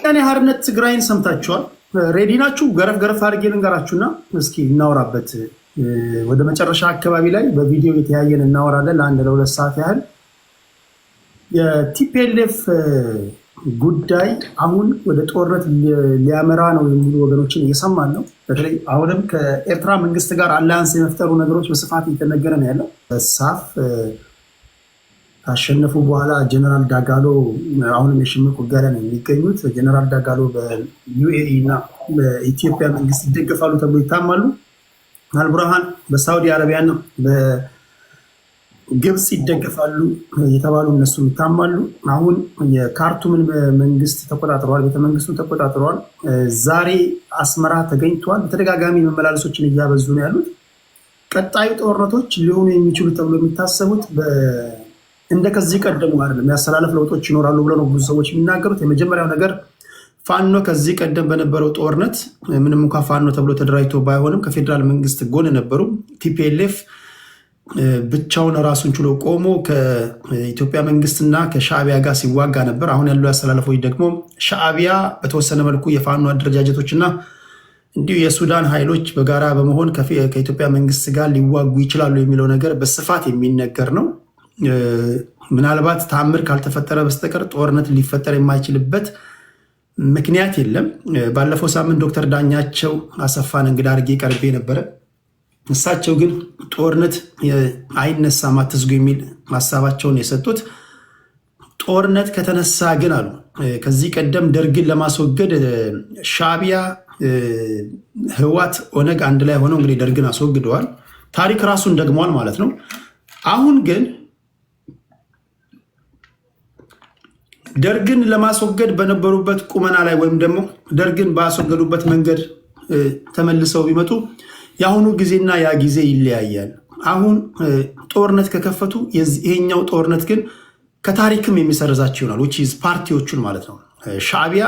ወያኔ ሓርነት ትግራይን ሰምታችኋል። ሬዲ ናችሁ? ገረፍ ገረፍ አድርጌ ልንገራችሁና እስኪ እናወራበት። ወደ መጨረሻ አካባቢ ላይ በቪዲዮ የተያየን እናወራለን ለአንድ ለሁለት ሰዓት ያህል። የቲፒኤልኤፍ ጉዳይ አሁን ወደ ጦርነት ሊያመራ ነው የሚሉ ወገኖችን እየሰማን ነው። በተለይ አሁንም ከኤርትራ መንግስት ጋር አላያንስ የመፍጠሩ ነገሮች በስፋት እየተነገረ ነው ያለው። ሳፍ ካሸነፉ በኋላ ጀነራል ዳጋሎ አሁንም የሽምቅ ውጊያ ላይ ነው የሚገኙት። ጀነራል ዳጋሎ በዩኤኢ እና በኢትዮጵያ መንግስት ይደገፋሉ ተብሎ ይታማሉ። አልቡርሃን በሳውዲ አረቢያና በግብፅ ይደገፋሉ የተባሉ እነሱ ይታማሉ። አሁን የካርቱምን መንግስት ተቆጣጥረዋል፣ ቤተመንግስቱን ተቆጣጥረዋል። ዛሬ አስመራ ተገኝተዋል። በተደጋጋሚ መመላለሶችን እያበዙ ነው ያሉት። ቀጣዩ ጦርነቶች ሊሆኑ የሚችሉ ተብሎ የሚታሰቡት እንደ ከዚህ ቀደሙ አይደለም፣ ያሰላለፍ ለውጦች ይኖራሉ ብለው ነው ብዙ ሰዎች የሚናገሩት። የመጀመሪያው ነገር ፋኖ ከዚህ ቀደም በነበረው ጦርነት ምንም እንኳ ፋኖ ተብሎ ተደራጅቶ ባይሆንም ከፌዴራል መንግስት ጎን ነበሩ። ቲፒኤልኤፍ ብቻውን ራሱን ችሎ ቆሞ ከኢትዮጵያ መንግስትና ከሻዕቢያ ጋር ሲዋጋ ነበር። አሁን ያሉ ያሰላለፎች ደግሞ ሻዕቢያ በተወሰነ መልኩ የፋኖ አደረጃጀቶችና እንዲሁ የሱዳን ኃይሎች በጋራ በመሆን ከኢትዮጵያ መንግስት ጋር ሊዋጉ ይችላሉ የሚለው ነገር በስፋት የሚነገር ነው። ምናልባት ተአምር ካልተፈጠረ በስተቀር ጦርነት ሊፈጠር የማይችልበት ምክንያት የለም። ባለፈው ሳምንት ዶክተር ዳኛቸው አሰፋን እንግዳ አድርጌ ቀርቤ ነበረ። እሳቸው ግን ጦርነት አይነሳም አትዝጉ የሚል ሀሳባቸውን የሰጡት። ጦርነት ከተነሳ ግን አሉ ከዚህ ቀደም ደርግን ለማስወገድ ሻዕቢያ፣ ህዋት፣ ኦነግ አንድ ላይ ሆነው እንግዲህ ደርግን አስወግደዋል። ታሪክ ራሱን ደግመዋል ማለት ነው። አሁን ግን ደርግን ለማስወገድ በነበሩበት ቁመና ላይ ወይም ደግሞ ደርግን ባስወገዱበት መንገድ ተመልሰው ቢመጡ የአሁኑ ጊዜና ያ ጊዜ ይለያያል። አሁን ጦርነት ከከፈቱ ይሄኛው ጦርነት ግን ከታሪክም የሚሰርዛቸው ይሆናል። ፓርቲዎቹን ማለት ነው። ሻዕቢያ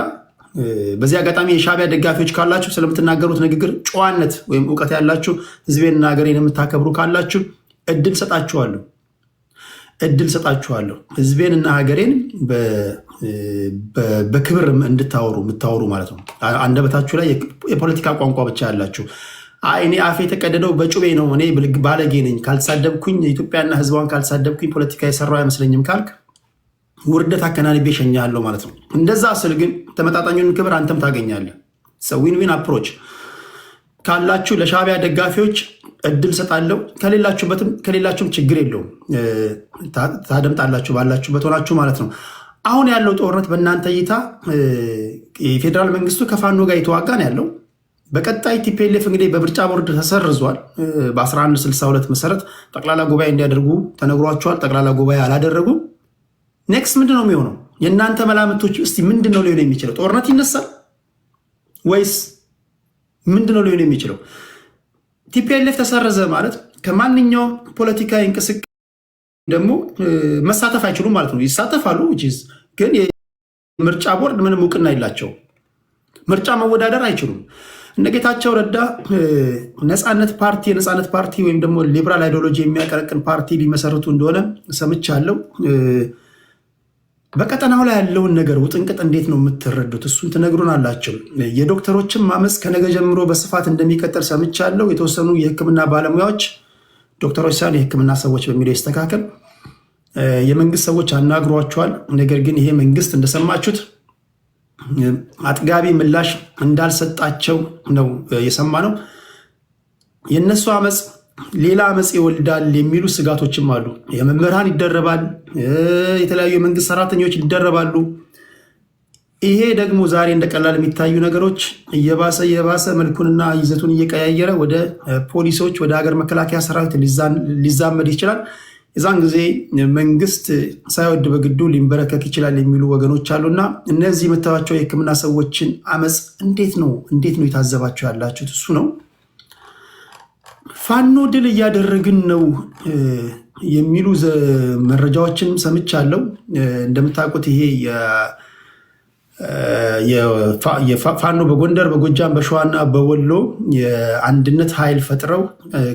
በዚህ አጋጣሚ የሻዕቢያ ደጋፊዎች ካላችሁ ስለምትናገሩት ንግግር ጨዋነት ወይም እውቀት ያላችሁ ህዝቤንና ሀገሬን የምታከብሩ ካላችሁ እድል ሰጣችኋለሁ። ህዝቤን እና ሀገሬን በክብር የምታወሩ ማለት ነው። አንደበታችሁ ላይ የፖለቲካ ቋንቋ ብቻ ያላችሁ እኔ አፌ የተቀደደው በጩቤ ነው፣ እኔ ባለጌ ነኝ፣ ካልተሳደብኩኝ ኢትዮጵያና ህዝቧን ካልተሳደብኩኝ ፖለቲካ የሰራው አይመስለኝም ካልክ ውርደት አከናንቤ እሸኝሃለሁ ማለት ነው። እንደዛ ስል ግን ተመጣጣኙን ክብር አንተም ታገኛለህ። ዊን ዊን አፕሮች ካላችሁ ለሻዕቢያ ደጋፊዎች እድል ሰጣለሁ። ከሌላችሁም ችግር የለውም፣ ታደምጣላችሁ ባላችሁበት ሆናችሁ ማለት ነው። አሁን ያለው ጦርነት በእናንተ እይታ የፌዴራል መንግስቱ ከፋኖ ጋር የተዋጋ ነው ያለው። በቀጣይ ቲፒኤልኤፍ እንግዲህ በምርጫ ቦርድ ተሰርዟል። በ1162 መሰረት ጠቅላላ ጉባኤ እንዲያደርጉ ተነግሯቸዋል። ጠቅላላ ጉባኤ አላደረጉም። ኔክስት ምንድን ነው የሚሆነው? የእናንተ መላምቶች እስቲ ምንድን ነው ሊሆን የሚችለው? ጦርነት ይነሳል ወይስ ምንድን ነው ሊሆን የሚችለው? ቲፒኤልኤፍ ተሰረዘ ማለት ከማንኛውም ፖለቲካዊ እንቅስቃሴ ደግሞ መሳተፍ አይችሉም ማለት ነው። ይሳተፋሉ ግን የምርጫ ቦርድ ምንም እውቅና የላቸውም። ምርጫ መወዳደር አይችሉም። እነ ጌታቸው ረዳ የነፃነት ፓርቲ ወይም ደግሞ ሊበራል አይዲዮሎጂ የሚያቀረቅን ፓርቲ ሊመሰርቱ እንደሆነ ሰምቻለሁ። በቀጠናው ላይ ያለውን ነገር ውጥንቅጥ እንዴት ነው የምትረዱት? እሱን ትነግሩን አላቸው። የዶክተሮችን ማመፅ ከነገ ጀምሮ በስፋት እንደሚቀጥል ሰምቻለሁ። የተወሰኑ የሕክምና ባለሙያዎች ዶክተሮች ሳይሆን የሕክምና ሰዎች በሚለው ይስተካከል፣ የመንግስት ሰዎች አናግሯቸዋል። ነገር ግን ይሄ መንግስት እንደሰማችሁት አጥጋቢ ምላሽ እንዳልሰጣቸው ነው የሰማነው። የእነሱ አመፅ ሌላ አመፅ ይወልዳል የሚሉ ስጋቶችም አሉ። የመምህራን ይደረባል፣ የተለያዩ የመንግስት ሰራተኞች ይደረባሉ። ይሄ ደግሞ ዛሬ እንደቀላል የሚታዩ ነገሮች እየባሰ መልኩንና ይዘቱን እየቀያየረ ወደ ፖሊሶች፣ ወደ ሀገር መከላከያ ሰራዊት ሊዛመድ ይችላል። የዛን ጊዜ መንግስት ሳይወድ በግዱ ሊንበረከክ ይችላል የሚሉ ወገኖች አሉና እነዚህ የምታዩዋቸው የህክምና ሰዎችን አመፅ እንዴት ነው የታዘባቸው ያላችሁት? እሱ ነው። ፋኖ ድል እያደረግን ነው የሚሉ መረጃዎችን ሰምቻለሁ። እንደምታውቁት ይሄ ፋኖ በጎንደር፣ በጎጃም፣ በሸዋና በወሎ የአንድነት ኃይል ፈጥረው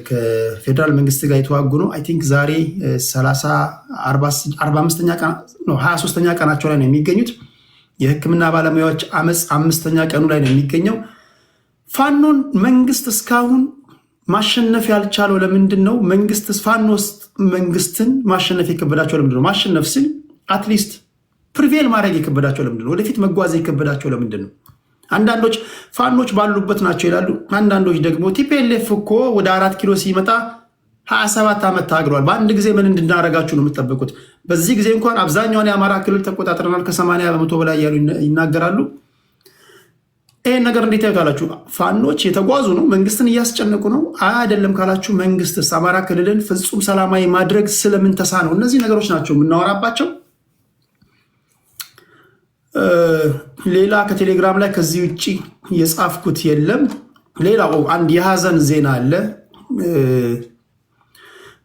ከፌዴራል መንግስት ጋር የተዋጉ ነው። አይ ቲንክ ዛሬ 23ኛ ቀናቸው ላይ ነው የሚገኙት። የሕክምና ባለሙያዎች አመፅ 5ኛ ቀኑ ላይ ነው የሚገኘው። ፋኖን መንግስት እስካሁን ማሸነፍ ያልቻለው ለምንድን ነው? ፋኖ ውስጥ መንግስትን ማሸነፍ የከበዳቸው ለምንድን ነው? ማሸነፍ ሲል አትሊስት ፕሪቬል ማድረግ የከበዳቸው ለምንድን ነው? ወደፊት መጓዝ የከበዳቸው ለምንድን ነው? አንዳንዶች ፋኖች ባሉበት ናቸው ይላሉ። አንዳንዶች ደግሞ ቲፒኤልኤፍ እኮ ወደ 4 ኪሎ ሲመጣ 27 ዓመት ታግሏል። በአንድ ጊዜ ምን እንድናረጋችሁ ነው የምትጠብቁት? በዚህ ጊዜ እንኳን አብዛኛውን የአማራ ክልል ተቆጣጥረናል ከ80 በመቶ በላይ ያሉ ይናገራሉ። ይህን ነገር እንዴት ያዩታላችሁ? ፋኖች የተጓዙ ነው፣ መንግስትን እያስጨነቁ ነው አይደለም ካላችሁ፣ መንግስትስ አማራ ክልልን ፍጹም ሰላማዊ ማድረግ ስለምን ተሳነው? እነዚህ ነገሮች ናቸው የምናወራባቸው። ሌላ ከቴሌግራም ላይ ከዚህ ውጭ የጻፍኩት የለም። ሌላው አንድ የሀዘን ዜና አለ።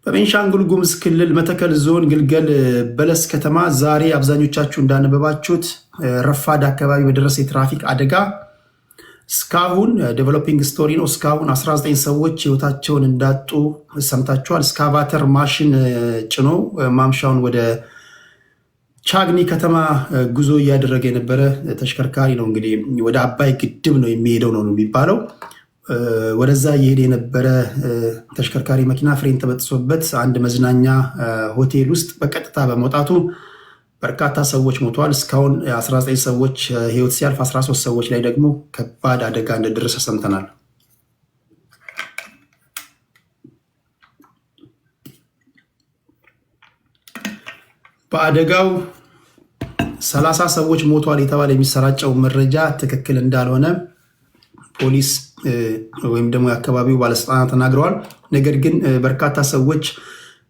በቤንሻንጉል ጉሙዝ ክልል መተከል ዞን ግልገል በለስ ከተማ ዛሬ አብዛኞቻችሁ እንዳነበባችሁት ረፋድ አካባቢ በደረሰ የትራፊክ አደጋ እስካሁን ዴቨሎፒንግ ስቶሪ ነው። እስካሁን 19 ሰዎች ህይወታቸውን እንዳጡ ሰምታችኋል። እስካቫተር ማሽን ጭኖ ማምሻውን ወደ ቻግኒ ከተማ ጉዞ እያደረገ የነበረ ተሽከርካሪ ነው። እንግዲህ ወደ አባይ ግድብ ነው የሚሄደው ነው የሚባለው። ወደዛ እየሄደ የነበረ ተሽከርካሪ መኪና ፍሬን ተበጥሶበት አንድ መዝናኛ ሆቴል ውስጥ በቀጥታ በመውጣቱ በርካታ ሰዎች ሞተዋል። እስካሁን 19 ሰዎች ህይወት ሲያልፍ 13 ሰዎች ላይ ደግሞ ከባድ አደጋ እንደደረሰ ሰምተናል። በአደጋው 30 ሰዎች ሞተዋል የተባለ የሚሰራጨው መረጃ ትክክል እንዳልሆነ ፖሊስ ወይም ደግሞ የአካባቢው ባለስልጣናት ተናግረዋል። ነገር ግን በርካታ ሰዎች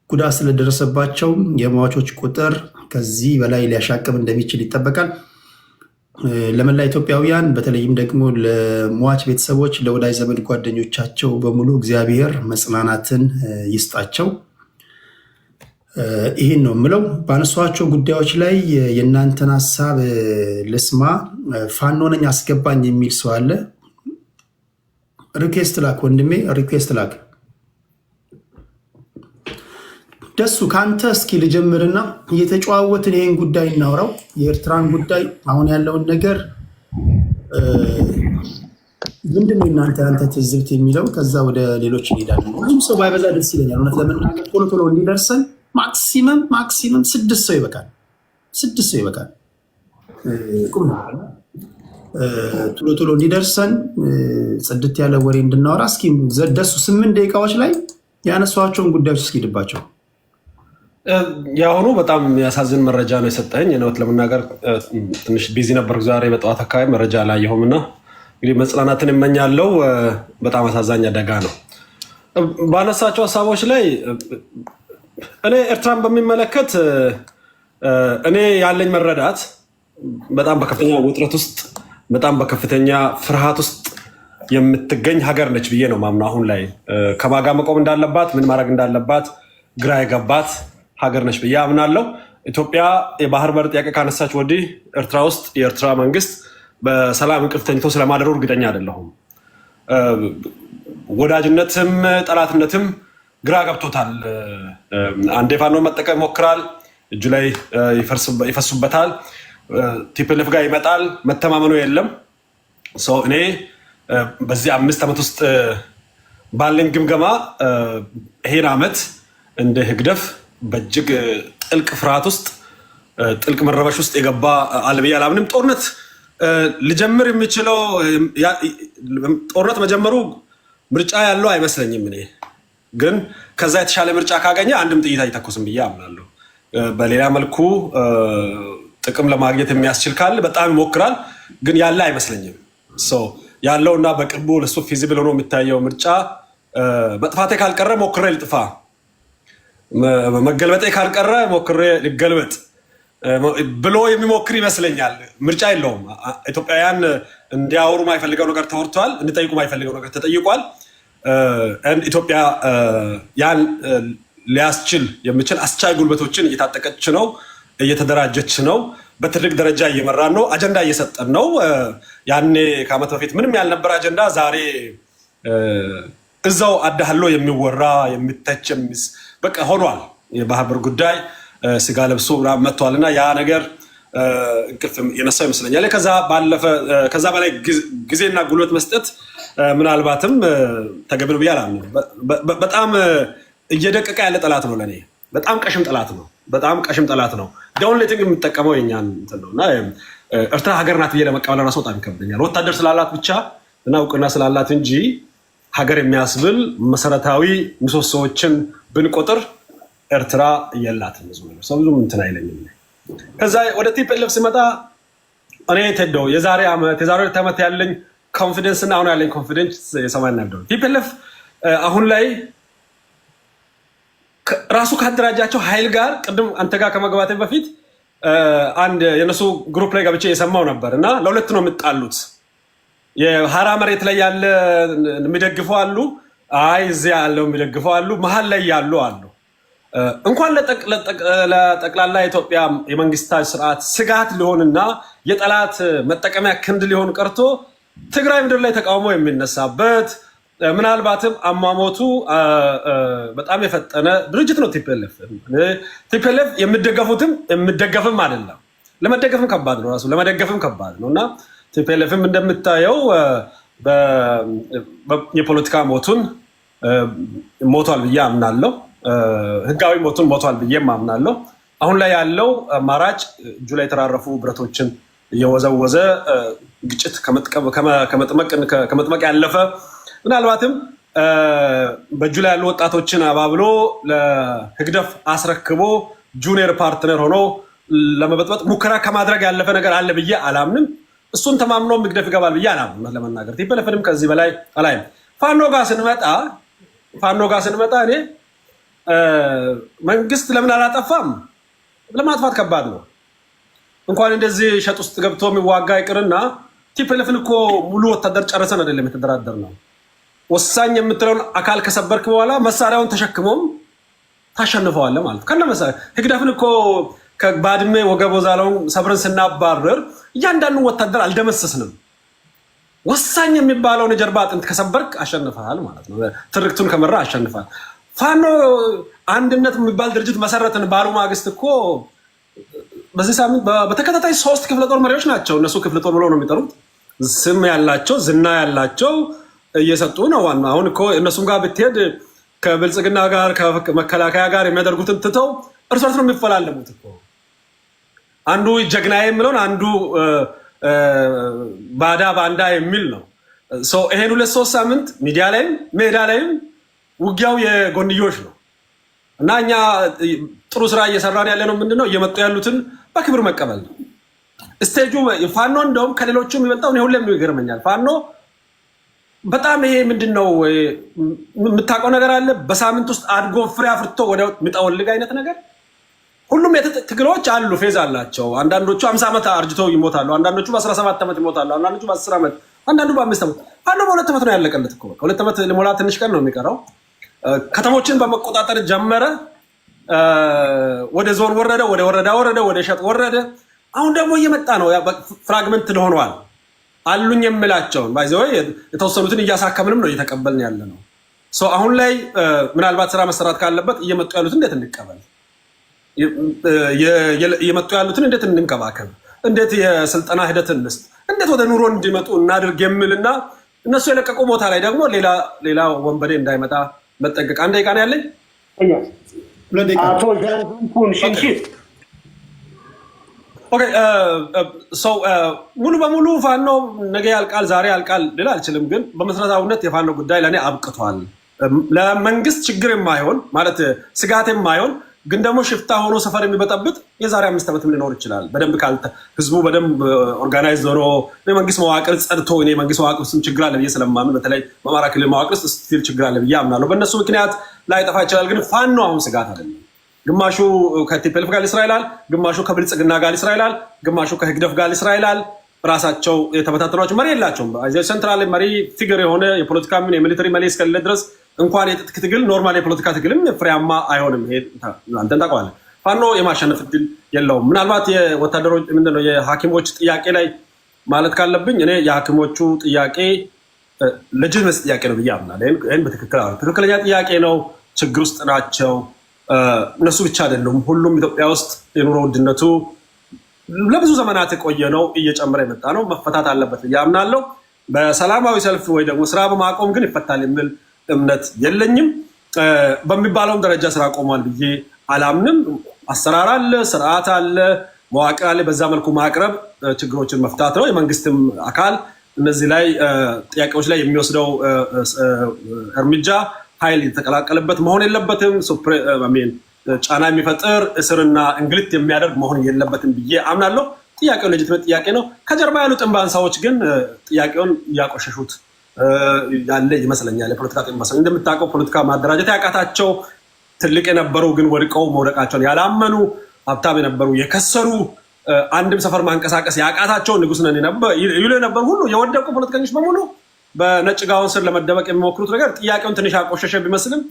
ጉዳት ስለደረሰባቸው የሟቾች ቁጥር ከዚህ በላይ ሊያሻቅብ እንደሚችል ይጠበቃል። ለመላ ኢትዮጵያውያን በተለይም ደግሞ ለሟች ቤተሰቦች፣ ለወዳጅ ዘመድ ጓደኞቻቸው በሙሉ እግዚአብሔር መጽናናትን ይስጣቸው። ይህን ነው የምለው። ባነሷቸው ጉዳዮች ላይ የእናንተን ሀሳብ ልስማ። ፋኖ ነኝ አስገባኝ የሚል ሰው አለ። ሪኩዌስት ላክ ወንድሜ፣ ሪኩዌስት ላክ። ደሱ ከአንተ እስኪ ልጀምርና እየተጨዋወትን ይሄን ጉዳይ እናውራው። የኤርትራን ጉዳይ አሁን ያለውን ነገር ምንድነው እናንተ ትዝብት የሚለው፣ ከዛ ወደ ሌሎች እንሄዳለን። ሁሉም ሰው ባይበዛ ደስ ይለኛል። እውነት ለመናገር ቶሎ ቶሎ እንዲደርሰን ማክሲመም 6 ሰው ይበቃል። 6 ሰው ይበቃል። ቁም ቶሎ ቶሎ እንዲደርሰን ጽድት ያለ ወሬ እንድናወራ እስኪ ደሱ 8 ደቂቃዎች ላይ ያነሷቸውን ጉዳዮች እስኪድባቸው። የአሁኑ በጣም ያሳዝን መረጃ ነው የሰጠኝ። እውነት ለመናገር ትንሽ ቢዚ ነበር ዛሬ በጠዋት አካባቢ መረጃ አላየሁም እና እንግዲህ መጽናናትን እመኛለሁ። በጣም አሳዛኝ አደጋ ነው። ባነሳቸው ሀሳቦች ላይ እኔ ኤርትራን በሚመለከት እኔ ያለኝ መረዳት በጣም በከፍተኛ ውጥረት ውስጥ፣ በጣም በከፍተኛ ፍርሃት ውስጥ የምትገኝ ሀገር ነች ብዬ ነው ማምነው። አሁን ላይ ከማጋ መቆም እንዳለባት፣ ምን ማድረግ እንዳለባት ግራ የገባት ሀገር ነች ብዬ አምናለሁ። ኢትዮጵያ የባህር በር ጥያቄ ካነሳች ወዲህ ኤርትራ ውስጥ የኤርትራ መንግስት በሰላም እንቅልፍ ተኝቶ ስለማደሩ እርግጠኛ አይደለሁም። ወዳጅነትም ጠላትነትም ግራ ገብቶታል። አንዴ ፋኖን መጠቀም ይሞክራል፣ እጁ ላይ ይፈሱበታል፣ ቲፒኤልኤፍ ጋር ይመጣል፣ መተማመኑ የለም። እኔ በዚህ 5 ዓመት ውስጥ ባለኝ ግምገማ ይሄን ዓመት እንደ ህግደፍ በእጅግ ጥልቅ ፍርሃት ውስጥ፣ ጥልቅ መረበሽ ውስጥ የገባ አልብያ አላምንም። ጦርነት ልጀምር የሚችለው ጦርነት መጀመሩ ምርጫ ያለው አይመስለኝም። እኔ ግን ከዛ የተሻለ ምርጫ ካገኘ አንድም ጥይት አይተኩስም ብዬ አምናለሁ። በሌላ መልኩ ጥቅም ለማግኘት የሚያስችል ካለ በጣም ይሞክራል፣ ግን ያለ አይመስለኝም። ያለውና በቅርቡ ለሱ ፊዚብል ሆኖ የሚታየው ምርጫ መጥፋቴ ካልቀረ ሞክሬ ልጥፋ፣ መገልበጤ ካልቀረ ሞክሬ ልገልበጥ ብሎ የሚሞክር ይመስለኛል። ምርጫ የለውም። ኢትዮጵያውያን እንዲያወሩ ማይፈልገው ነገር ተወርቷል፣ እንዲጠይቁ ማይፈልገው ነገር ተጠይቋል። ኢትዮጵያ ያን ሊያስችል የሚችል አስቻይ ጉልበቶችን እየታጠቀች ነው፣ እየተደራጀች ነው። በትልቅ ደረጃ እየመራን ነው። አጀንዳ እየሰጠን ነው። ያኔ ከዓመት በፊት ምንም ያልነበረ አጀንዳ ዛሬ እዛው አዳህሎ የሚወራ የሚተች በቃ ሆኗል። የባህር በር ጉዳይ ስጋ ለብሶ መጥቷል እና ያ ነገር እንቅልፍ የነሳው ይመስለኛል። ከዛ በላይ ጊዜና ጉልበት መስጠት ምናልባትም ተገቢ ነው ብዬ አላምንም። በጣም እየደቀቀ ያለ ጠላት ነው ለእኔ። በጣም ቀሽም ጠላት ነው። ዳውንሌቲንግ የምጠቀመው የኛን ነው እና ኤርትራ ሀገር ናት ብዬ ለመቀበል ራሱ በጣም ይከብደኛል። ወታደር ስላላት ብቻ እና እውቅና ስላላት እንጂ ሀገር የሚያስብል መሰረታዊ ምሰሶዎችን ብንቆጥር ኤርትራ የላትም። ሰው ብዙም እንትን አይለኝም። ከዛ ወደ ቲፒኤልኤፍ ሲመጣ እኔ ቴዶ የዛሬ 2 ዓመት ያለኝ ኮንፊደንስ እና አሁን ያለኝ ኮንፊደንስ የሰማይና ምድር። ቲፒኤልኤፍ አሁን ላይ ራሱ ካደራጃቸው ኃይል ጋር ቅድም አንተ ጋር ከመግባቴ በፊት አንድ የነሱ ግሩፕ ላይ ገብቼ የሰማው ነበር እና ለሁለት ነው የምጣሉት። የሀራ መሬት ላይ ያለ የሚደግፉ አሉ፣ አይ እዚያ ያለው የሚደግፉ አሉ፣ መሀል ላይ ያሉ አሉ። እንኳን ለጠቅላላ የኢትዮጵያ የመንግስታዊ ስርዓት ስጋት ሊሆንና የጠላት መጠቀሚያ ክንድ ሊሆን ቀርቶ ትግራይ ምድር ላይ ተቃውሞ የሚነሳበት ምናልባትም አሟሞቱ በጣም የፈጠነ ድርጅት ነው ቲፒኤልኤፍ። ቲፒኤልኤፍ የሚደገፍም አይደለም፣ ለመደገፍም ከባድ ነው፣ ራሱ ለመደገፍም ከባድ ነው እና ቲፒኤልኤፍም እንደምታየው የፖለቲካ ሞቱን ሞቷል ብዬ አምናለሁ። ህጋዊ ሞቱን ሞቷል ብዬም አምናለሁ። አሁን ላይ ያለው አማራጭ እጁ ላይ የተራረፉ ብረቶችን እየወዘወዘ ግጭት ከመጥመቅ ያለፈ ምናልባትም በእጁ ላይ ያሉ ወጣቶችን አባብሎ ለህግደፍ አስረክቦ ጁኒየር ፓርትነር ሆኖ ለመበጥበጥ ሙከራ ከማድረግ ያለፈ ነገር አለ ብዬ አላምንም። እሱን ተማምኖ ህግደፍ ይገባል ብዬ አላምንም ለመናገር። ቲፒኤልኤፍንም ከዚህ በላይ አላይም። ፋኖ ጋር ስንመጣ እኔ መንግስት ለምን አላጠፋም? ለማጥፋት ከባድ ነው። እንኳን እንደዚህ ሸጥ ውስጥ ገብቶ የሚዋጋ ይቅርና ቲፒኤልኤፍን እኮ ሙሉ ወታደር ጨረሰን አይደለም የተደራደር ነው። ወሳኝ የምትለውን አካል ከሰበርክ በኋላ መሳሪያውን ተሸክሞም ታሸንፈዋለህ ማለት ከነ መሳሪያ። ህግደፍን እኮ ከባድሜ ወገብ ወዛለውን ሰብረን ስናባረር እያንዳንዱ ወታደር አልደመሰስንም። ወሳኝ የሚባለውን የጀርባ አጥንት ከሰበርክ አሸንፈሃል ማለት ነው። ትርክቱን ከመራ አሸንፋል። ፋኖ አንድነት የሚባል ድርጅት መሰረትን ባሉ ማግስት እኮ በዚህ ሳምንት በተከታታይ 3 ክፍለ ጦር መሪዎች ናቸው። እነሱ ክፍለ ጦር ብለው ነው የሚጠሩት። ስም ያላቸው ዝና ያላቸው እየሰጡ ነው። አሁን እኮ እነሱም ጋር ብትሄድ ከብልጽግና ጋር ከመከላከያ ጋር የሚያደርጉትን ትተው እርስ በርስ ነው የሚፈላለሙት እኮ። አንዱ ጀግናዬ የሚለውን አንዱ ባንዳ የሚል ነው። ይሄን 2-3 ሳምንት ሚዲያ ላይም ሜዳ ላይም ውጊያው የጎንዮሽ ነው እና እኛ ጥሩ ስራ እየሰራን ያለ ነው። ምንድነው እየመጡ ያሉትን በክብር መቀበል ነው ስቴጁ። ፋኖ እንደውም ከሌሎቹ የሚበልጠው ሁሌም ይገርመኛል። ፋኖ በጣም ይሄ ምንድነው የምታውቀው ነገር አለ። በሳምንት ውስጥ አድጎ ፍሬ አፍርቶ ወደ የሚጠወልግ አይነት ነገር። ሁሉም ትግሎች አሉ፣ ፌዝ አላቸው። አንዳንዶቹ 50 ዓመት አርጅተው ይሞታሉ፣ አንዳንዶቹ በ17 ዓመት ይሞታሉ፣ አንዳንዶቹ በ10 ዓመት፣ አንዳንዱ በ5 ዓመት። ፋኖ በ2 ዓመት ነው ያለቀለት እኮ። ከ2 ዓመት ሊሞላ ትንሽ ቀን ነው የሚቀረው። ከተሞችን በመቆጣጠር ጀመረ። ወደ ዞን ወረደ፣ ወደ ወረዳ ወረደ፣ ወደ ሸጥ ወረደ። አሁን ደግሞ እየመጣ ነው። ፍራግመንት ሆነዋል። አሉኝ የምላቸውን ባይዘው የተወሰኑትን እያሳከምንም ነው እየተቀበልን ያለ ነው። አሁን ላይ ምናልባት ስራ መሰራት ካለበት እየመጡ ያሉትን እንዴት እንቀበል፣ እየመጡ ያሉትን እንዴት እንንከባከብ፣ እንዴት የስልጠና ሂደትን እንስጥ፣ እንዴት ወደ ኑሮ እንዲመጡ እናድርግ የሚልና እነሱ የለቀቁ ቦታ ላይ ደግሞ ሌላ ወንበዴ እንዳይመጣ መጠንቀቅ። አንድ ደቂቃ ነው ያለኝ። አቶ ጃንኩን ሽንሽት ሙሉ በሙሉ ፋኖ ነገ ያልቃል ዛሬ ያልቃል ልል አልችልም፣ ግን በመሰረታዊነት የፋኖ ጉዳይ ለእኔ አብቅቷል። ለመንግስት ችግር የማይሆን ማለት ስጋት የማይሆን ግን ደግሞ ሽፍታ ሆኖ ሰፈር የሚበጠብጥ የዛሬ 5 ዓመት ሊኖር ይችላል። በደንብ ህዝቡ በደንብ ኦርጋናይዝ ሆኖ የመንግስት መዋቅር ጸድቶ፣ እኔ መንግስት መዋቅር ውስጥ ችግር አለ ብዬ ስለማምን በተለይ በአማራ ክልል መዋቅር ውስጥ ስቲል ችግር አለ ብዬ አምናለሁ። በእነሱ ምክንያት ላይጠፋ ይችላል፣ ግን ፋኖ አሁን ስጋት አይደለም። ግማሹ ከቲፒኤልኤፍ ጋር ይስራኤላል፣ ግማሹ ከብልጽግና ጋር ይስራኤላል፣ ግማሹ ከህግደፍ ጋር ይስራኤላል። ራሳቸው የተበታተኗቸው መሪ የላቸውም። ሴንትራል መሪ ፊገር የሆነ የፖለቲካ ምን የሚሊተሪ መሪ እስከሌለ ድረስ እንኳን የትጥቅ ትግል ኖርማል የፖለቲካ ትግልም ፍሬያማ አይሆንም። አንተን ታውቀዋለህ። ፋኖ የማሸነፍ እድል የለውም። ምናልባት የወታደሮች ምንድነው የሐኪሞች ጥያቄ ላይ ማለት ካለብኝ እኔ የሐኪሞቹ ጥያቄ ለጅነስ ጥያቄ ነው ብዬ አምናለሁ። ይህን ትክክለኛ ጥያቄ ነው። ችግር ውስጥ ናቸው። እነሱ ብቻ አይደሉም። ሁሉም ኢትዮጵያ ውስጥ የኑሮ ውድነቱ ለብዙ ዘመናት የቆየ ነው፣ እየጨመረ የመጣ ነው። መፈታት አለበት ያምናለሁ። በሰላማዊ ሰልፍ ወይ ደግሞ ስራ በማቆም ግን ይፈታል የሚል እምነት የለኝም። በሚባለውም ደረጃ ስራ ቆሟል ብዬ አላምንም። አሰራር አለ፣ ስርዓት አለ፣ መዋቅር አለ። በዛ መልኩ ማቅረብ ችግሮችን መፍታት ነው። የመንግስትም አካል እነዚህ ላይ ጥያቄዎች ላይ የሚወስደው እርምጃ ኃይል የተቀላቀለበት መሆን የለበትም። ጫና የሚፈጥር እስርና እንግልት የሚያደርግ መሆን የለበትም ብዬ አምናለሁ። ጥያቄው ሌጂቲሜት ጥያቄ ነው። ከጀርባ ያሉ ጥንባንሳዎች ግን ጥያቄውን እያቆሸሹት ያለ ይመስለኛል። የፖለቲካ ጥንባንሳ እንደምታውቀው ፖለቲካ ማደራጀት ያቃታቸው ትልቅ የነበሩ ግን ወድቀው መውደቃቸውን ያላመኑ ሀብታም የነበሩ የከሰሩ አንድም ሰፈር ማንቀሳቀስ ያቃታቸው ንጉስ ነን ይሉ የነበሩ ሁሉ የወደቁ ፖለቲከኞች በሙሉ በነጭ ጋውን ስር ለመደበቅ የሚሞክሩት ነገር ጥያቄውን ትንሽ ያቆሸሸ ቢመስልም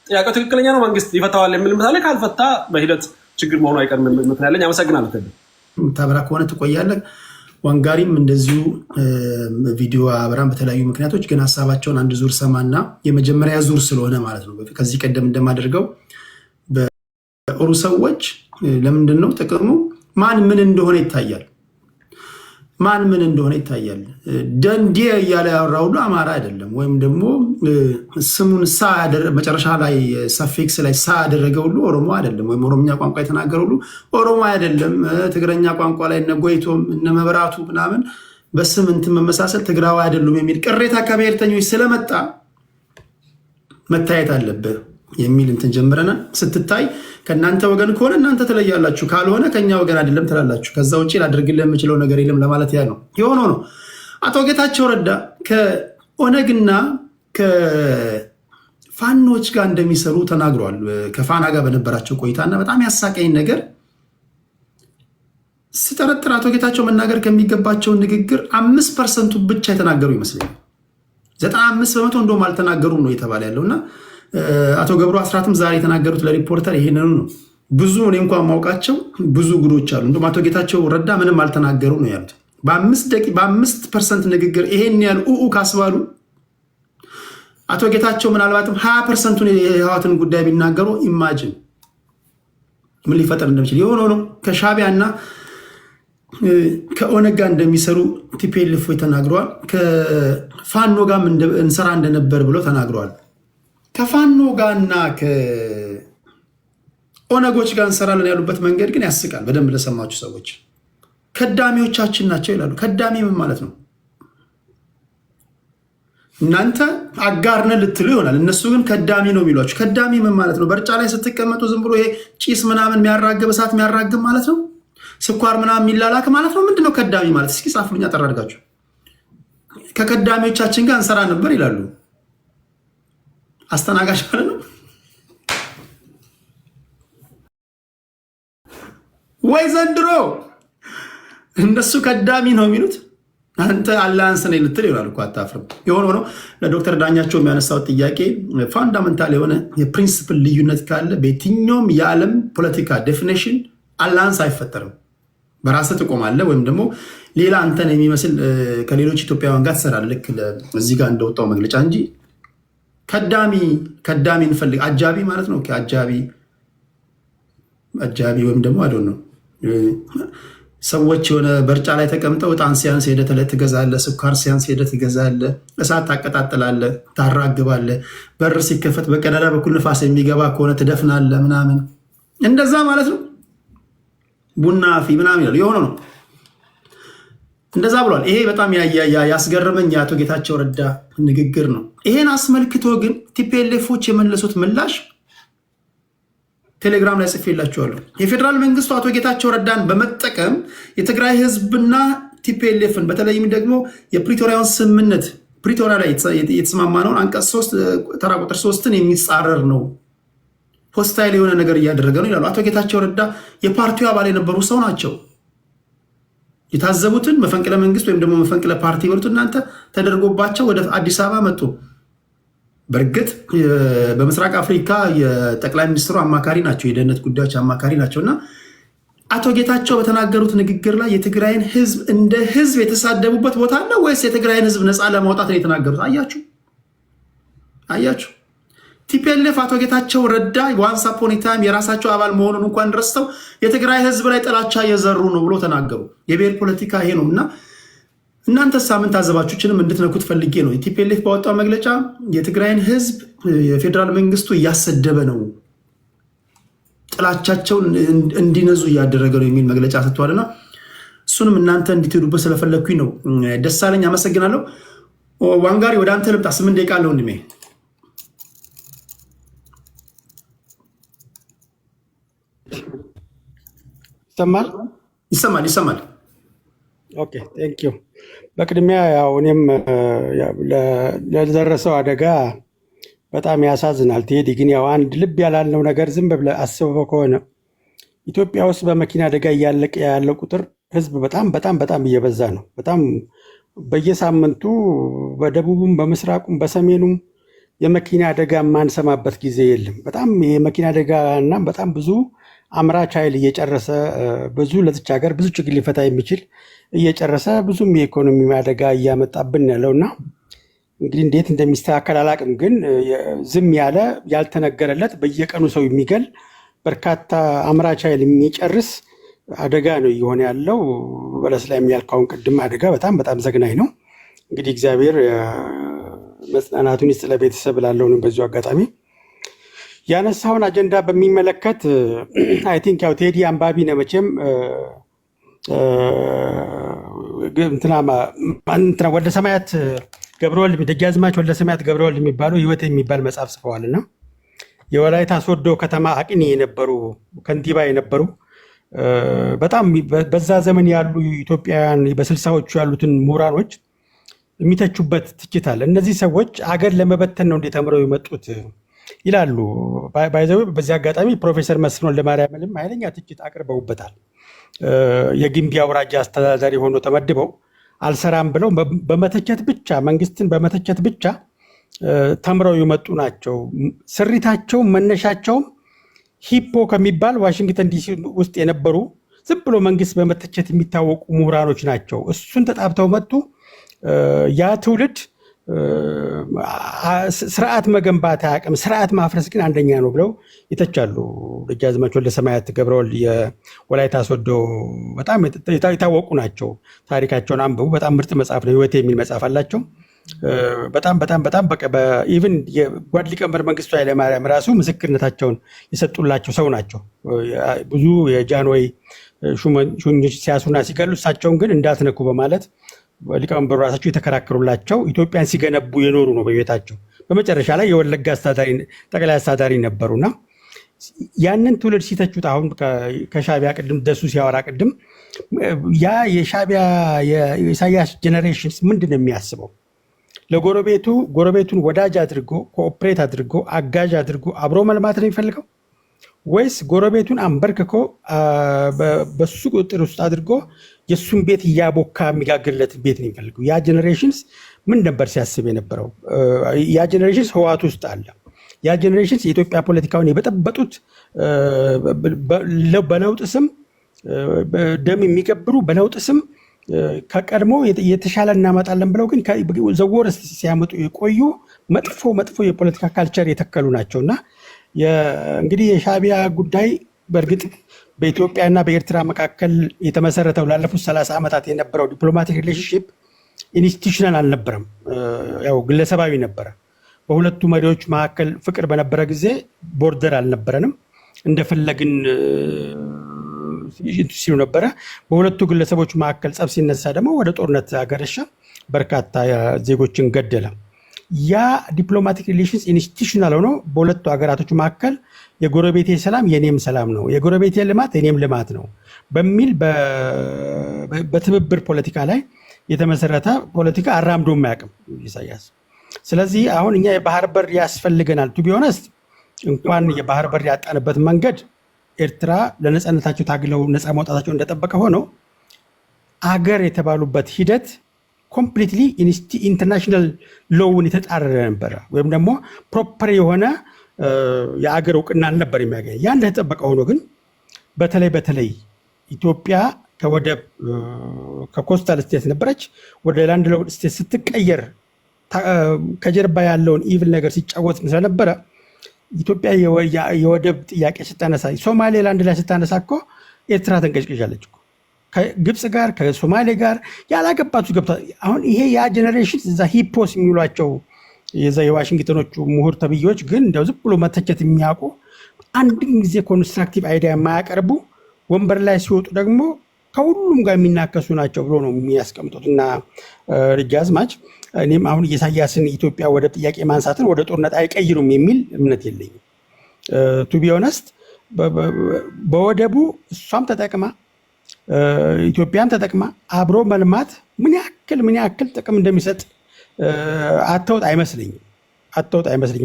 ጥያቄው ትክክለኛ ነው፣ መንግስት ይፈታዋል የሚል ምሳሌ ካልፈታ በሂደት ችግር መሆኑ አይቀርም። ምክንያለኝ አመሰግናለሁ። ታብራ ከሆነ ትቆያለህ። ዋንጋሪም እንደዚሁ ቪዲዮ አብራን በተለያዩ ምክንያቶች ግን ሀሳባቸውን አንድ ዙር ሰማና የመጀመሪያ ዙር ስለሆነ ማለት ነው። ከዚህ ቀደም እንደማደርገው በኦሩ ሰዎች ለምንድን ነው ጥቅሙ ማን ምን እንደሆነ ይታያል። ማን ምን እንደሆነ ይታያል። ደንዴ እያለ ያወራ ሁሉ አማራ አይደለም፣ ወይም ደግሞ ስሙን መጨረሻ ላይ ሰፊክስ ላይ ሳ ያደረገ ሁሉ ኦሮሞ አይደለም፣ ወይም ኦሮምኛ ቋንቋ የተናገረ ሁሉ ኦሮሞ አይደለም። ትግረኛ ቋንቋ ላይ እነ ጎይቶም እነ መብራቱ ምናምን በስም እንትን መመሳሰል ትግራዊ አይደሉም የሚል ቅሬታ ከብሔርተኞች ስለመጣ መታየት አለብህ የሚል እንትን ጀምረናል። ስትታይ ከእናንተ ወገን ከሆነ እናንተ ትለያላችሁ፣ ካልሆነ ከኛ ወገን አይደለም ትላላችሁ። ከዛ ውጭ ላደርግልህ የምችለው ነገር የለም ለማለት ያ ነው የሆነው ነው። አቶ ጌታቸው ረዳ ከኦነግና ከፋኖች ጋር እንደሚሰሩ ተናግረዋል። ከፋና ጋር በነበራቸው ቆይታና በጣም ያሳቀኝ ነገር ስጠረጥር አቶ ጌታቸው መናገር ከሚገባቸው ንግግር 5% ብቻ የተናገሩ ይመስለኛል። 95 በመቶ እንደውም አልተናገሩም ነው የተባለ ያለውና አቶ ገብሩ አስራትም ዛሬ የተናገሩት ለሪፖርተር ይሄንኑ ነው። ብዙ እኔ እንኳን ማውቃቸው ብዙ ጉዶች አሉ። እንደውም አቶ ጌታቸው ረዳ ምንም አልተናገሩ ነው ያሉት። በ5% ንግግር ይሄን ያህል ካስባሉ አቶ ጌታቸው ምናልባትም 20%ን የህወሓትን ጉዳይ ቢናገሩ ኢማጅን ምን ሊፈጠር እንደሚችል የሆነው ነው። ከሻዕቢያና ከኦነግ ጋር እንደሚሰሩ ቲፒኤልኤፍ ተናግረዋል። ከፋኖ ጋር እንሰራ እንደነበር ብለው ተናግረዋል። ከፋኖ ጋርና ከኦነጎች ጋር እንሰራለን ያሉበት መንገድ ግን ያስቃል። በደንብ ለሰማችሁ ሰዎች ከዳሚዎቻችን ናቸው ይላሉ። ከዳሚ ምን ማለት ነው? እናንተ አጋርነን ልትሉ ይሆናል፣ እነሱ ግን ከዳሚ ነው የሚሏችሁ። ከዳሚ ምን ማለት ነው? በርጫ ላይ ስትቀመጡ ዝም ብሎ ይሄ ጭስ ምናምን የሚያራግብ እሳት የሚያራግብ ማለት ነው? ስኳር ምናምን የሚላላክ ማለት ነው? ምንድነው ከዳሚ ማለት? እስኪ ጻፉልኝ አጠር አድርጋችሁ። ከከዳሚዎቻችን ጋር እንሰራ ነበር ይላሉ። አስተናጋጅ ማለት ነው ወይ ዘንድሮ? እነሱ ከዳሚ ነው የሚሉት፣ አንተ አላያንስ ነኝ ልትል ይሆናል እኮ አታፍርም። የሆነ ሆኖ ለዶክተር ዳኛቸው የሚያነሳው ጥያቄ ፋንዳመንታል የሆነ የፕሪንሲፕል ልዩነት ካለ በየትኛውም የዓለም ፖለቲካ ዴፊኔሽን አላያንስ አይፈጠርም። በራስህ ትቆማለህ ወይም ደግሞ ሌላ አንተን የሚመስል ከሌሎች ኢትዮጵያውያን ጋር ትሰራለህ። ልክ እዚህ ጋር እንደወጣው መግለጫ እንጂ ከዳሚ እንፈልግ አጃቢ ማለት ነው። አጃቢ ወይም ደግሞ አዶ ነው። ሰዎች የሆነ በርጫ ላይ ተቀምጠው ዕጣን ሲያንስ ሄደህ ትገዛለህ፣ ስኳር ሲያንስ ሄደህ ትገዛለህ፣ እሳት ታቀጣጥላለህ፣ ታራግባለህ። በር ሲከፈት በቀዳዳ በኩል ንፋስ የሚገባ ከሆነ ትደፍናለህ ምናምን፣ እንደዛ ማለት ነው። ቡና ፊ ምናምን ይላል የሆነ ነው። እንደዛ ብሏል። ይሄ በጣም ያስገረመኝ የአቶ ጌታቸው ረዳ ንግግር ነው። ይሄን አስመልክቶ ግን ቲፒኤልኤፎች የመለሱት ምላሽ ቴሌግራም ላይ ጽፌላችኋለሁ። የፌዴራል መንግስቱ አቶ ጌታቸው ረዳን በመጠቀም የትግራይ ህዝብና ቲፒኤልኤፍን በተለይም ደግሞ የፕሪቶሪያውን ስምምነት ፕሪቶሪያ ላይ የተስማማነውን አንቀጽ 3 ተራ ቁጥር 3ን የሚጻረር ነው፣ ሆስታይል የሆነ ነገር እያደረገ ነው ይላሉ። አቶ ጌታቸው ረዳ የፓርቲው አባል የነበሩ ሰው ናቸው። የታዘቡትን መፈንቅለ መንግስት ወይም ደግሞ መፈንቅለ ፓርቲ በሉት እናንተ ተደርጎባቸው ወደ አዲስ አበባ መጡ። በእርግጥ በምስራቅ አፍሪካ የጠቅላይ ሚኒስትሩ አማካሪ ናቸው፣ የደህንነት ጉዳዮች አማካሪ ናቸው። እና አቶ ጌታቸው በተናገሩት ንግግር ላይ የትግራይን ህዝብ እንደ ህዝብ የተሳደቡበት ቦታ አለ ወይስ የትግራይን ህዝብ ነፃ ለማውጣት ነው የተናገሩት? አያችሁ ቲፒኤልኤፍ አቶ ጌታቸው ረዳ ዋንስ አፖን ኤ ታይም የራሳቸው አባል መሆኑን እንኳን ረስተው የትግራይ ህዝብ ላይ ጥላቻ እየዘሩ ነው ብሎ ተናገሩ። የብሔር ፖለቲካ ይሄ ነው እና እናንተ ሳምንት አዘባችሁችንም እንድትነኩት ፈልጌ ነው። ቲፒኤልኤፍ ባወጣው መግለጫ የትግራይን ህዝብ የፌዴራል መንግስቱ እያሰደበ ነው፣ ጥላቻቸውን እንዲነዙ እያደረገ ነው የሚል መግለጫ ሰጥቷልና እሱንም እናንተ እንድትሄዱበት ስለፈለግኩኝ ነው። ደሳለኝ አመሰግናለሁ። ዋንጋሪ ወደ አንተ ልምጣ። 8 ደቂቃ አለ ወንድሜ። ይሰማል። ኦኬ ቴንክ ዩ። በቅድሚያ ያው እኔም ለደረሰው አደጋ በጣም ያሳዝናል። ቴዲ ግን ያው አንድ ልብ ያላልነው ነገር ዝም ብለህ አስበው ከሆነ ኢትዮጵያ ውስጥ በመኪና አደጋ እያለቀ ያለው ቁጥር ህዝብ በጣም እየበዛ ነው። በጣም በየሳምንቱ በደቡብም በምስራቁም በሰሜኑም የመኪና አደጋ የማንሰማበት ጊዜ የለም። በጣም የመኪና አደጋ እና በጣም ብዙ አምራች ኃይል እየጨረሰ ብዙ ለዚች ሀገር ብዙ ችግር ሊፈታ የሚችል እየጨረሰ ብዙም የኢኮኖሚ አደጋ እያመጣብን ያለውና እንግዲህ እንዴት እንደሚስተካከል አላቅም። ግን ዝም ያለ ያልተነገረለት በየቀኑ ሰው የሚገል በርካታ አምራች ኃይል የሚጨርስ አደጋ ነው እየሆነ ያለው። በለስ ላይ የሚያልካውን ቅድም አደጋ በጣም ዘግናኝ ነው። እንግዲህ እግዚአብሔር መጽናናቱን ይስጥ ለቤተሰብ ላለውንም በዚሁ አጋጣሚ ያነሳውን አጀንዳ በሚመለከት አይ ቲንክ ያው ቴዲ አንባቢ ነው መቼም እንትና ወልደ ሰማያት ገብረወልድ ደጃዝማች ወልደ ሰማያት ገብረወልድ የሚባሉ ህይወት የሚባል መጽሐፍ ጽፈዋልና የወላይታ ሶዶ ከተማ አቅኒ የነበሩ ከንቲባ የነበሩ በጣም በዛ ዘመን ያሉ ኢትዮጵያውያን በ60ዎቹ ያሉትን ምሁራኖች የሚተቹበት ትችት አለ። እነዚህ ሰዎች አገር ለመበተን ነው እንደተምረው የመጡት ይላሉ። ባይዘው በዚህ አጋጣሚ ፕሮፌሰር መስፍን ወልደማርያምንም ኃይለኛ ትችት አቅርበውበታል። የግንቢ አውራጃ አስተዳዳሪ ሆኖ ተመድበው አልሰራም ብለው በመተቸት ብቻ መንግስትን በመተቸት ብቻ ተምረው የመጡ ናቸው። ስሪታቸው መነሻቸውም ሂፖ ከሚባል ዋሽንግተን ዲሲ ውስጥ የነበሩ ዝም ብሎ መንግስት በመተቸት የሚታወቁ ምሁራኖች ናቸው። እሱን ተጣብተው መጡ። ያ ትውልድ ስርዓት መገንባት አያውቅም፣ ስርዓት ማፍረስ ግን አንደኛ ነው ብለው ይተቻሉ። ደጃዝማች ወልደ ሰማያት ገብረወልድ የወላይታ ሶዶ በጣም የታወቁ ናቸው። ታሪካቸውን አንብቡ። በጣም ምርጥ መጽሐፍ ነው። ህይወቴ የሚል መጽሐፍ አላቸው። በጣም ኢቭን የጓድ ሊቀመንበር መንግስቱ ኃይለማርያም ራሱ ምስክርነታቸውን የሰጡላቸው ሰው ናቸው። ብዙ የጃንሆይ ሹሞች ሲያሱና ሲገሉ እሳቸውን ግን እንዳትነኩ በማለት ሊቀመንበሩ ራሳቸው የተከራከሩላቸው ኢትዮጵያን ሲገነቡ የኖሩ ነው በቤታቸው። በመጨረሻ ላይ የወለጋ ጠቅላይ አስተዳዳሪ ነበሩና ያንን ትውልድ ሲተቹት አሁን ከሻቢያ ቅድም ደሱ ሲያወራ ቅድም ያ የሻቢያ የኢሳያስ ጄኔሬሽንስ ምንድን ነው የሚያስበው? ጎረቤቱን ወዳጅ አድርጎ ኮኦፕሬት አድርጎ አጋዥ አድርጎ አብሮ መልማት ነው የሚፈልገው ወይስ ጎረቤቱን አንበርክኮ በሱ ቁጥጥር ውስጥ አድርጎ የሱን ቤት እያቦካ የሚጋግርለት ቤት ነው የሚፈልገው? ያ ጄኔሬሽንስ ምን ነበር ሲያስብ የነበረው? ያ ጄኔሬሽንስ ህወሓት ውስጥ አለ። ያ ጄኔሬሽንስ የኢትዮጵያ ፖለቲካውን የበጠበጡት በለውጥ ስም ደም የሚገብሩ በለውጥ ስም ከቀድሞ የተሻለ እናመጣለን ብለው ግን ዘወር ሲያመጡ የቆዩ መጥፎ የፖለቲካ ካልቸር የተከሉ ናቸው። እና እንግዲህ የሻቢያ ጉዳይ በእርግጥ በኢትዮጵያና በኤርትራ መካከል የተመሰረተው ላለፉት 30 ዓመታት የነበረው ዲፕሎማቲክ ሪሌሽንሽፕ ኢንስቲቱሽናል አልነበረም፣ ያው ግለሰባዊ ነበረ። በሁለቱ መሪዎች መካከል ፍቅር በነበረ ጊዜ ቦርደር አልነበረንም፣ እንደፈለግን ሲሉ ነበረ። በሁለቱ ግለሰቦች መካከል ጸብ ሲነሳ ደግሞ ወደ ጦርነት አገረሸ፣ በርካታ ዜጎችን ገደለ። ያ ዲፕሎማቲክ ሪሌሽንስ ኢንስቲቱሽናል ሆኖ በሁለቱ ሀገራቶች መካከል የጎረቤቴ ሰላም የኔም ሰላም ነው፣ የጎረቤቴ ልማት የኔም ልማት ነው በሚል በትብብር ፖለቲካ ላይ የተመሰረተ ፖለቲካ አራምዶ የማያውቅም ኢሳያስ። ስለዚህ አሁን እኛ የባህር በር ያስፈልገናል። ቱ ቢ ኦነስት እንኳን የባህር በር ያጣንበት መንገድ ኤርትራ ለነፃነታቸው ታግለው ነፃ ማውጣታቸው እንደጠበቀ ሆነው አገር የተባሉበት ሂደት ኮምፕሊትሊ ኢንተርናሽናል ሎውን የተጣረረ ነበረ፣ ወይም ደግሞ ፕሮፐር የሆነ የአገር እውቅና አልነበር የሚያገኝ። ያ እንደተጠበቀ ሆኖ ግን በተለይ ኢትዮጵያ ከወደብ ከኮስታል ስቴት ነበረች ወደ ላንድ ሎክድ ስቴት ስትቀየር ከጀርባ ያለውን ኢቭል ነገር ሲጫወት ስለነበረ ኢትዮጵያ የወደብ ጥያቄ ስታነሳ ሶማሌላንድ ላይ ስታነሳ እኮ ኤርትራ ተንቀጭቅዣለች እኮ ከግብፅ ጋር ከሶማሌ ጋር ያላገባችሁ ገብታ። አሁን ይሄ ያ ጀኔሬሽን እዛ ሂፖስ የሚሏቸው የዛ የዋሽንግተኖቹ ምሁር ተብዬዎች ግን እንደው ዝም ብሎ መተቸት የሚያውቁ አንድን ጊዜ ኮንስትራክቲቭ አይዲያ የማያቀርቡ ወንበር ላይ ሲወጡ ደግሞ ከሁሉም ጋር የሚናከሱ ናቸው ብሎ ነው የሚያስቀምጡት። እና ደጃዝማች እኔም አሁን ኢሳያስን ኢትዮጵያ ወደብ ጥያቄ ማንሳትን ወደ ጦርነት አይቀይሩም የሚል እምነት የለኝም። ቱ ቢ ኦነስት በወደቡ እሷም ተጠቅማ ኢትዮጵያም ተጠቅማ አብሮ መልማት ምን ያክል ጥቅም እንደሚሰጥ አተውት አይመስለኝም።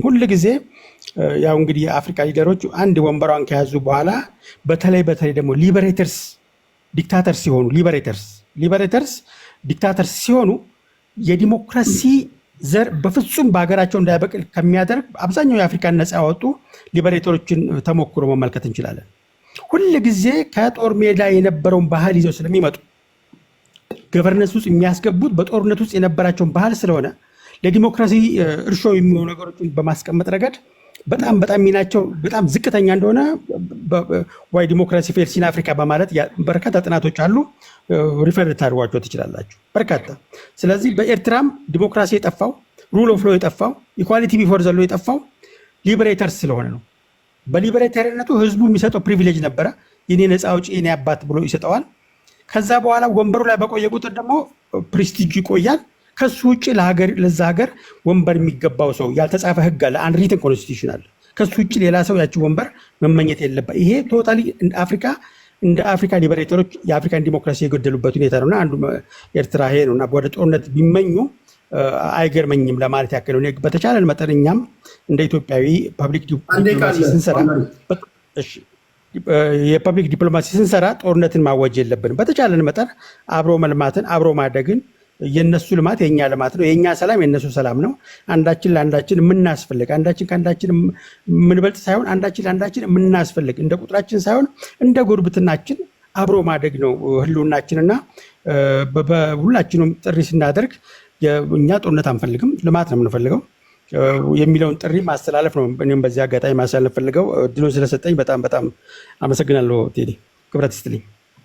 ሁል ጊዜ ያው እንግዲህ የአፍሪካ ሊደሮች አንድ ወንበሯን ከያዙ በኋላ በተለይ ደግሞ ሊበሬተርስ ዲክታተርስ ሲሆኑ የዲሞክራሲ ዘር በፍጹም በሀገራቸው እንዳይበቅል ከሚያደርግ አብዛኛው የአፍሪካን ነፃ ያወጡ ሊበሬተሮችን ተሞክሮ መመልከት እንችላለን። ሁል ጊዜ ከጦር ሜዳ የነበረውን ባህል ይዘው ስለሚመጡ ገቨርነንስ ውስጥ የሚያስገቡት በጦርነት ውስጥ የነበራቸውን ባህል ስለሆነ ለዲሞክራሲ እርሾ የሚሆኑ ነገሮችን በማስቀመጥ ረገድ በጣም ሚናቸው በጣም ዝቅተኛ እንደሆነ ዋይ ዲሞክራሲ ፌልስ ኢን አፍሪካ በማለት በርካታ ጥናቶች አሉ። ሪፈር ልታደርጓቸው ትችላላችሁ በርካታ። ስለዚህ በኤርትራም ዲሞክራሲ የጠፋው ሩል ኦፍ ሎ የጠፋው ኢኳሊቲ ቢፎር ዘሎ የጠፋው ሊበሬተርስ ስለሆነ ነው። በሊበሬተርነቱ ህዝቡ የሚሰጠው ፕሪቪሌጅ ነበረ። የኔ ነፃ አውጪ የኔ አባት ብሎ ይሰጠዋል። ከዛ በኋላ ወንበሩ ላይ በቆየ ቁጥር ደግሞ ፕሪስቲጅ ይቆያል። ከሱ ውጭ ለዛ ሀገር ወንበር የሚገባው ሰው ያልተጻፈ ህግ አለ፣ አንሪትን ኮንስቲቱሽን አለ። ከሱ ውጭ ሌላ ሰው ያቺ ወንበር መመኘት የለበት። ይሄ ቶታሊ እንደ አፍሪካ ሊበሬተሮች የአፍሪካን ዲሞክራሲ የገደሉበት ሁኔታ ነውና አንዱ ኤርትራ ይሄ ነውና ወደ ጦርነት ቢመኙ አይገርመኝም ለማለት ያክል ነው። በተቻለን መጠን እኛም እንደ ኢትዮጵያዊ ፐብሊክ ዲፕሎማሲ ስንሰራ ጦርነትን ማወጅ የለብንም። በተቻለን መጠን አብሮ መልማትን አብሮ ማደግን የነሱ ልማት የኛ ልማት ነው፣ የኛ ሰላም የነሱ ሰላም ነው። አንዳችን ለአንዳችን የምናስፈልግ አንዳችን ከአንዳችን የምንበልጥ ሳይሆን አንዳችን ለአንዳችን የምናስፈልግ እንደ ቁጥራችን ሳይሆን እንደ ጉርብትናችን አብሮ ማደግ ነው ህልውናችንና በሁላችንም ጥሪ ስናደርግ እኛ ጦርነት አንፈልግም፣ ልማት ነው የምንፈልገው የሚለውን ጥሪ ማስተላለፍ ነው። እኔም በዚህ አጋጣሚ ማስተላለፍ ፈልገው እድሉን ስለሰጠኝ በጣም አመሰግናለሁ። ቴዲ ክብረት ስትልኝ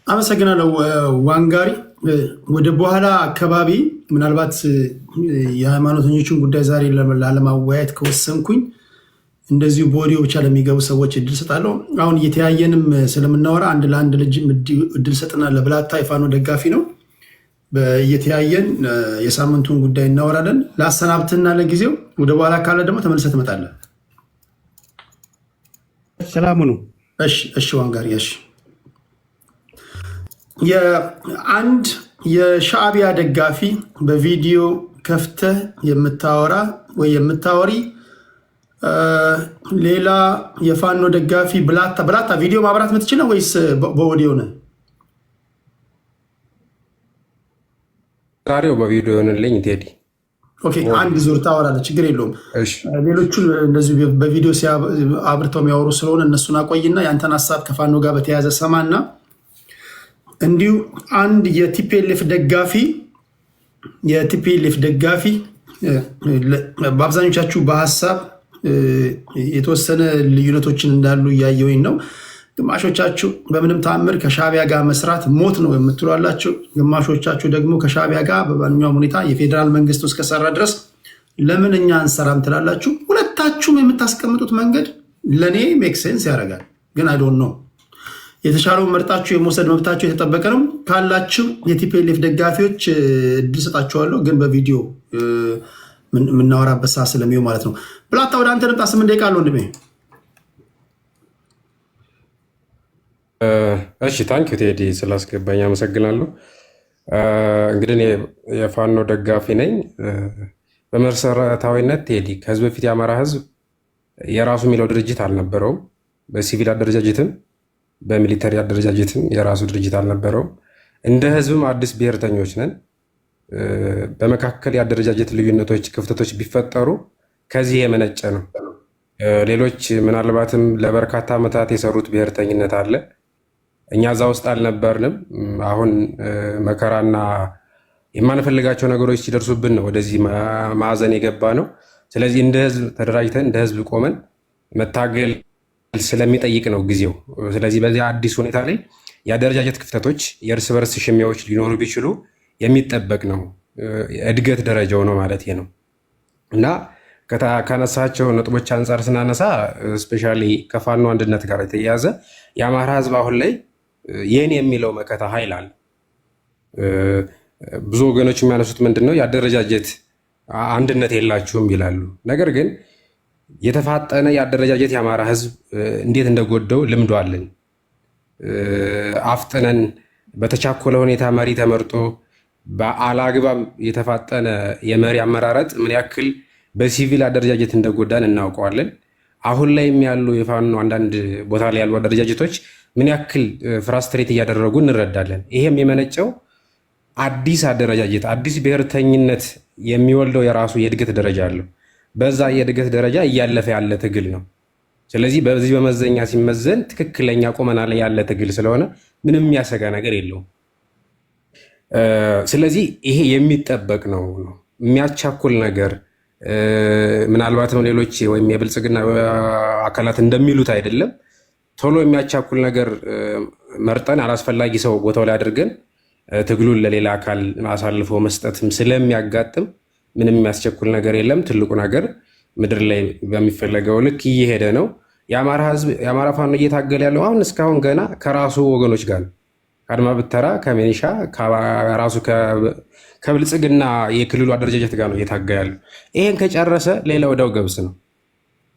አመሰግናለሁ። ዋንጋሪ ወደ በኋላ አካባቢ ምናልባት የሃይማኖተኞችን ጉዳይ ዛሬ ላለማወያየት ከወሰንኩኝ እንደዚሁ በኦዲዮ ብቻ ለሚገቡ ሰዎች እድል ሰጣለሁ። አሁን እየተያየንም ስለምናወራ አንድ ለአንድ ልጅም እድል ሰጥና ለብላታ የፋኖ ደጋፊ ነው። እየተያየን የሳምንቱን ጉዳይ እናወራለን። ለአሰናብትና ለጊዜው ወደ በኋላ ካለ ደግሞ ተመልሰህ ትመጣለህ። ሰላሙ ነው። እሺ ዋንጋሪ እሺ። የአንድ የሻዕቢያ ደጋፊ በቪዲዮ ከፍተህ የምታወራ ወይ የምታወሪ ሌላ የፋኖ ደጋፊ ብላታ ቪዲዮ ማብራት የምትችለው ወይስ በኦዲዮ ነው? ዛሬው በቪዲዮ ሆነልኝ ቴዲ። ኦኬ አንድ ዙር ታወራለህ፣ ችግር የለውም። ሌሎቹን እንደዚሁ በቪዲዮ አብርተው የሚያወሩ ስለሆነ እነሱን አቆይና ያንተን ሀሳብ ከፋኖ ጋር በተያያዘ ሰማና እንዲሁ አንድ የቲፒኤልኤፍ ደጋፊ በአብዛኞቻችሁ በሀሳብ የተወሰነ ልዩነቶችን እንዳሉ እያየሁኝ ነው። ግማሾቻችሁ በምንም ተአምር ከሻዕቢያ ጋር መስራት ሞት ነው የምትሏላችሁ፣ ግማሾቻችሁ ደግሞ ከሻዕቢያ ጋር በማንኛውም ሁኔታ የፌዴራል መንግስቱ እስከሰራ ድረስ ለምን እኛ አንሰራም ትላላችሁ። ሁለታችሁም የምታስቀምጡት መንገድ ለእኔ ሜክ ሴንስ ያደርጋል፣ ግን አይ ዶንት ኖ የተሻለውን መርጣችሁ የመውሰድ መብታችሁ የተጠበቀ ነው። ካላችሁ የቲፒኤልኤፍ ደጋፊዎች እድል ሰጣችኋለሁ፣ ግን በቪዲዮ የምናወራበት ሰዓት ስለሚሆን ማለት ነው። ብላታ ወደ አንተ ልምጣ። 8 ደቂቃ አለ ወንድሜ። እሺ ታንኪዩ ቴዲ ስላስገባኝ አመሰግናለሁ። እንግዲህ የፋኖ ደጋፊ ነኝ። በመሰረታዊነት ቴዲ ከህዝብ በፊት የአማራ ህዝብ የራሱ የሚለው ድርጅት አልነበረውም። በሲቪል አደረጃጀትም በሚሊተሪ አደረጃጀትም የራሱ ድርጅት አልነበረውም። እንደ ህዝብም አዲስ ብሔርተኞች ነን። በመካከል የአደረጃጀት ልዩነቶች፣ ክፍተቶች ቢፈጠሩ ከዚህ የመነጨ ነው። ሌሎች ምናልባትም ለበርካታ ዓመታት የሰሩት ብሔርተኝነት አለ። እኛ እዛ ውስጥ አልነበርንም። አሁን መከራና የማንፈልጋቸው ነገሮች ሲደርሱብን ነው ወደዚህ ማዕዘን የገባ ነው። ስለዚህ እንደ ህዝብ ተደራጅተን እንደ ህዝብ ቆመን መታገል ስለሚጠይቅ ነው ጊዜው። ስለዚህ በዚህ አዲስ ሁኔታ ላይ የአደረጃጀት ክፍተቶች፣ የእርስ በርስ ሽሚያዎች ሊኖሩ ቢችሉ የሚጠበቅ ነው። እድገት ደረጃው ነው ማለት ነው እና ካነሳቸው ነጥቦች አንጻር ስናነሳ ስፔሻሊ ከፋኖ አንድነት ጋር የተያያዘ የአማራ ህዝብ አሁን ላይ የኔ የሚለው መከታ ኃይል አለ። ብዙ ወገኖች የሚያነሱት ምንድነው የአደረጃጀት አንድነት የላችሁም ይላሉ። ነገር ግን የተፋጠነ የአደረጃጀት የአማራ ህዝብ እንዴት እንደጎደው ልምዶ አለን። አፍጥነን በተቻኮለ ሁኔታ መሪ ተመርጦ በአላግባብ የተፋጠነ የመሪ አመራረጥ ምን ያክል በሲቪል አደረጃጀት እንደጎዳን እናውቀዋለን። አሁን ላይም ያሉ የፋኖ አንዳንድ ቦታ ላይ ያሉ አደረጃጀቶች ምን ያክል ፍራስትሬት እያደረጉ እንረዳለን። ይሄም የመነጨው አዲስ አደረጃጀት አዲስ ብሔርተኝነት የሚወልደው የራሱ የእድገት ደረጃ አለው። በዛ የእድገት ደረጃ እያለፈ ያለ ትግል ነው። ስለዚህ በዚህ በመዘኛ ሲመዘን ትክክለኛ ቁመና ላይ ያለ ትግል ስለሆነ ምንም የሚያሰጋ ነገር የለውም። ስለዚህ ይሄ የሚጠበቅ ነው። የሚያቻኩል ነገር ምናልባትም ሌሎች ወይም የብልጽግና አካላት እንደሚሉት አይደለም። ቶሎ የሚያቻኩል ነገር መርጠን አላስፈላጊ ሰው ቦታው ላይ አድርገን ትግሉን ለሌላ አካል አሳልፎ መስጠትም ስለሚያጋጥም ምንም የሚያስቸኩል ነገር የለም። ትልቁ ነገር ምድር ላይ በሚፈለገው ልክ እየሄደ ነው። የአማራ ህዝብ የአማራ ፋኖ እየታገለ ያለው አሁን እስካሁን ገና ከራሱ ወገኖች ጋር ከአድማ ብተራ ከሚኒሻ ራሱ ከብልጽግና የክልሉ አደረጃጀት ጋር ነው እየታገለ ያለው። ይሄን ከጨረሰ ሌላ ወዳው ገብስ ነው።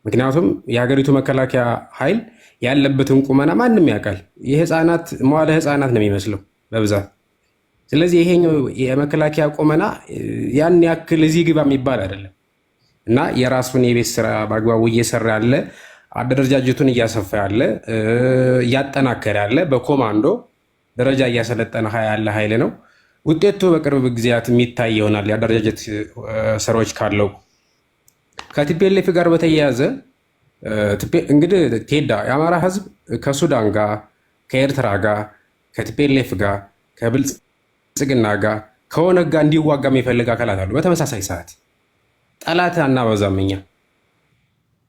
ምክንያቱም የሀገሪቱ መከላከያ ኃይል ያለበትን ቁመና ማንም ያውቃል። የህፃናት መዋለ ህፃናት ነው የሚመስለው በብዛት። ስለዚህ ይሄኛው የመከላከያ ቁመና ያን ያክል እዚህ ግባ የሚባል አይደለም እና የራሱን የቤት ስራ በአግባቡ እየሰራ ያለ አደረጃጀቱን እያሰፋ ያለ እያጠናከረ ያለ በኮማንዶ ደረጃ እያሰለጠነ ያለ ኃይል ነው። ውጤቱ በቅርብ ጊዜያት የሚታይ ይሆናል። የአደረጃጀት ስራዎች ካለው ከቲፒኤልኤፍ ጋር በተያያዘ እንግዲህ ቴዳ የአማራ ህዝብ ከሱዳን ጋር ከኤርትራ ጋር ከቲፒኤልኤፍ ጋር ከብልጽግና ጋር ከኦነግ ጋር እንዲዋጋ የሚፈልግ አካላት አሉ። በተመሳሳይ ሰዓት ጠላት አናበዛም እኛ።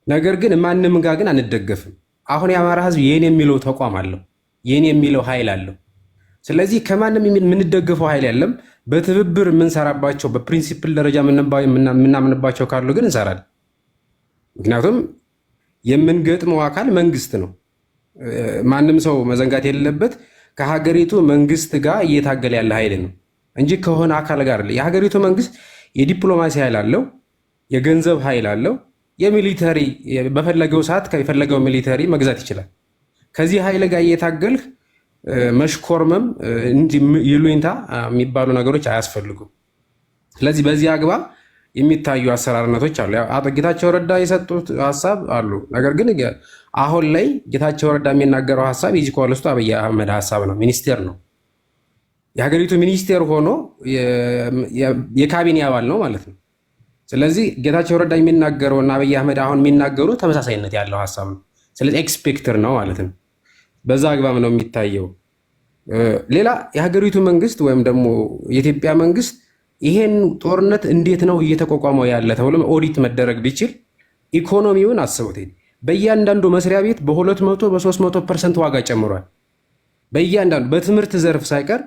ነገር ግን ማንም ጋር ግን አንደገፍም። አሁን የአማራ ህዝብ የኔ የሚለው ተቋም አለው፣ የኔ የሚለው ኃይል አለው። ስለዚህ ከማንም የምንደገፈው ኃይል የለም። በትብብር የምንሰራባቸው በፕሪንሲፕል ደረጃ የምናምንባቸው ካሉ ግን እንሰራለን። ምክንያቱም የምንገጥመው አካል መንግስት ነው። ማንም ሰው መዘንጋት የሌለበት ከሀገሪቱ መንግስት ጋር እየታገለ ያለ ኃይል ነው እንጂ ከሆነ አካል ጋር የሀገሪቱ መንግስት የዲፕሎማሲ ኃይል አለው፣ የገንዘብ ኃይል አለው፣ የሚሊተሪ በፈለገው ሰዓት ከፈለገው ሚሊተሪ መግዛት ይችላል። ከዚህ ኃይል ጋር እየታገልህ መሽኮርመም እንጂ ይሉኝታ የሚባሉ ነገሮች አያስፈልጉም። ስለዚህ በዚህ አግባብ የሚታዩ አሰራርነቶች አሉ። ጌታቸው ረዳ የሰጡት ሀሳብ አሉ። ነገር ግን አሁን ላይ ጌታቸው ረዳ የሚናገረው ሀሳብ ኢዚ ኮልስቱ አብይ አህመድ ሀሳብ ነው። ሚኒስቴር ነው፣ የሀገሪቱ ሚኒስቴር ሆኖ የካቢኔ አባል ነው ማለት ነው። ስለዚህ ጌታቸው ረዳ የሚናገረው እና አብይ አህመድ አሁን የሚናገሩ ተመሳሳይነት ያለው ሀሳብ ነው። ስለዚህ ኤክስፔክተር ነው ማለት ነው። በዛ አግባብ ነው የሚታየው። ሌላ የሀገሪቱ መንግስት ወይም ደግሞ የኢትዮጵያ መንግስት ይሄን ጦርነት እንዴት ነው እየተቋቋመው ያለ ተብሎ ኦዲት መደረግ ቢችል ኢኮኖሚውን አስቡት። በእያንዳንዱ መስሪያ ቤት በ200 በ300% ዋጋ ጨምሯል። በእያንዳንዱ በትምህርት ዘርፍ ሳይቀር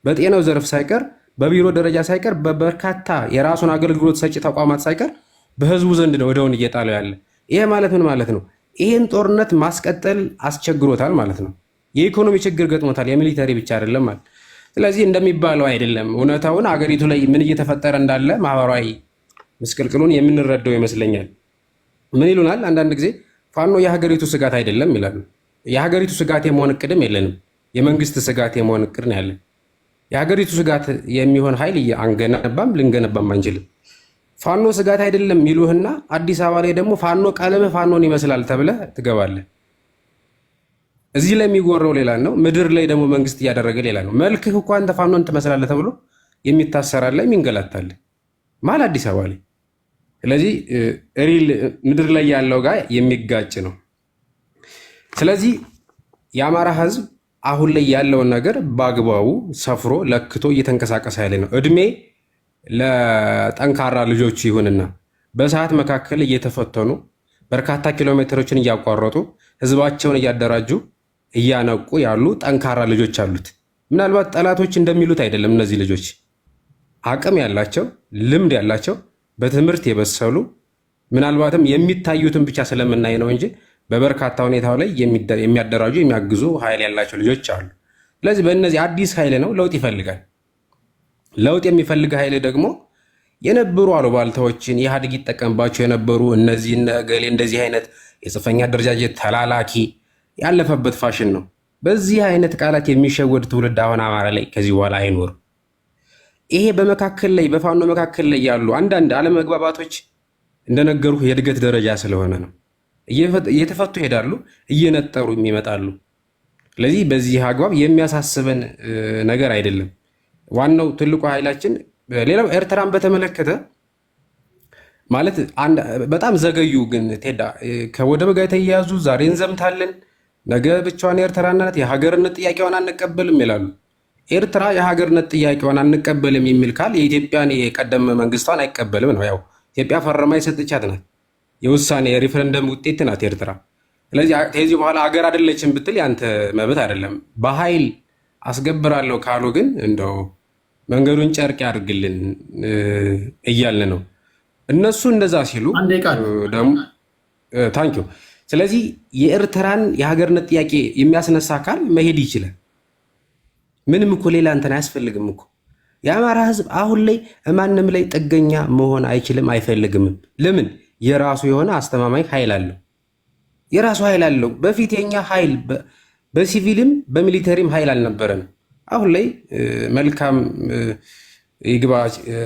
በጤናው ዘርፍ ሳይቀር በቢሮ ደረጃ ሳይቀር በበርካታ የራሱን አገልግሎት ሰጪ ተቋማት ሳይቀር በህዝቡ ዘንድ ነው ወደውን እየጣለው ያለ። ይሄ ማለት ምን ማለት ነው? ይህን ጦርነት ማስቀጠል አስቸግሮታል ማለት ነው። የኢኮኖሚ ችግር ገጥሞታል፣ የሚሊተሪ ብቻ አይደለም ማለት። ስለዚህ እንደሚባለው አይደለም። እውነታውን አገሪቱ ላይ ምን እየተፈጠረ እንዳለ ማህበራዊ ምስቅልቅሉን የምንረዳው ይመስለኛል። ምን ይሉናል አንዳንድ ጊዜ ፋኖ የሀገሪቱ ስጋት አይደለም ይላሉ። የሀገሪቱ ስጋት የመሆን እቅድም የለንም። የመንግስት ስጋት የመሆን እቅድ ነው ያለን። የሀገሪቱ ስጋት የሚሆን ኃይል አንገነባም፣ ልንገነባም አንችልም። ፋኖ ስጋት አይደለም ይሉህና አዲስ አበባ ላይ ደግሞ ፋኖ ቀለምህ ፋኖን ይመስላል ተብለህ ትገባለህ። እዚህ ላይ የሚጎረው ሌላ ነው፣ ምድር ላይ ደግሞ መንግስት እያደረገ ሌላ ነው። መልክህ እኮ አንተ ፋኖን ትመስላለህ ተብሎ የሚታሰራል ላይ የሚንገላታል ማለት አዲስ አበባ ላይ። ስለዚህ ሪል ምድር ላይ ያለው ጋር የሚጋጭ ነው። ስለዚህ የአማራ ህዝብ አሁን ላይ ያለውን ነገር በአግባቡ ሰፍሮ ለክቶ እየተንቀሳቀሰ ያለ ነው። እድሜ ለጠንካራ ልጆቹ ይሁንና በሰዓት መካከል እየተፈተኑ በርካታ ኪሎ ሜትሮችን እያቋረጡ ህዝባቸውን እያደራጁ እያነቁ ያሉ ጠንካራ ልጆች አሉት። ምናልባት ጠላቶች እንደሚሉት አይደለም። እነዚህ ልጆች አቅም ያላቸው፣ ልምድ ያላቸው፣ በትምህርት የበሰሉ ምናልባትም የሚታዩትን ብቻ ስለምናይ ነው እንጂ በበርካታ ሁኔታው ላይ የሚያደራጁ የሚያግዙ ኃይል ያላቸው ልጆች አሉ። ስለዚህ በእነዚህ አዲስ ኃይል ነው፣ ለውጥ ይፈልጋል። ለውጥ የሚፈልግ ኃይል ደግሞ የነበሩ አሉባልታዎችን ኢህአዴግ ይጠቀምባቸው የነበሩ እነዚህ ነገሌ እንደዚህ አይነት የጽንፈኛ አደረጃጀት ተላላኪ ያለፈበት ፋሽን ነው። በዚህ አይነት ቃላት የሚሸወድ ትውልድ አሁን አማራ ላይ ከዚህ በኋላ አይኖርም። ይሄ በመካከል ላይ በፋኖ መካከል ላይ ያሉ አንዳንድ አለመግባባቶች እንደነገሩ የእድገት ደረጃ ስለሆነ ነው። እየተፈቱ ይሄዳሉ፣ እየነጠሩ ይመጣሉ። ስለዚህ በዚህ አግባብ የሚያሳስበን ነገር አይደለም። ዋናው ትልቁ ኃይላችን ሌላው ኤርትራን በተመለከተ ማለት በጣም ዘገዩ። ግን ቴዳ ከወደብ ጋር የተያያዙ ዛሬ እንዘምታለን፣ ነገ ብቻዋን ኤርትራ ናት፣ የሀገርነት ጥያቄዋን አንቀበልም ይላሉ። ኤርትራ የሀገርነት ጥያቄዋን አንቀበልም የሚል ካል የኢትዮጵያን የቀደመ መንግስቷን አይቀበልም ነው። ያው ኢትዮጵያ ፈርማ የሰጠቻት ናት፣ የውሳኔ የሪፈረንደም ውጤት ናት ኤርትራ። ስለዚህ ከዚህ በኋላ ሀገር አይደለችም ብትል ያንተ መብት አይደለም። በኃይል አስገብራለሁ ካሉ ግን እንደው መንገዱን ጨርቅ ያድርግልን እያልን ነው። እነሱ እንደዛ ሲሉ ደግሞ ታንኪዩ። ስለዚህ የኤርትራን የሀገርነት ጥያቄ የሚያስነሳ አካል መሄድ ይችላል። ምንም እኮ ሌላ እንትን አያስፈልግም እኮ። የአማራ ህዝብ አሁን ላይ ማንም ላይ ጥገኛ መሆን አይችልም፣ አይፈልግምም። ለምን? የራሱ የሆነ አስተማማኝ ኃይል አለው። የራሱ ኃይል አለው። በፊት የኛ ኃይል በሲቪልም በሚሊተሪም ኃይል አልነበረንም። አሁን ላይ መልካም ይግባ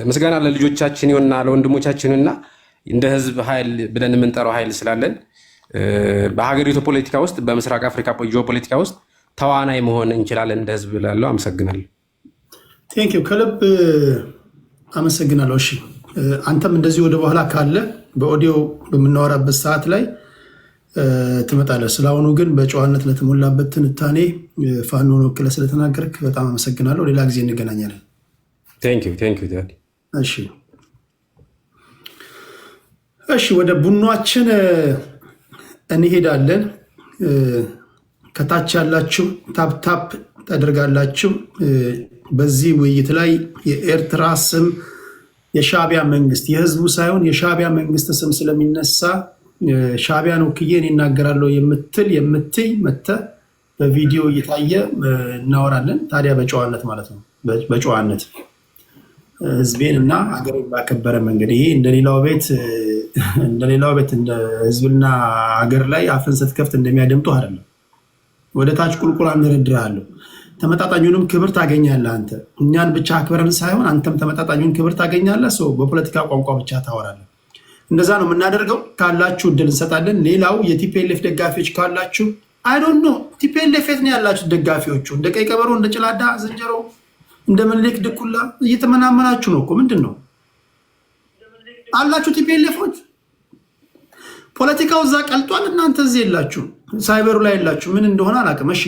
ምስጋና ለልጆቻችን ይሆንና ለወንድሞቻችንና እንደ ህዝብ ኃይል ብለን የምንጠራው ኃይል ስላለን በሀገሪቱ ፖለቲካ ውስጥ በምስራቅ አፍሪካ ጂኦፖለቲካ ውስጥ ተዋናይ መሆን እንችላለን እንደ ህዝብ ላለው አመሰግናለሁ። ቴንኪው ከልብ አመሰግናለሁ። እሺ አንተም እንደዚህ ወደ በኋላ ካለ በኦዲዮ በምናወራበት ሰዓት ላይ ትመጣለህ። ስለአሁኑ ግን በጨዋነት ለተሞላበት ትንታኔ ፋኖን ወክለህ ስለተናገርክ በጣም አመሰግናለሁ። ሌላ ጊዜ እንገናኛለን። ቴንኪው። እሺ ወደ ቡኗችን እንሄዳለን። ከታች ያላችሁ ታፕታፕ ታደርጋላችሁ። በዚህ ውይይት ላይ የኤርትራ ስም የሻዕቢያ መንግስት የህዝቡ ሳይሆን የሻዕቢያ መንግስት ስም ስለሚነሳ ሻዕቢያን ወክዬ እኔ እናገራለሁ የምትይ መተህ በቪዲዮ እየታየ እናወራለን። ታዲያ በጨዋነት ማለት ነው። በጨዋነት ህዝቤን እና ሀገሬን ባከበረ መንገድ ይሄ እንደሌላው ቤት እንደ ህዝብና ሀገር ላይ አፍን ስትከፍት እንደሚያደምጡ አይደለም። ወደ ታች ቁልቁል አንደረድርሃለሁ። ተመጣጣኙንም ክብር ታገኛለህ። አንተ እኛን ብቻ አክብረን ሳይሆን አንተም ተመጣጣኙን ክብር ታገኛለህ። ሰው በፖለቲካ ቋንቋ ብቻ ታወራለህ። እንደዛ ነው የምናደርገው። ካላችሁ እድል እንሰጣለን። ሌላው የቲፒኤልኤፍ ደጋፊዎች ካላችሁ አይዶንት ኖ ቲፒኤልኤፍ የት ነው ያላችሁ ደጋፊዎቹ? እንደ ቀይ ቀበሮ፣ እንደ ጭላዳ ዝንጀሮ፣ እንደ ምኒልክ ድኩላ እየተመናመናችሁ ነው እኮ። ምንድን ነው አላችሁ ቲፒኤልኤፎች? ፖለቲካው እዛ ቀልጧል። እናንተ እዚህ የላችሁ፣ ሳይበሩ ላይ የላችሁ። ምን እንደሆነ አላውቅም። እሺ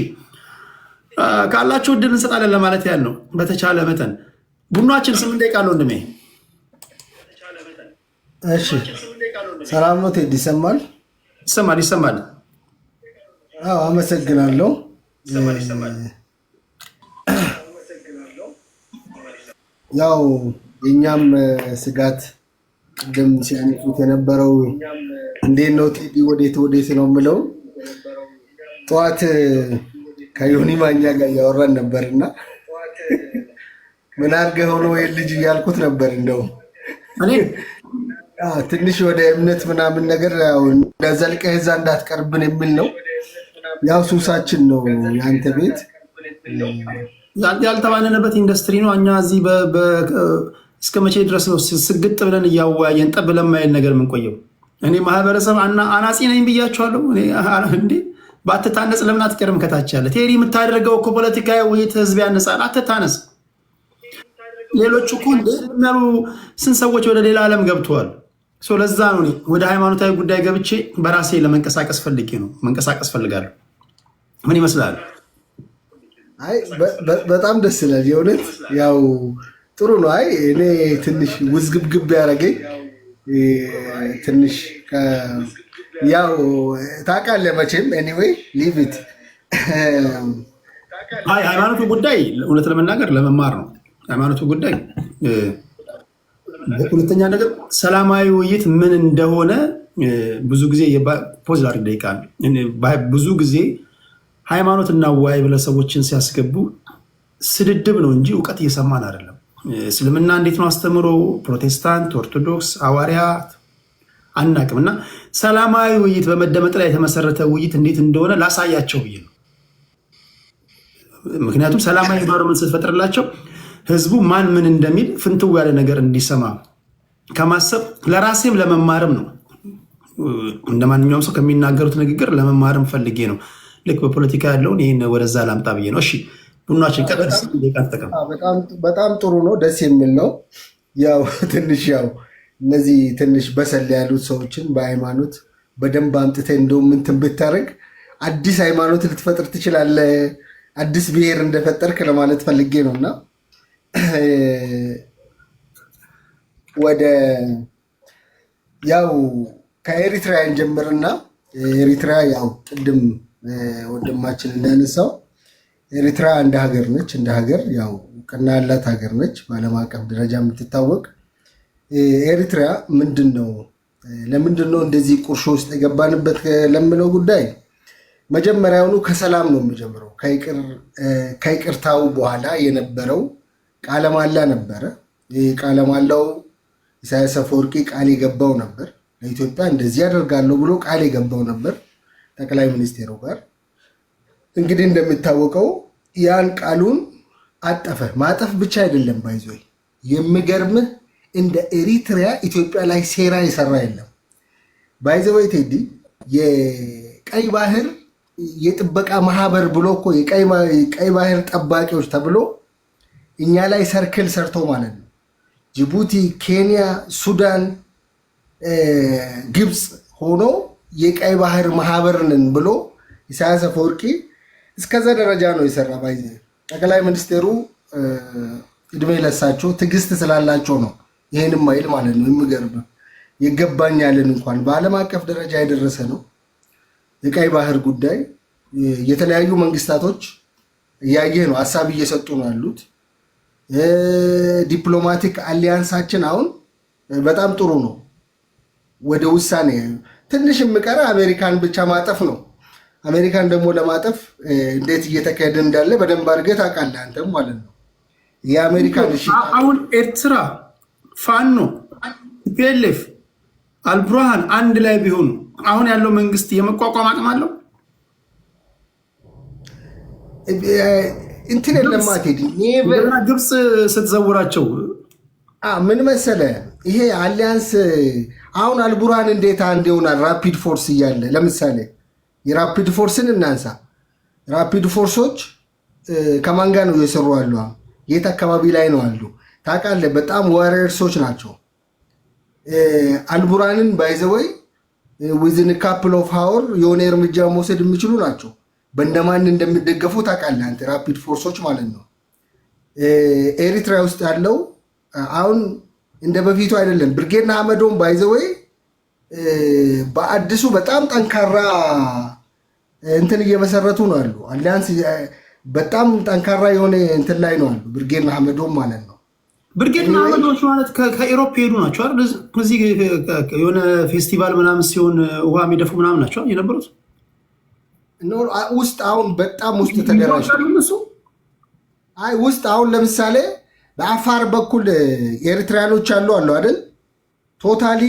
ካላችሁ እድል እንሰጣለን ለማለት ያህል ነው። በተቻለ መጠን ቡናችን 8 ደቂቃ አለው ወንድሜ። እሺ ሰላም ነው ቴዲ? ይሰማል? ይሰማል። አዎ አመሰግናለሁ። ያው የኛም ስጋት ቅድም ሲያነሱት የነበረው እንዴት ነው ቴዲ ወዴት ነው የምለው ጠዋት ከዮኒ ማኛ ጋር እያወራን ነበርና ምን አድርገህ ሆኖ ልጅ እያልኩት ነበር። እንደው ትንሽ ወደ እምነት ምናምን ነገር ያው ዘልቀህ እዛ እንዳትቀርብን የሚል ነው። ያው ሱሳችን ነው ያንተ ቤት ያልተባለንበት ኢንዱስትሪ ነው። እኛ እዚህ እስከ መቼ ድረስ ነው ስግጥ ብለን እያወያየን ጠብ ለማይል ነገር የምንቆየው? እኔ ማህበረሰብ አናጺ ነኝ ብያቸዋለሁ። እንዴ ባትታነጽ ለምን አትቀርም? ከታች ያለ ቴሪ የምታደርገው እኮ ፖለቲካዊ ውይይት ህዝብ ያነጻል። አትታነጽ። ሌሎቹ እኮ እንደሚያሉ ስንት ሰዎች ወደ ሌላ ዓለም ገብተዋል። ለዛ ነው ወደ ሃይማኖታዊ ጉዳይ ገብቼ በራሴ ለመንቀሳቀስ ፈልጋለሁ። ምን ይመስላል? አይ በጣም ደስ ይላል። የእውነት ያው ጥሩ ነው። አይ እኔ ትንሽ ውዝግብግብ ያደረገኝ ትንሽ ያው ታውቃለህ መቼም ኤኒዌይ ሊቭ ኢት። ሃይማኖቱ ጉዳይ እውነት ለመናገር ለመማር ነው። ሃይማኖቱ ጉዳይ ሁለተኛ ነገር ሰላማዊ ውይይት ምን እንደሆነ ብዙ ጊዜ ፖዝ ላድርግ ደቂቃ ብዙ ጊዜ ሃይማኖት እናወያይ ብለው ሰዎችን ሲያስገቡ ስድድብ ነው እንጂ እውቀት እየሰማን አይደለም። እስልምና እንዴት ነው አስተምሮ፣ ፕሮቴስታንት፣ ኦርቶዶክስ፣ ሐዋርያት አናቅም። እና ሰላማዊ ውይይት በመደመጥ ላይ የተመሰረተ ውይይት እንዴት እንደሆነ ላሳያቸው ብዬ ነው። ምክንያቱም ሰላማዊ ኢንቫይሮመንት ስትፈጥርላቸው ህዝቡ ማን ምን እንደሚል ፍንትው ያለ ነገር እንዲሰማ ከማሰብ ለራሴም ለመማርም ነው። እንደ ማንኛውም ሰው ከሚናገሩት ንግግር ለመማርም ፈልጌ ነው። ልክ በፖለቲካ ያለውን ይህን ወደዛ ላምጣ ብዬ ነው። እሺ ቡናችን ቀጥል። በጣም ጥሩ ነው፣ ደስ የሚል ነው። ያው እነዚህ ትንሽ በሰል ያሉት ሰዎችን በሃይማኖት በደንብ አምጥተህ እንደውም እንትን ብታደርግ አዲስ ሃይማኖት ልትፈጥር ትችላለህ። አዲስ ብሔር እንደፈጠርክ ለማለት ፈልጌ ነው። እና ወደ ያው ከኤሪትሪያ እንጀምርና ኤሪትሪያ ያው ቅድም ወንድማችን እንዳነሳው ኤሪትራ እንደ ሀገር ነች። እንደ ሀገር ያው እውቅና ያላት ሀገር ነች፣ በዓለም አቀፍ ደረጃ የምትታወቅ። ኤሪትሪያ ለምንድን ነው እንደዚህ ቁርሾ ውስጥ የገባንበት ለምለው ጉዳይ መጀመሪያውኑ ከሰላም ነው የሚጀምረው። ከይቅርታው በኋላ የነበረው ቃለ መሃላ ነበረ። ቃለ መሃላው ኢሳያስ አፈወርቂ ቃል የገባው ነበር። ለኢትዮጵያ እንደዚህ ያደርጋለሁ ብሎ ቃል የገባው ነበር ጠቅላይ ሚኒስቴሩ ጋር። እንግዲህ እንደሚታወቀው ያን ቃሉን አጠፈ። ማጠፍ ብቻ አይደለም ባይዞ የሚገርምህ እንደ ኤሪትሪያ ኢትዮጵያ ላይ ሴራ የሰራ የለም። ባይዘወይ ቴዲ የቀይ ባህር የጥበቃ ማህበር ብሎ እኮ የቀይ ባህር ጠባቂዎች ተብሎ እኛ ላይ ሰርክል ሰርቶ ማለት ነው። ጅቡቲ፣ ኬንያ፣ ሱዳን፣ ግብፅ ሆኖ የቀይ ባህር ማህበርንን ብሎ ኢሳያስ አፈወርቂ እስከዛ ደረጃ ነው የሰራ። ባይዘ ጠቅላይ ሚኒስቴሩ እድሜ ለሳቸው ትዕግስት ስላላቸው ነው ይሄንም ማይል ማለት ነው። የሚገርም ይገባኛልን እንኳን በዓለም አቀፍ ደረጃ የደረሰ ነው። የቀይ ባህር ጉዳይ የተለያዩ መንግስታቶች እያየ ነው፣ ሀሳብ እየሰጡ ነው ያሉት። ዲፕሎማቲክ አሊያንሳችን አሁን በጣም ጥሩ ነው። ወደ ውሳኔ ትንሽ የምቀረ አሜሪካን ብቻ ማጠፍ ነው። አሜሪካን ደግሞ ለማጠፍ እንዴት እየተካሄደ እንዳለ በደንብ አድርገህ ታውቃለህ አንተም ማለት ነው። የአሜሪካን አሁን ኤርትራ፣ ፋኖ፣ ፒኤልኤፍ፣ አልቡርሃን አንድ ላይ ቢሆኑ አሁን ያለው መንግስት የመቋቋም አቅም አለው? እንትን የለማት ግብፅ ስትዘውራቸው ምን መሰለ ይሄ አሊያንስ አሁን አልቡርሃን እንዴት አንድ ይሆናል? ራፒድ ፎርስ እያለ ለምሳሌ የራፒድ ፎርስን እናንሳ። ራፒድ ፎርሶች ከማን ጋር ነው እየሰሩ ያሉ? የት አካባቢ ላይ ነው አሉ? ታውቃለህ? በጣም ዋሪየርሶች ናቸው። አልቡርሃንን ባይዘወይ ዊዝን ካፕል ኦፍ ሃወር የሆነ እርምጃ መውሰድ የሚችሉ ናቸው። በእንደማን እንደሚደገፉ ታውቃለህ አንተ? ራፒድ ፎርሶች ማለት ነው። ኤሪትሪያ ውስጥ ያለው አሁን እንደ በፊቱ አይደለም። ብርጌድ ንሓመዶም ባይዘወይ በአዲሱ በጣም ጠንካራ እንትን እየመሰረቱ ነው አሉ። አሊያንስ በጣም ጠንካራ የሆነ እንትን ላይ ነው አሉ። ብርጌድ ንሓመዶም ማለት ነው። ብርጌድ ንሓመዶች ማለት ከኢሮፕ ሄዱ ናቸው አይደል? እዚህ የሆነ ፌስቲቫል ምናምን ሲሆን ውሃ የሚደፉ ምናምን ናቸው የነበሩት ውስጥ። አሁን በጣም ውስጥ ተደራጅተው ውስጥ አሁን ለምሳሌ በአፋር በኩል ኤሪትሪያኖች አሉ አይደል? ቶታሊ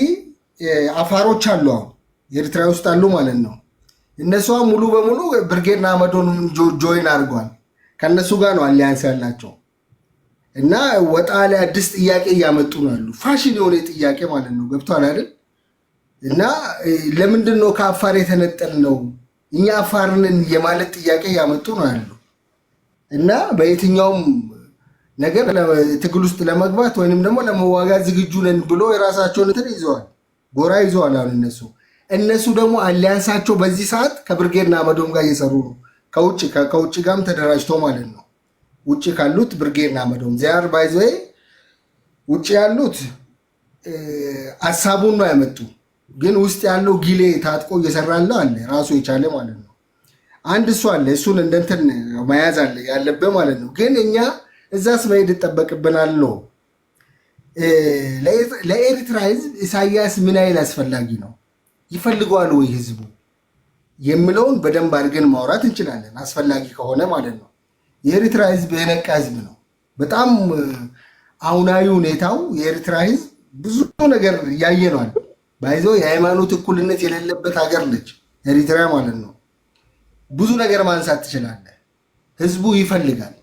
አፋሮች አሉ አሁን ኤሪትሪያ ውስጥ አሉ ማለት ነው። እነሱ ሙሉ በሙሉ ብርጌድ ንሓመዶን ጆይን አድርጓል። ከእነሱ ጋር ነው አሊያንስ ያላቸው እና ወጣ ላይ አዲስ ጥያቄ እያመጡ ነው ያሉ። ፋሽን የሆነ ጥያቄ ማለት ነው። ገብቷል አይደል? እና ለምንድን ነው ከአፋር የተነጠል ነው እኛ አፋርንን የማለት ጥያቄ እያመጡ ነው ያሉ እና በየትኛውም ነገር ትግል ውስጥ ለመግባት ወይንም ደግሞ ለመዋጋት ዝግጁ ነን ብሎ የራሳቸውን እንትን ይዘዋል፣ ጎራ ይዘዋል። አሁን እነሱ ደግሞ አሊያንሳቸው በዚህ ሰዓት ከብርጌድ ንሓመዶም ጋር እየሰሩ ነው። ከውጭ ጋርም ተደራጅቶ ማለት ነው። ውጭ ካሉት ብርጌድ ንሓመዶም ዚያር ባይዘይ ውጭ ያሉት ሀሳቡን ነው ያመጡ። ግን ውስጥ ያለው ጊሌ ታጥቆ እየሰራለው አለ ራሱ የቻለ ማለት ነው። አንድ እሱ አለ፣ እሱን እንደንትን መያዝ አለ ያለብህ ማለት ነው። ግን እኛ እዛስ መሄድ ይጠበቅብናል ነው። ለኤርትራ ህዝብ ኢሳያስ ምን ያህል አስፈላጊ ነው፣ ይፈልገዋል ወይ ህዝቡ የሚለውን በደንብ አድርገን ማውራት እንችላለን፣ አስፈላጊ ከሆነ ማለት ነው። የኤርትራ ህዝብ የነቃ ህዝብ ነው። በጣም አሁናዊ ሁኔታው የኤርትራ ህዝብ ብዙ ነገር እያየ ነዋል። ባይዘው የሃይማኖት እኩልነት የሌለበት ሀገር ነች ኤሪትራ ማለት ነው። ብዙ ነገር ማንሳት ትችላለህ። ህዝቡ ይፈልጋል፣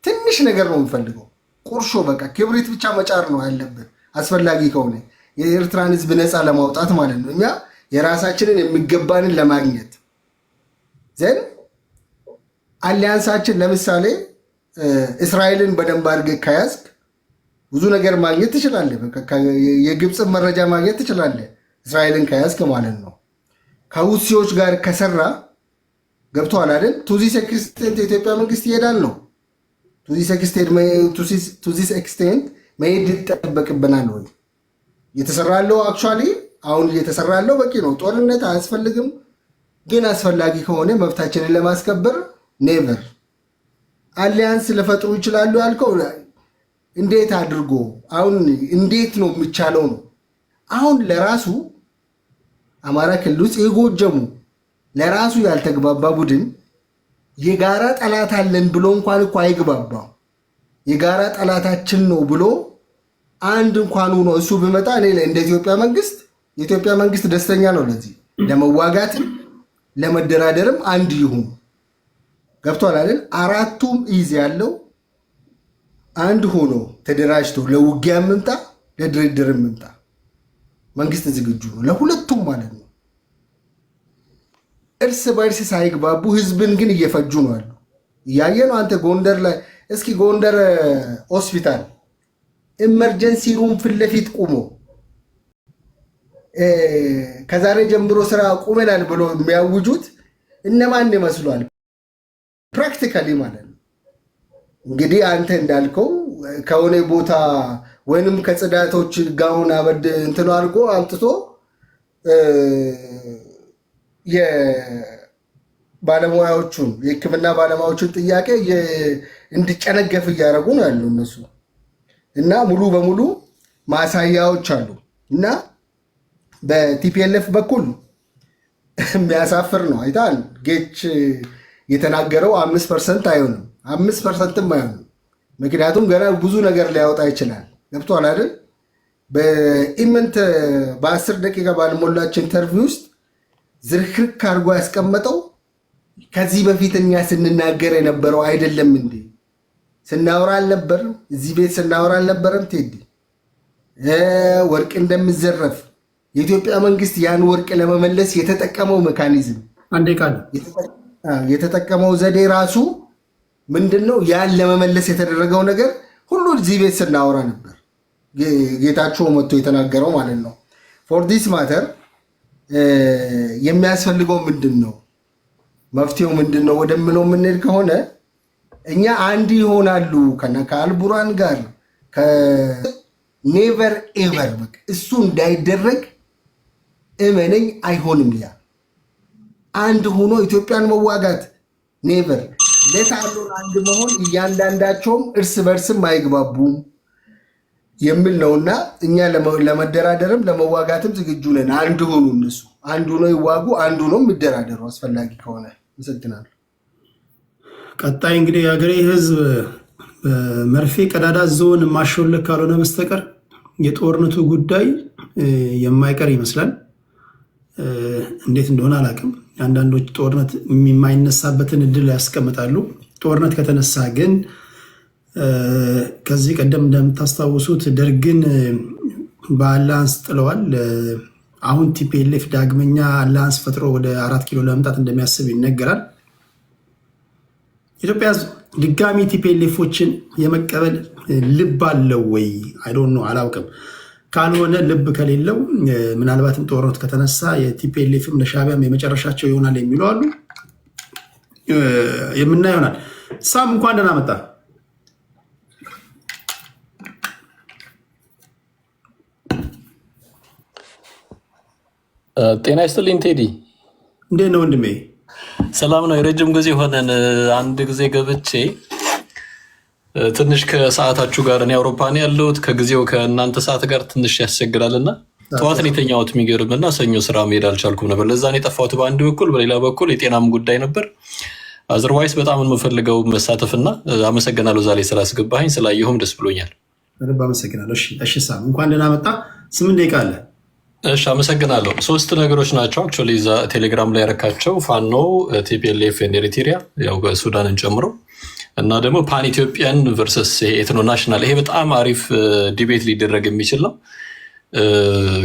ትንሽ ነገር ነው የሚፈልገው፣ ቁርሾ በቃ ክብሪት ብቻ መጫር ነው ያለበት አስፈላጊ ከሆነ የኤርትራን ህዝብ ነፃ ለማውጣት ማለት ነው። እኛ የራሳችንን የሚገባንን ለማግኘት ዘንድ አሊያንሳችን ለምሳሌ እስራኤልን በደንብ አድርገህ ከያዝክ ብዙ ነገር ማግኘት ትችላለህ። የግብፅን መረጃ ማግኘት ትችላለህ እስራኤልን ከያዝክ ማለት ነው። ከሁሲዎች ጋር ከሰራ ገብቶሃል አይደል? ቱዚስ ኤክስቴንት የኢትዮጵያ መንግስት ይሄዳል ነው። ቱዚስ ኤክስቴንት መሄድ ይጠበቅብናል ወይ? እየተሰራለው አክቹዋሊ አሁን እየተሰራለው በቂ ነው። ጦርነት አያስፈልግም። ግን አስፈላጊ ከሆነ መብታችንን ለማስከበር ኔቨር አሊያንስ ሊፈጥሩ ይችላሉ ያልከው እንዴት አድርጎ አሁን እንዴት ነው የሚቻለው ነው። አሁን ለራሱ አማራ ክልል ውስጥ የጎጀሙ ለራሱ ያልተግባባ ቡድን የጋራ ጠላት አለን ብሎ እንኳን እኮ አይግባባው። የጋራ ጠላታችን ነው ብሎ አንድ እንኳን ሆኖ እሱ ቢመጣ እኔ እንደ የኢትዮጵያ መንግስት ደስተኛ ነው። ለዚህ ለመዋጋትም ለመደራደርም አንድ ይሁን። ገብቷል አይደል? አራቱም ኢዝ ያለው አንድ ሆኖ ተደራጅቶ ለውጊያ ምምጣ ለድርድር ምምጣ መንግስት ዝግጁ ነው ለሁለቱም ማለት ነው። እርስ በርስ ሳይግባቡ ህዝብን ግን እየፈጁ ነው ያሉ። እያየ ነው። አንተ ጎንደር ላይ እስኪ ጎንደር ሆስፒታል ኢመርጀንሲ ሩም ፊት ለፊት ቁሞ ከዛሬ ጀምሮ ስራ ቁመናል ብሎ የሚያውጁት እነማን ይመስሏል? ፕራክቲካሊ ማለት ነው። እንግዲህ አንተ እንዳልከው ከሆነ ቦታ ወይንም ከጽዳቶች ጋውን አበድ እንትሎ አድርጎ አምጥቶ የባለሙያዎቹን የሕክምና ባለሙያዎቹን ጥያቄ እንዲጨነገፍ እያደረጉ ነው ያሉ እነሱ እና ሙሉ በሙሉ ማሳያዎች አሉ እና በቲፒኤልኤፍ በኩል የሚያሳፍር ነው። አይታል ጌች የተናገረው 5% አይሆንም፣ 5%ም አይሆንም። ምክንያቱም ገና ብዙ ነገር ሊያወጣ ይችላል። ገብቶሃል አይደል? በኢምንት በ10 ደቂቃ ባልሞላች ኢንተርቪው ውስጥ ዝርክርክ አድርጎ ያስቀመጠው ከዚህ በፊት እኛ ስንናገር የነበረው አይደለም እንዴ? ስናወራ አልነበርም? እዚህ ቤት ስናወራ አልነበረም? ቴዲ ወርቅ እንደምዘረፍ የኢትዮጵያ መንግስት ያን ወርቅ ለመመለስ የተጠቀመው ሜካኒዝም አንዴ ቃል የተጠቀመው ዘዴ ራሱ ምንድን ነው? ያን ለመመለስ የተደረገው ነገር ሁሉ እዚህ ቤት ስናወራ ነበር። ጌታቸው መጥቶ የተናገረው ማለት ነው። ፎር ዲስ ማተር የሚያስፈልገው ምንድን ነው? መፍትሄው ምንድን ነው ወደምለው የምንሄድ ከሆነ እኛ አንድ ይሆናሉ ከአልቡራን ጋር ኔቨር ኤቨር እሱ እንዳይደረግ እመነኝ፣ አይሆንም። ያ አንድ ሆኖ ኢትዮጵያን መዋጋት ኔቨር ለታሉን አንድ መሆን እያንዳንዳቸውም እርስ በርስም አይግባቡም የሚል ነውና እኛ ለመደራደርም ለመዋጋትም ዝግጁ ነን። አንድ ሆኑ፣ እነሱ አንዱ ነው ይዋጉ፣ አንዱ ነው የሚደራደሩ አስፈላጊ ከሆነ። አመሰግናለሁ። ቀጣይ እንግዲህ የሀገሬ ህዝብ መርፌ ቀዳዳ ዞን ማሾልክ ካልሆነ በስተቀር የጦርነቱ ጉዳይ የማይቀር ይመስላል። እንዴት እንደሆነ አላውቅም። አንዳንዶች ጦርነት የማይነሳበትን እድል ያስቀምጣሉ። ጦርነት ከተነሳ ግን ከዚህ ቀደም እንደምታስታውሱት ደርግን በአላንስ ጥለዋል። አሁን ቲፒኤልኤፍ ዳግመኛ አላንስ ፈጥሮ ወደ 4 ኪሎ ለመምጣት እንደሚያስብ ይነገራል። ኢትዮጵያ ህዝብ ድጋሚ ቲፒኤልኤፎችን የመቀበል ልብ አለው ወይ? አይዶን ነው አላውቅም። ካልሆነ ልብ ከሌለው ምናልባትም ጦርነት ከተነሳ የቲፒኤልኤፍም ለሻዕቢያም የመጨረሻቸው ይሆናል የሚሉ አሉ። የምና ይሆናል። ሳም እንኳን ደህና መጣ። ጤና ይስጥልኝ ቴዲ። እንዴት ነው ወንድሜ? ሰላም ነው። የረጅም ጊዜ ሆነን አንድ ጊዜ ገብቼ ትንሽ ከሰዓታችሁ ጋር እኔ አውሮፓ ነው ያለሁት ከጊዜው ከእናንተ ሰዓት ጋር ትንሽ ያስቸግራልና ጠዋት ነው የተኛሁት። የሚገርምና ሰኞ ስራ መሄድ አልቻልኩም ነበር። ለዛ ነው የጠፋሁት በአንድ በኩል፣ በሌላ በኩል የጤናም ጉዳይ ነበር። አዘርዋይስ በጣም የምፈልገው መሳተፍና አመሰግናለሁ። ዛሬ ስላስገባኸኝ ስላየሁም ደስ ብሎኛል። በደንብ አመሰግናለሁ። እሺ ሳም እንኳን ደህና መጣ። 8 ደቂቃ አለ። እሺ አመሰግናለሁ። 3 ነገሮች ናቸው አክቹዋሊ እዛ ቴሌግራም ላይ ያረካቸው ፋኖ፣ ቲፒኤልኤፍ ኤሪትሪያ ያው በሱዳንን ጨምሮ እና ደግሞ ፓን ኢትዮጵያን ቨርሰስ ኤትኖ ናሽናል። ይሄ በጣም አሪፍ ዲቤት ሊደረግ የሚችል ነው።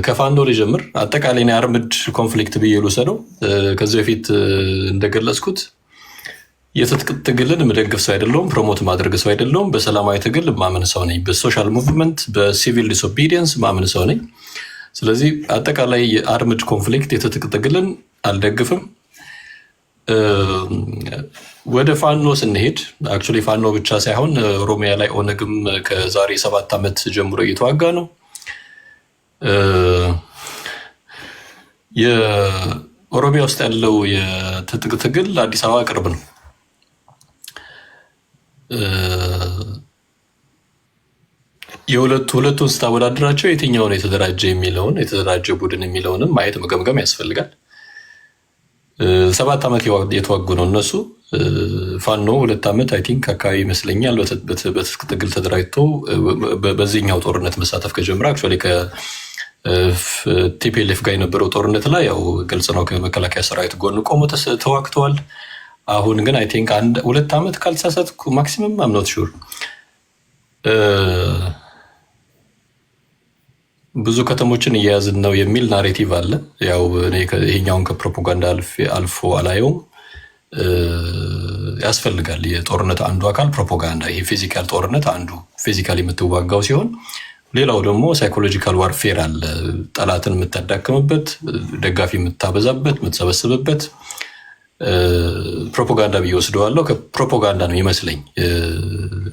ከፋኖ ልጀምር። አጠቃላይ አርምድ ኮንፍሊክት ብዬ ልውሰደው። ከዚህ በፊት እንደገለጽኩት የትጥቅ ትግልን የምደግፍ ሰው አይደለሁም፣ ፕሮሞት ማድረግ ሰው አይደለሁም። በሰላማዊ ትግል ማመን ሰው ነኝ። በሶሻል ሙቭመንት፣ በሲቪል ዲስኦቢዲየንስ ማመን ሰው ነኝ። ስለዚህ አጠቃላይ የአርምድ ኮንፍሊክት የትጥቅ ትግልን አልደግፍም። ወደ ፋኖ ስንሄድ አክቹዋሊ ፋኖ ብቻ ሳይሆን ኦሮሚያ ላይ ኦነግም ከዛሬ 7 ዓመት ጀምሮ እየተዋጋ ነው። የኦሮሚያ ውስጥ ያለው የትጥቅ ትግል አዲስ አበባ ቅርብ ነው። ሁለቱን ስታወዳድራቸው የትኛው ነው የተደራጀ የሚለውን የተደራጀ ቡድን የሚለውንም ማየት መገምገም ያስፈልጋል። 7 ዓመት የተዋጉ ነው እነሱ። ፋኖ 2 ዓመት አይ ቲንክ አካባቢ ይመስለኛል በትጥቅ ትግል ተደራጅቶ በዚህኛው ጦርነት መሳተፍ ከጀመረ አክቹዋሊ ከቲፒኤልኤፍ ጋር የነበረው ጦርነት ላይ ያው ግልጽ ነው ከመከላከያ ሰራዊት ጎን ቆሞ ተዋግተዋል። አሁን ግን አይ ቲንክ 2 ዓመት ካልተሳሳትኩ ማክሲመም አምኖት ሹር ብዙ ከተሞችን እየያዝን ነው የሚል ናሬቲቭ አለ። ያው ይሄኛውን ከፕሮፓጋንዳ አልፎ አላየውም። ያስፈልጋል። የጦርነት አንዱ አካል ፕሮፓጋንዳ፣ ይሄ ፊዚካል ጦርነት አንዱ ፊዚካል የምትዋጋው ሲሆን፣ ሌላው ደግሞ ሳይኮሎጂካል ዋርፌር አለ። ጠላትን የምታዳክምበት፣ ደጋፊ የምታበዛበት፣ የምትሰበስብበት ፕሮፓጋንዳ ብዬ ወስደዋለሁ። ከፕሮፓጋንዳ ነው ይመስለኝ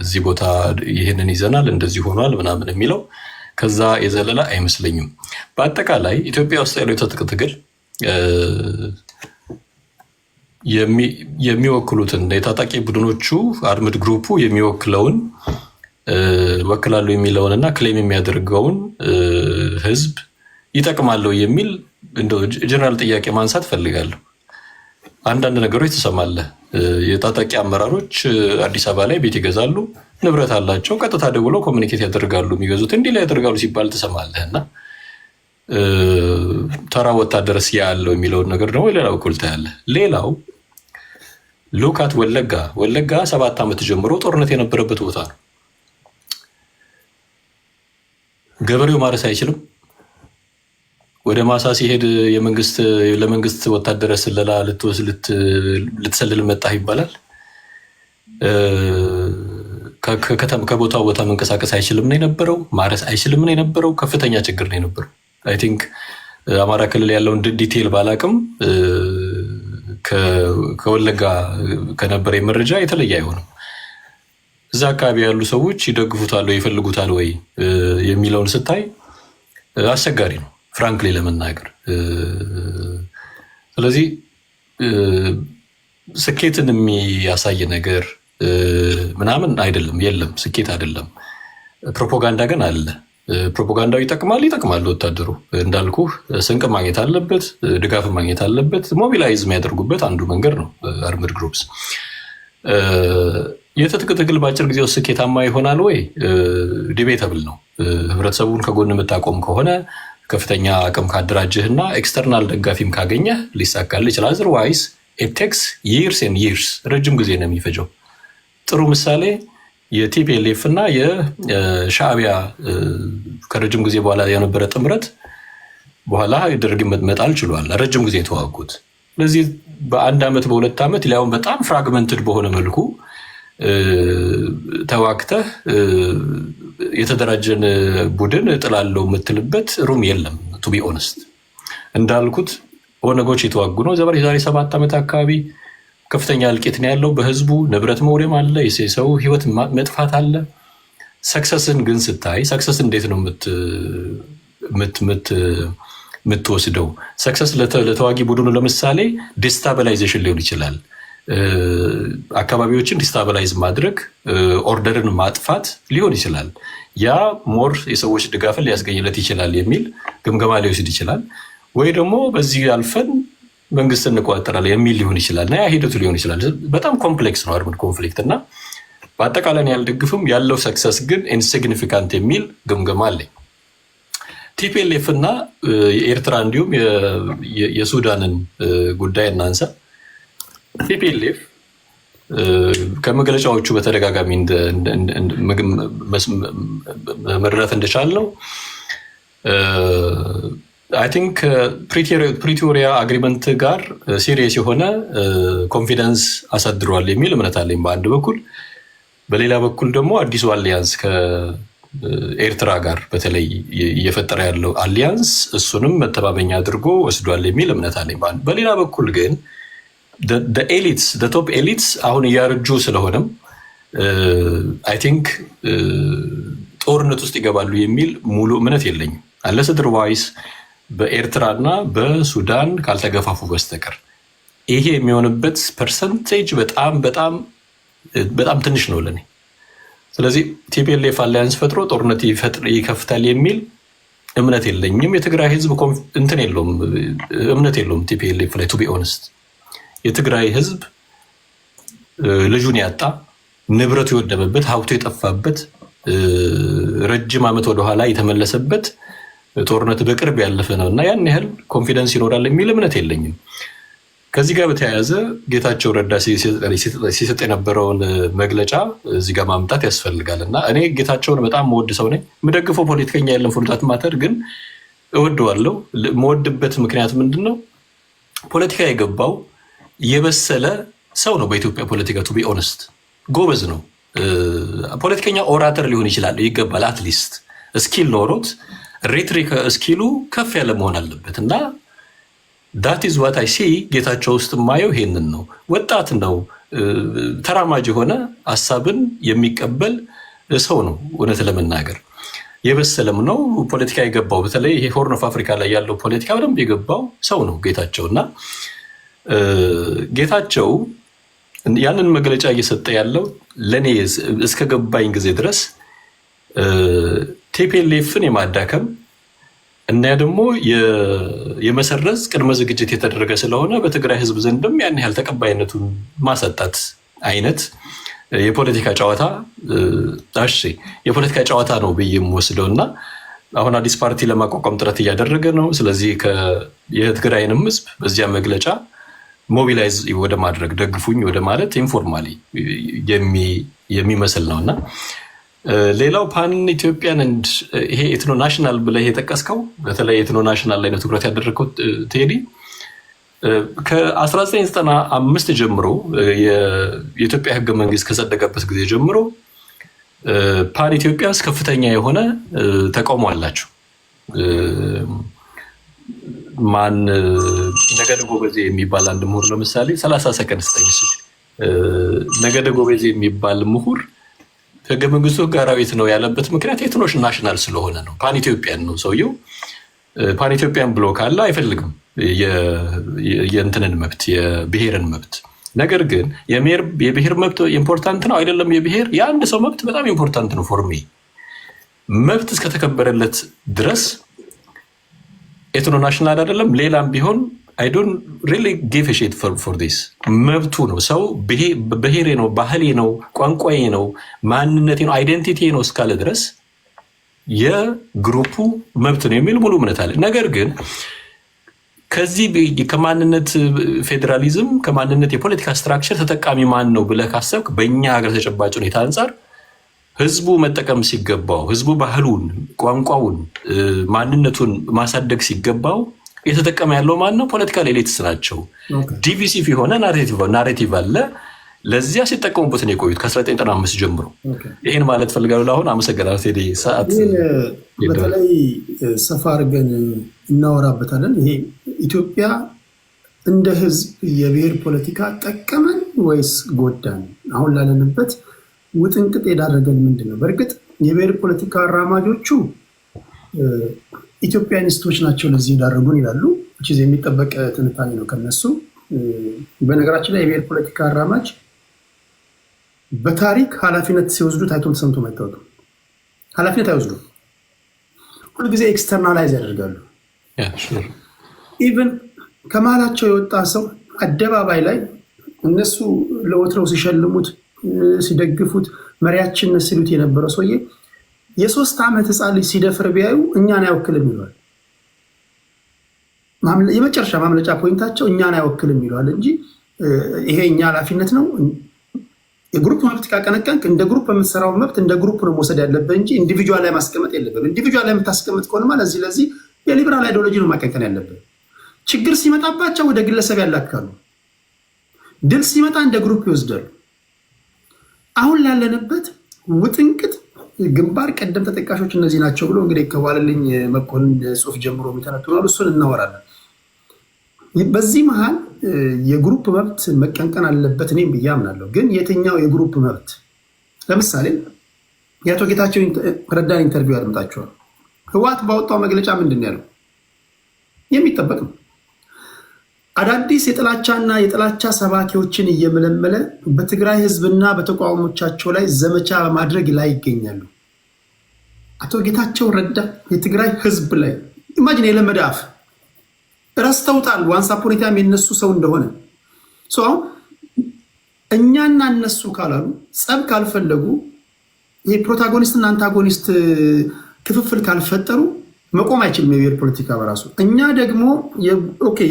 እዚህ ቦታ ይህንን ይዘናል እንደዚህ ሆኗል ምናምን የሚለው ከዛ የዘለላ አይመስለኝም። በአጠቃላይ ኢትዮጵያ ውስጥ ያለው የትጥቅ ትግል የሚወክሉትን የታጣቂ ቡድኖቹ አርምድ ግሩፑ የሚወክለውን ወክላሉ የሚለውንና ክሌም የሚያደርገውን ህዝብ ይጠቅማለሁ የሚል ጀነራል ጥያቄ ማንሳት ፈልጋለሁ። አንዳንድ ነገሮች ትሰማለህ። የታጣቂ አመራሮች አዲስ አበባ ላይ ቤት ይገዛሉ፣ ንብረት አላቸው፣ ቀጥታ ደውለው ኮሚኒኬት ያደርጋሉ። የሚገዙት እንዲህ ላይ ያደርጋሉ ሲባል ትሰማለህ። እና ተራ ወታደርስ ያለው የሚለውን ነገር ደግሞ ሌላ በኩል ታያለህ። ሌላው ሉካት ወለጋ 7 ዓመት ጀምሮ ጦርነት የነበረበት ቦታ ነው። ገበሬው ማረስ አይችልም። ወደ ማሳ ሲሄድ ለመንግስት ወታደር ስለላ ልትሰልል መጣህ ይባላል። ከቦታ ቦታ መንቀሳቀስ አይችልም ነው የነበረው። ማረስ አይችልም ነው የነበረው። ከፍተኛ ችግር ነው የነበረው። አይ ቲንክ አማራ ክልል ያለውን ዲቴል ባላቅም ከወለጋ ከነበረ መረጃ የተለየ አይሆንም። እዛ አካባቢ ያሉ ሰዎች ይደግፉታል ወይ ይፈልጉታል ወይ የሚለውን ስታይ አስቸጋሪ ነው ፍራንክሊ ለመናገር። ስለዚህ ስኬትን የሚያሳይ ነገር ምናምን አይደለም፣ የለም፣ ስኬት አይደለም። ፕሮፓጋንዳ ግን አለ። ፕሮፓጋንዳው ይጠቅማል። ወታደሩ እንዳልኩ ስንቅ ማግኘት አለበት፣ ድጋፍ ማግኘት አለበት። ሞቢላይዝ የሚያደርጉበት አንዱ መንገድ ነው አርምድ ግሩፕስ። የትጥቅ ትግል በአጭር ጊዜ ውስጥ ስኬታማ ይሆናል ወይ? ዲቤተብል ነው። ህብረተሰቡን ከጎን የምታቆም ከሆነ ከፍተኛ አቅም ካደራጀህና ኤክስተርናል ደጋፊም ካገኘህ ሊሳካል ይችላል። አዘርዋይስ ኢት ቴክስ ይርስ ኤንድ ይርስ፣ ረጅም ጊዜ ነው የሚፈጀው። ጥሩ ምሳሌ የቲፒኤልኤፍ እና የሻዕቢያ ከረጅም ጊዜ በኋላ የነበረ ጥምረት በኋላ ደርግ መጣል ችሏል። ረጅም ጊዜ የተዋጉት። ስለዚህ በ1 ዓመት በ2 ዓመት ሊያውም በጣም ፍራግመንትድ በሆነ መልኩ ተዋግተህ የተደራጀን ቡድን እጥላለሁ የምትልበት ሩም የለም። ቱ ቢ ኦነስት እንዳልኩት ኦነጎች የተዋጉ ነው። ዛሬ 7 ዓመት አካባቢ ከፍተኛ እልቂት ነው ያለው። በህዝቡ ንብረት መውደም አለ፣ የሰው ህይወት መጥፋት አለ። ሰክሰስን ግን ስታይ ሰክሰስ እንዴት ነው የምትወስደው። ሰክሰስ ለተዋጊ ቡድኑ ለምሳሌ ዲስታቢላይዜሽን ሊሆን ይችላል። አካባቢዎችን ዲስታቢላይዝ ማድረግ፣ ኦርደርን ማጥፋት ሊሆን ይችላል። ያ ሞር የሰዎች ድጋፍን ሊያስገኝለት ይችላል የሚል ግምገማ ሊወስድ ይችላል። ወይ ደግሞ በዚህ አልፈን መንግስት እንቆጣጠራለን የሚል ሊሆን ይችላል። እና ያ ሂደቱ ሊሆን ይችላል። በጣም ኮምፕሌክስ ነው አርምድ ኮንፍሊክት እና በአጠቃላይ ያልደግፍም ያለው ሰክሰስ ግን ኢንሲግኒፊካንት የሚል ግምገማ አለኝ። ቲፒኤልኤፍ እና የኤርትራ እንዲሁም የሱዳንን ጉዳይ እናንሳ። ቲፒኤልኤፍ ከመግለጫዎቹ በተደጋጋሚ መረዳት እንደቻልነው አይ ቲንክ ፕሪቶሪያ አግሪመንት ጋር ሲሪየስ የሆነ ኮንፊደንስ አሳድሯል የሚል እምነት አለኝ በአንድ በኩል። በሌላ በኩል ደግሞ አዲሱ አሊያንስ ከኤርትራ ጋር በተለይ እየፈጠረ ያለው አሊያንስ እሱንም መተማመኛ አድርጎ ወስዷል የሚል እምነት አለኝ። በሌላ በኩል ግን ቶፕ ኤሊትስ አሁን እያረጁ ስለሆነም አይ ቲንክ ጦርነት ውስጥ ይገባሉ የሚል ሙሉ እምነት የለኝም። አለስ አዘርዋይስ በኤርትራና በሱዳን ካልተገፋፉ በስተቀር ይሄ የሚሆንበት ፐርሰንቴጅ በጣም በጣም በጣም ትንሽ ነው ለኔ። ስለዚህ ቲፒኤልኤፍ አሊያንስ ፈጥሮ ጦርነት ይከፍታል የሚል እምነት የለኝም። የትግራይ ህዝብ እንትን የለውም እምነት የለውም ቲፒኤልኤፍ ላይ። ቱ ቢ ኦነስት የትግራይ ህዝብ ልጁን ያጣ፣ ንብረቱ የወደመበት፣ ሀብቱ የጠፋበት፣ ረጅም ዓመት ወደኋላ የተመለሰበት ጦርነት በቅርብ ያለፈ ነው እና ያን ያህል ኮንፊደንስ ይኖራል የሚል እምነት የለኝም። ከዚህ ጋር በተያያዘ ጌታቸው ረዳ ሲሰጥ የነበረውን መግለጫ እዚህ ጋር ማምጣት ያስፈልጋል እና እኔ ጌታቸውን በጣም መወድ ሰው ነኝ። የምደግፈው ፖለቲከኛ የለም ፎርዛት ማተር ግን እወደዋለሁ። መወድበት ምክንያት ምንድን ነው? ፖለቲካ የገባው የበሰለ ሰው ነው። በኢትዮጵያ ፖለቲካ ቱ ቢ ኦነስት ጎበዝ ነው። ፖለቲከኛ ኦራተር ሊሆን ይችላል ይገባል። አትሊስት ስኪል ኖሮት ሬትሪክ ስኪሉ ከፍ ያለ መሆን አለበት እና ዳት ኢዝ ዋት አይ ሲ ጌታቸው ውስጥ የማየው ይሄንን ነው። ወጣት ነው፣ ተራማጅ የሆነ ሀሳብን የሚቀበል ሰው ነው። እውነት ለመናገር የበሰለም ነው። ፖለቲካ የገባው በተለይ ይሄ ሆርን ኦፍ አፍሪካ ላይ ያለው ፖለቲካ በደንብ የገባው ሰው ነው ጌታቸው እና ጌታቸው ያንን መግለጫ እየሰጠ ያለው ለእኔ እስከ ገባኝ ጊዜ ድረስ ቲፒኤልኤፍን የማዳከም እና ደግሞ የመሰረዝ ቅድመ ዝግጅት የተደረገ ስለሆነ በትግራይ ህዝብ ዘንድም ያን ያህል ተቀባይነቱን ማሰጣት አይነት የፖለቲካ ጨዋታ የፖለቲካ ጨዋታ ነው ብዬ የምወስደው እና አሁን አዲስ ፓርቲ ለማቋቋም ጥረት እያደረገ ነው። ስለዚህ የትግራይንም ህዝብ በዚያ መግለጫ ሞቢላይዝ ወደ ማድረግ ደግፉኝ ወደ ማለት ኢንፎርማሊ የሚመስል ነው እና ሌላው ፓን ኢትዮጵያን ይሄ ኤትኖ ናሽናል ብለህ የጠቀስከው በተለይ ኤትኖ ናሽናል ላይ ነው ትኩረት ያደረገው ቴዲ። ከ1995 ጀምሮ የኢትዮጵያ ህገ መንግስት ከጸደቀበት ጊዜ ጀምሮ ፓን ኢትዮጵያንስ ከፍተኛ የሆነ ተቃውሞ አላቸው። ማን ነገደ ጎበዜ የሚባል አንድ ምሁር ለምሳሌ 30 ሰከንድ ስጠኝ። ነገደ ጎበዜ የሚባል ምሁር ህገ መንግስቱ ህግ አራዊት ነው ያለበት ምክንያት ኤትኖ ናሽናል ስለሆነ ነው። ፓን ኢትዮጵያን ነው ሰውየው። ፓን ኢትዮጵያን ብሎ ካለ አይፈልግም የእንትንን መብት የብሔርን መብት። ነገር ግን የብሔር መብት ኢምፖርታንት ነው አይደለም? የብሔር የአንድ ሰው መብት በጣም ኢምፖርታንት ነው። ፎርሚ መብት እስከተከበረለት ድረስ ኤትኖ ናሽናል አይደለም ሌላም ቢሆን I don't really give a shit for this። መብቱ ነው። ሰው ብሔሬ ነው፣ ባህሌ ነው፣ ቋንቋዬ ነው፣ ማንነቴ ነው፣ አይደንቲቲ ነው እስካለ ድረስ የግሩፑ መብት ነው የሚል ሙሉ እምነት አለ። ነገር ግን ከዚህ ከማንነት ፌዴራሊዝም ከማንነት የፖለቲካ ስትራክቸር ተጠቃሚ ማን ነው ብለህ ካሰብክ በእኛ ሀገር ተጨባጭ ሁኔታ አንጻር ህዝቡ መጠቀም ሲገባው ህዝቡ ባህሉን፣ ቋንቋውን፣ ማንነቱን ማሳደግ ሲገባው የተጠቀመ ያለው ማን ነው? ፖለቲካል ኤሊትስ ናቸው። ዲቪሲቭ የሆነ ናሬቲቭ አለ። ለዚያ ሲጠቀሙበት ነው የቆዩት ከ1995 ጀምሮ። ይህን ማለት ፈልጋለሁ። አሁን አመሰግናለሁ ቴዲ። ሰዓት በተለይ ሰፋ አድርገን እናወራበታለን። ይሄ ኢትዮጵያ እንደ ህዝብ የብሔር ፖለቲካ ጠቀመን ወይስ ጎዳን? አሁን ላለንበት ውጥንቅጥ የዳረገን ምንድን ነው? በእርግጥ የብሔር ፖለቲካ አራማጆቹ ኢትዮጵያኒስቶች ናቸው ለዚህ ዳረጉን ይላሉ። የሚጠበቅ ትንታኔ ነው ከነሱ። በነገራችን ላይ የብሔር ፖለቲካ አራማጅ በታሪክ ኃላፊነት ሲወስዱ ታይቶም ተሰምቶም አይታወቅም። ኃላፊነት አይወስዱም። ሁልጊዜ ኤክስተርናላይዝ ያደርጋሉ። ኢቨን ከመሀላቸው የወጣ ሰው አደባባይ ላይ እነሱ ለወትረው ሲሸልሙት ሲደግፉት መሪያችን ሲሉት የነበረው ሰውዬ የ3 ዓመት ህፃን ልጅ ሲደፍር ቢያዩ እኛን አይወክልም ይለዋል። የመጨረሻ ማምለጫ ፖይንታቸው እኛን አይወክልም ይለዋል እንጂ ይሄ እኛ ኃላፊነት ነው። የግሩፕ መብት ካቀነቀንክ እንደ ግሩፕ የምትሰራው መብት እንደ ግሩፕ ነው መውሰድ ያለብህ እንጂ ኢንዲቪጁዋል ላይ ማስቀመጥ የለብህም። ኢንዲቪጁዋል ላይ የምታስቀምጥ ከሆነማ ለዚህ የሊበራል አይዲዮሎጂ ነው ማቀንቀን ያለብህ። ችግር ሲመጣባቸው ወደ ግለሰብ ያላካሉ፣ ድል ሲመጣ እንደ ግሩፕ ይወስዳሉ። አሁን ላለንበት ውጥንቅጥ ግንባር ቀደም ተጠቃሾች እነዚህ ናቸው ብሎ እንግዲህ ከዋለልኝ መኮንን ጽሁፍ ጀምሮ የሚተነትናሉ። እሱን እናወራለን። በዚህ መሀል የግሩፕ መብት መቀንቀን አለበት እኔም ብዬ አምናለሁ። ግን የትኛው የግሩፕ መብት? ለምሳሌ የአቶ ጌታቸው ረዳን ኢንተርቪው አድምጣችኋል። ህወሓት ባወጣው መግለጫ ምንድን ያለው የሚጠበቅ ነው። አዳዲስ የጥላቻና የጥላቻ ሰባኪዎችን እየመለመለ በትግራይ ህዝብና በተቋሞቻቸው ላይ ዘመቻ በማድረግ ላይ ይገኛሉ። አቶ ጌታቸው ረዳ የትግራይ ህዝብ ላይ ኢማጂን የለመደ አፍ ረስተውታል። ዋንስ አፖን ኤ ታይም የነሱ ሰው እንደሆነ አሁን እኛና እነሱ ካላሉ ጸብ ካልፈለጉ ይሄ ፕሮታጎኒስትና አንታጎኒስት ክፍፍል ካልፈጠሩ መቆም አይችልም የብሔር ፖለቲካ በራሱ። እኛ ደግሞ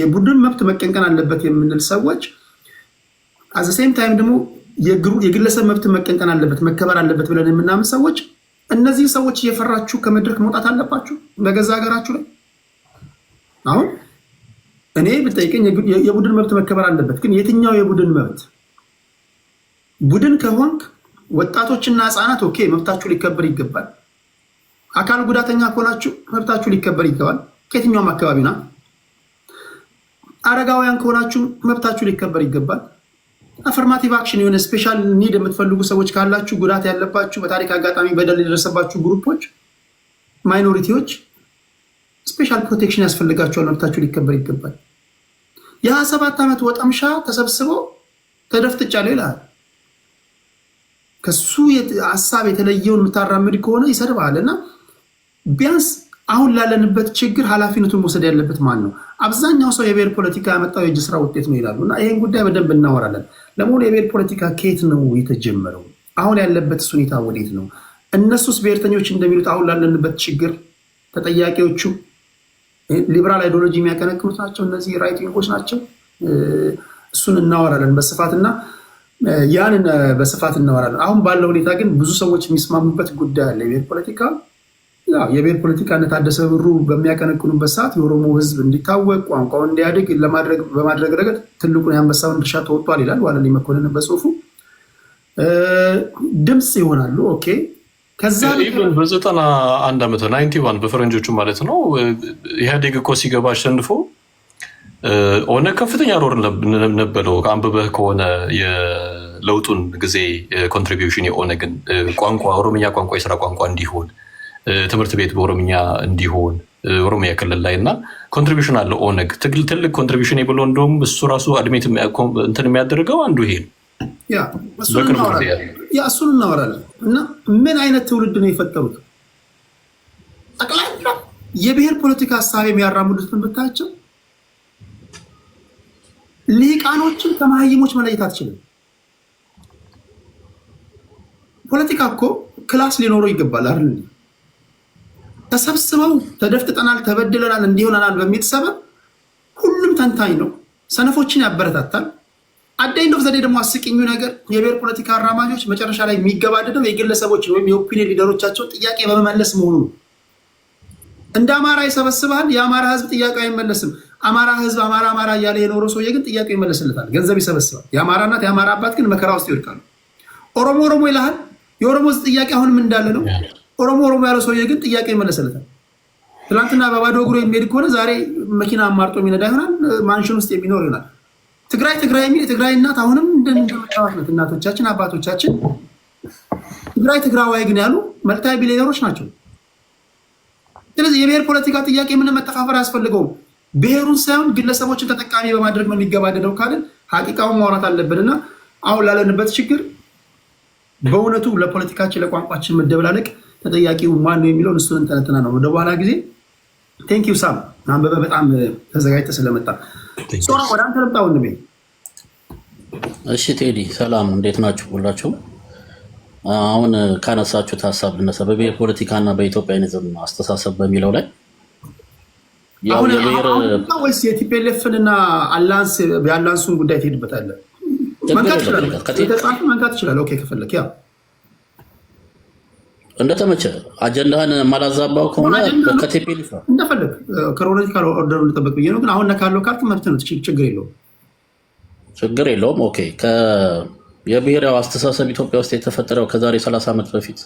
የቡድን መብት መቀንቀን አለበት የምንል ሰዎች አዘ ሴም ታይም ደግሞ የግለሰብ መብት መቀንቀን አለበት መከበር አለበት ብለን የምናምን ሰዎች እነዚህ ሰዎች እየፈራችሁ ከመድረክ መውጣት አለባችሁ በገዛ ሀገራችሁ ላይ። አሁን እኔ ብጠይቀኝ የቡድን መብት መከበር አለበት፣ ግን የትኛው የቡድን መብት? ቡድን ከሆንክ ወጣቶችና ህፃናት መብታችሁ ሊከበር ይገባል። አካል ጉዳተኛ ከሆናችሁ መብታችሁ ሊከበር ይገባል። ከየትኛውም አካባቢ ና አረጋውያን ከሆናችሁ መብታችሁ ሊከበር ይገባል። አፈርማቲቭ አክሽን የሆነ ስፔሻል ኒድ የምትፈልጉ ሰዎች ካላችሁ፣ ጉዳት ያለባችሁ፣ በታሪክ አጋጣሚ በደል የደረሰባችሁ ግሩፖች፣ ማይኖሪቲዎች ስፔሻል ፕሮቴክሽን ያስፈልጋቸዋል። መብታችሁ ሊከበር ይገባል። የ27 ዓመት ወጠምሻ ተሰብስበው ተደፍጥጫለሁ ይላል። ከሱ ሀሳብ የተለየውን የምታራምድ ከሆነ ይሰድባል። እና ቢያንስ አሁን ላለንበት ችግር ኃላፊነቱን መውሰድ ያለበት ማን ነው? አብዛኛው ሰው የብሔር ፖለቲካ ያመጣው የእጅ ስራ ውጤት ነው ይላሉ። እና ይህን ጉዳይ በደንብ እናወራለን። ለመሆኑ የብሔር ፖለቲካ ከየት ነው የተጀመረው? አሁን ያለበት ሁኔታ ወዴት ነው? እነሱስ ብሔርተኞች እንደሚሉት አሁን ላለንበት ችግር ተጠያቂዎቹ ሊበራል አይዲዮሎጂ የሚያቀነቅኑት ናቸው? እነዚህ ራይት ዊንጎች ናቸው? እሱን እናወራለን በስፋትና ያንን በስፋት እናወራለን። አሁን ባለው ሁኔታ ግን ብዙ ሰዎች የሚስማሙበት ጉዳይ አለ። የብሔር ፖለቲካ እነ ታደሰ ብሩ በሚያቀነቅኑበት ሰዓት የኦሮሞ ህዝብ እንዲታወቅ ቋንቋው እንዲያድግ በማድረግ ረገድ ትልቁን የአንበሳውን ድርሻ ተወጥቷል ይላል ዋለልኝ መኮንን በጽሁፉ። ድምፅ ይሆናሉ። ከዛ በ91 ዓመት 91 በፈረንጆቹ ማለት ነው ኢህአዴግ እኮ ሲገባ አሸንፎ ኦነግ ከፍተኛ ሮል ነበረው። ከአንብበህ ከሆነ የለውጡን ጊዜ ኮንትሪቢዩሽን የኦነግን ቋንቋ ኦሮምኛ ቋንቋ የስራ ቋንቋ እንዲሆን፣ ትምህርት ቤት በኦሮምኛ እንዲሆን ኦሮሚያ ክልል ላይ እና ኮንትሪቢዩሽን አለ ኦነግ ትልቅ ኮንትሪቢዩሽን ብሎ እንደውም እሱ ራሱ አድሜት እንትን የሚያደርገው አንዱ ይሄ ነው። እሱን እናወራለን። እና ምን አይነት ትውልድ ነው የፈጠሩት? ጠቅላላ የብሔር ፖለቲካ ሀሳብ የሚያራምዱትን ብታያቸው ሊቃኖችን ከመሀይሞች መለየት አትችልም። ፖለቲካ እኮ ክላስ ሊኖረው ይገባል አይደል? ተሰብስበው ተደፍጥጠናል፣ ተበድለናል፣ እንዲሆነናል በሚል ሰበብ ሁሉም ተንታኝ ነው፣ ሰነፎችን ያበረታታል። አዳይንዶ ዘዴ ደግሞ አስቂኙ ነገር የብሔር ፖለቲካ አራማጆች መጨረሻ ላይ የሚገባደደው የግለሰቦችን ወይም የኦፒኒየን ሊደሮቻቸውን ጥያቄ በመመለስ መሆኑ ነው። እንደ አማራ ይሰበስባል፣ የአማራ ህዝብ ጥያቄ አይመለስም። አማራ ህዝብ አማራ እያለ የኖረው ሰውዬ ግን ጥያቄ ይመለስለታል፣ ገንዘብ ይሰበስባል። የአማራ እናት የአማራ አባት ግን መከራ ውስጥ ይወድቃሉ። ኦሮሞ ይልሃል፣ የኦሮሞ ህዝብ ጥያቄ አሁንም እንዳለ ነው። ኦሮሞ ያለው ሰውዬ ግን ጥያቄ ይመለስለታል። ትናንትና በባዶ እግሩ የሚሄድ ከሆነ ዛሬ መኪና አማርጦ የሚነዳ ይሆናል፣ ማንሽን ውስጥ የሚኖር ይሆናል። ትግራይ የሚል የትግራይ እናት አሁንም እንደምታዋት እናቶቻችን አባቶቻችን ትግራዋይ ግን ያሉ መልታይ ቢሊዮነሮች ናቸው። ስለዚህ የብሔር ፖለቲካ ጥያቄ ምንም መተፋፈር አያስፈልገውም። ብሔሩን ሳይሆን ግለሰቦችን ተጠቃሚ በማድረግ ነው የሚገባደደው ካልን ሀቂቃውን ማውራት አለብንና አሁን ላለንበት ችግር በእውነቱ ለፖለቲካችን ለቋንቋችን መደበላለቅ ተጠያቂው ማን ነው የሚለውን እሱን እንተነትና ነው ወደ በኋላ ጊዜ። ቴንኪው ሳም አንበበ በጣም ተዘጋጅተህ ስለመጣ ሶራ ወደ አንተ ልምጣ ወንድሜ። እሺ ቴዲ ሰላም፣ እንዴት ናችሁ ሁላችሁም? አሁን ካነሳችሁት ሀሳብ ልነሳ። በብሔር ፖለቲካና በኢትዮጵያዊዝም አስተሳሰብ በሚለው ላይ አሁን ወይስ የቲፒኤልኤፍን እና የአላንሱን ጉዳይ ትሄድበታለህ? መንካት ትችላለህ። ኦኬ ከፈለክ ያው እንደተመቸ አጀንዳህን ማላዛባው ከሆነ ከቲፒኤልኤፍ እንደፈለግ ክሮኖሎጂካል ኦርደር ልጠበቅ ብዬ ነው። ግን አሁን ካለው ካርት መብት ነው፣ ችግር የለውም። ኦኬ የብሔራዊ አስተሳሰብ ኢትዮጵያ ውስጥ የተፈጠረው ከዛሬ 30 ዓመት በፊት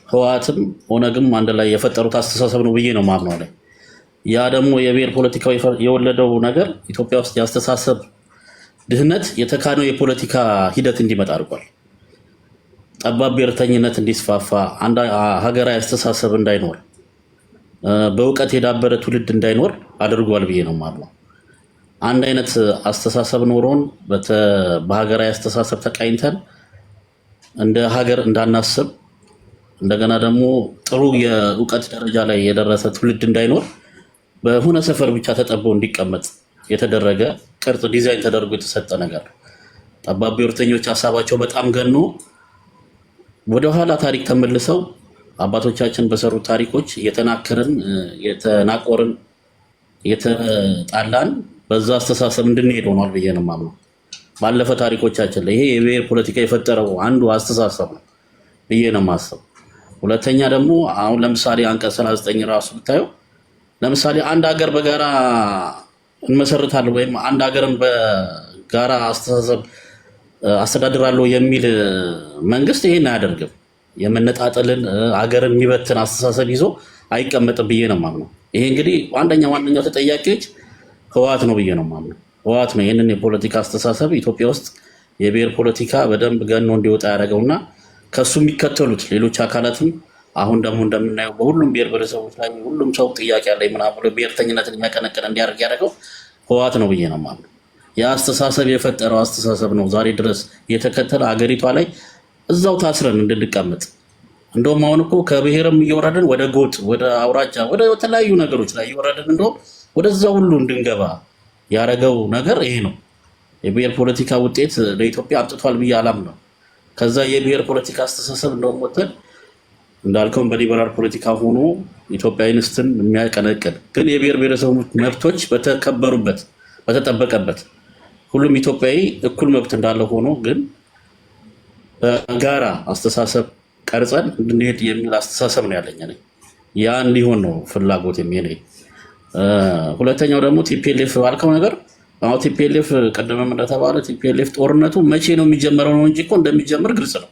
ህወሓትም ኦነግም አንድ ላይ የፈጠሩት አስተሳሰብ ነው ብዬ ነው ማምነው ላይ። ያ ደግሞ የብሔር ፖለቲካው የወለደው ነገር ኢትዮጵያ ውስጥ የአስተሳሰብ ድህነት የተካነው የፖለቲካ ሂደት እንዲመጣ አድርጓል። ጠባብ ብሔርተኝነት እንዲስፋፋ፣ ሀገራዊ አስተሳሰብ እንዳይኖር፣ በእውቀት የዳበረ ትውልድ እንዳይኖር አድርጓል ብዬ ነው ማምነው። አንድ አይነት አስተሳሰብ ኖሮን በሀገራዊ አስተሳሰብ ተቃኝተን እንደ ሀገር እንዳናስብ፣ እንደገና ደግሞ ጥሩ የእውቀት ደረጃ ላይ የደረሰ ትውልድ እንዳይኖር በሆነ ሰፈር ብቻ ተጠቦ እንዲቀመጥ የተደረገ ቅርጽ ዲዛይን ተደርጎ የተሰጠ ነገር። ጠባብ ብሔርተኞች ሀሳባቸው በጣም ገኖ ወደኋላ ታሪክ ተመልሰው አባቶቻችን በሰሩት ታሪኮች የተናከርን፣ የተናቆርን፣ የተጣላን በዛ አስተሳሰብ እንድንሄድ ሆኗል ብዬ ነው የማምነው። ባለፈ ታሪኮቻችን ላይ ይሄ የብሔር ፖለቲካ የፈጠረው አንዱ አስተሳሰብ ነው ብዬ ነው የማስበው። ሁለተኛ ደግሞ አሁን ለምሳሌ አንቀጽ 39 ራሱ ብታየው ለምሳሌ አንድ ሀገር በጋራ እንመሰርታለን ወይም አንድ ሀገርን በጋራ አስተሳሰብ አስተዳድራለሁ የሚል መንግስት ይሄን አያደርግም። የመነጣጠልን ሀገርን የሚበትን አስተሳሰብ ይዞ አይቀመጥም ብዬ ነው የማምነው። ይሄ እንግዲህ ዋነኛው ተጠያቂዎች ህወሓት ነው ብዬ ነው የማምነው። ህወሓት ነው ይህንን የፖለቲካ አስተሳሰብ ኢትዮጵያ ውስጥ የብሔር ፖለቲካ በደንብ ገኖ እንዲወጣ ያደረገውና ከሱ የሚከተሉት ሌሎች አካላትም አሁን ደግሞ እንደምናየው በሁሉም ብሔር ብሔረሰቦች ላይ ሁሉም ሰው ጥያቄ ያለ ምናምን ብሔርተኝነትን የሚያቀነቅን እንዲያደርግ ያደረገው ህወሓት ነው ብዬ ነው የማምነው። የአስተሳሰብ የፈጠረው አስተሳሰብ ነው ዛሬ ድረስ የተከተለ ሀገሪቷ ላይ እዛው ታስረን እንድንቀመጥ። እንደውም አሁን እኮ ከብሔርም እየወረድን ወደ ጎጥ፣ ወደ አውራጃ፣ ወደ ተለያዩ ነገሮች ላይ እየወረድን እንደውም ወደዛ ሁሉ እንድንገባ ያደረገው ነገር ይሄ ነው። የብሔር ፖለቲካ ውጤት ለኢትዮጵያ አምጥቷል ብዬ አላምነው። ከዛ የብሔር ፖለቲካ አስተሳሰብ እንደውም ወጥተን እንዳልከውን በሊበራል ፖለቲካ ሆኖ ኢትዮጵያዊነትን የሚያቀነቅን ግን የብሔር ብሔረሰቦች መብቶች በተከበሩበት በተጠበቀበት ሁሉም ኢትዮጵያዊ እኩል መብት እንዳለ ሆኖ ግን በጋራ አስተሳሰብ ቀርጸን እንድንሄድ የሚል አስተሳሰብ ነው ያለኝ። ያ እንዲሆን ነው ፍላጎት የሚሄድ። ሁለተኛው ደግሞ ቲፒኤልኤፍ ባልከው ነገር አሁን ቲፒኤልኤፍ ቀደመም እንደተባለ ቲፒኤልኤፍ ጦርነቱ መቼ ነው የሚጀመረው ነው እንጂ እኮ እንደሚጀምር ግልጽ ነው።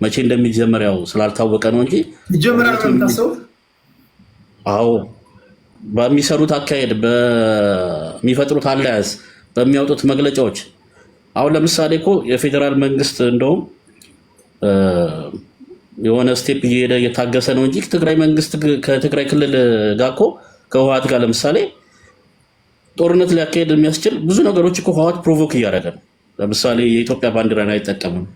መቼ እንደሚጀምር ያው ስላልታወቀ ነው እንጂ ይጀምራል ነው የምታስበው? አዎ በሚሰሩት አካሄድ፣ በሚፈጥሩት አለያዝ፣ በሚያወጡት መግለጫዎች አሁን ለምሳሌ እኮ የፌዴራል መንግስት እንደውም የሆነ ስቴፕ እየሄደ እየታገሰ ነው እንጂ ትግራይ መንግስት ከትግራይ ክልል ጋር እኮ ከህወሓት ጋር ለምሳሌ ጦርነት ሊያካሄድ የሚያስችል ብዙ ነገሮች እኮ ህወሓት ፕሮቮክ እያደረገ ነው። ለምሳሌ የኢትዮጵያ ባንዲራን አይጠቀምም፣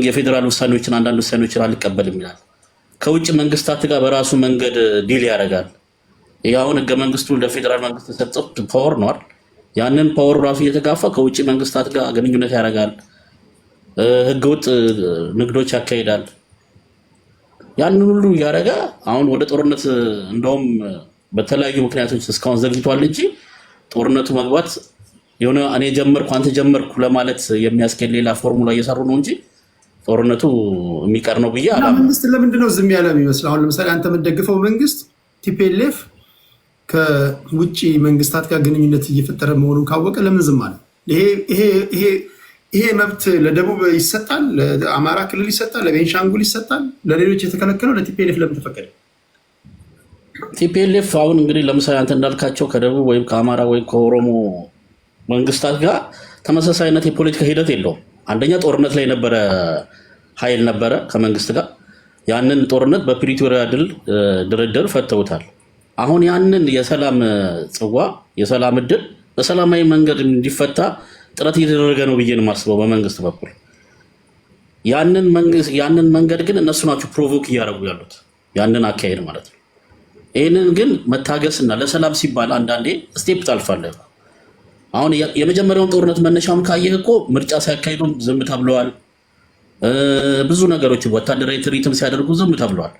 የፌዴራል ውሳኔዎችን አንዳንድ ውሳኔዎችን አልቀበልም ይላል። ከውጭ መንግስታት ጋር በራሱ መንገድ ዲል ያደርጋል። ይህ አሁን ህገ መንግስቱ ለፌዴራል መንግስት የሰጠው ፓወር ነው አይደል? ያንን ፓወር ራሱ እየተጋፋ ከውጭ መንግስታት ጋር ግንኙነት ያደርጋል፣ ህገወጥ ንግዶች ያካሂዳል። ያንን ሁሉ እያደረገ አሁን ወደ ጦርነት እንደውም በተለያዩ ምክንያቶች እስካሁን ዘግይቷል እንጂ ጦርነቱ መግባት የሆነ እኔ ጀመርኩ አንተ ጀመርኩ ለማለት የሚያስኬድ ሌላ ፎርሙላ እየሰሩ ነው እንጂ ጦርነቱ የሚቀር ነው ብዬ አላምንም። መንግስት ለምንድን ነው ዝም ያለ የሚመስለው? አሁን ለምሳሌ አንተ የምትደግፈው መንግስት ቲፒኤልኤፍ ከውጭ መንግስታት ጋር ግንኙነት እየፈጠረ መሆኑን ካወቀ ለምን ዝም አለ? ይሄ መብት ለደቡብ ይሰጣል፣ ለአማራ ክልል ይሰጣል፣ ለቤንሻንጉል ይሰጣል። ለሌሎች የተከለከለው ለቲፒኤልኤፍ ለምን ተፈቀደ? ቲፒኤልኤፍ አሁን እንግዲህ ለምሳሌ አንተ እንዳልካቸው ከደቡብ ወይም ከአማራ ወይም ከኦሮሞ መንግስታት ጋር ተመሳሳይነት የፖለቲካ ሂደት የለውም። አንደኛ ጦርነት ላይ የነበረ ኃይል ነበረ ከመንግስት ጋር። ያንን ጦርነት በፕሪቶሪያ ድርድር ፈተውታል። አሁን ያንን የሰላም ጽዋ የሰላም እድል በሰላማዊ መንገድ እንዲፈታ ጥረት እየተደረገ ነው ብዬ ነው የማስበው በመንግስት በኩል። ያንን መንገድ ግን እነሱ ናቸው ፕሮቮክ እያደረጉ ያሉት ያንን አካሄድ ማለት ነው። ይህንን ግን መታገስና ለሰላም ሲባል አንዳንዴ ስቴፕ ታልፋለህ። አሁን የመጀመሪያውን ጦርነት መነሻውን ካየህ እኮ ምርጫ ሲያካሂዱም ዝም ተብለዋል። ብዙ ነገሮች ወታደራዊ ትርኢትም ሲያደርጉ ዝም ተብለዋል።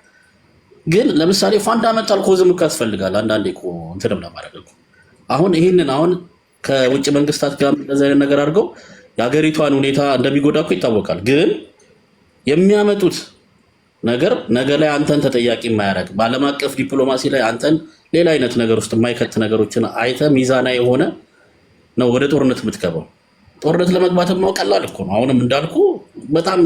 ግን ለምሳሌ ፋንዳመንታል ኮዝም እኮ ያስፈልጋል አንዳንዴ እኮ እንትንም ለማድረግ እኮ አሁን ይህንን አሁን ከውጭ መንግስታት ጋር እንደዚህ አይነት ነገር አድርገው የሀገሪቷን ሁኔታ እንደሚጎዳ እኮ ይታወቃል። ግን የሚያመጡት ነገር ነገ ላይ አንተን ተጠያቂ የማያደርግ በዓለም አቀፍ ዲፕሎማሲ ላይ አንተን ሌላ አይነት ነገር ውስጥ የማይከት ነገሮችን አይተህ ሚዛና የሆነ ነው ወደ ጦርነት የምትገባው። ጦርነት ለመግባት ቀላል እኮ ነው። አሁንም እንዳልኩ በጣም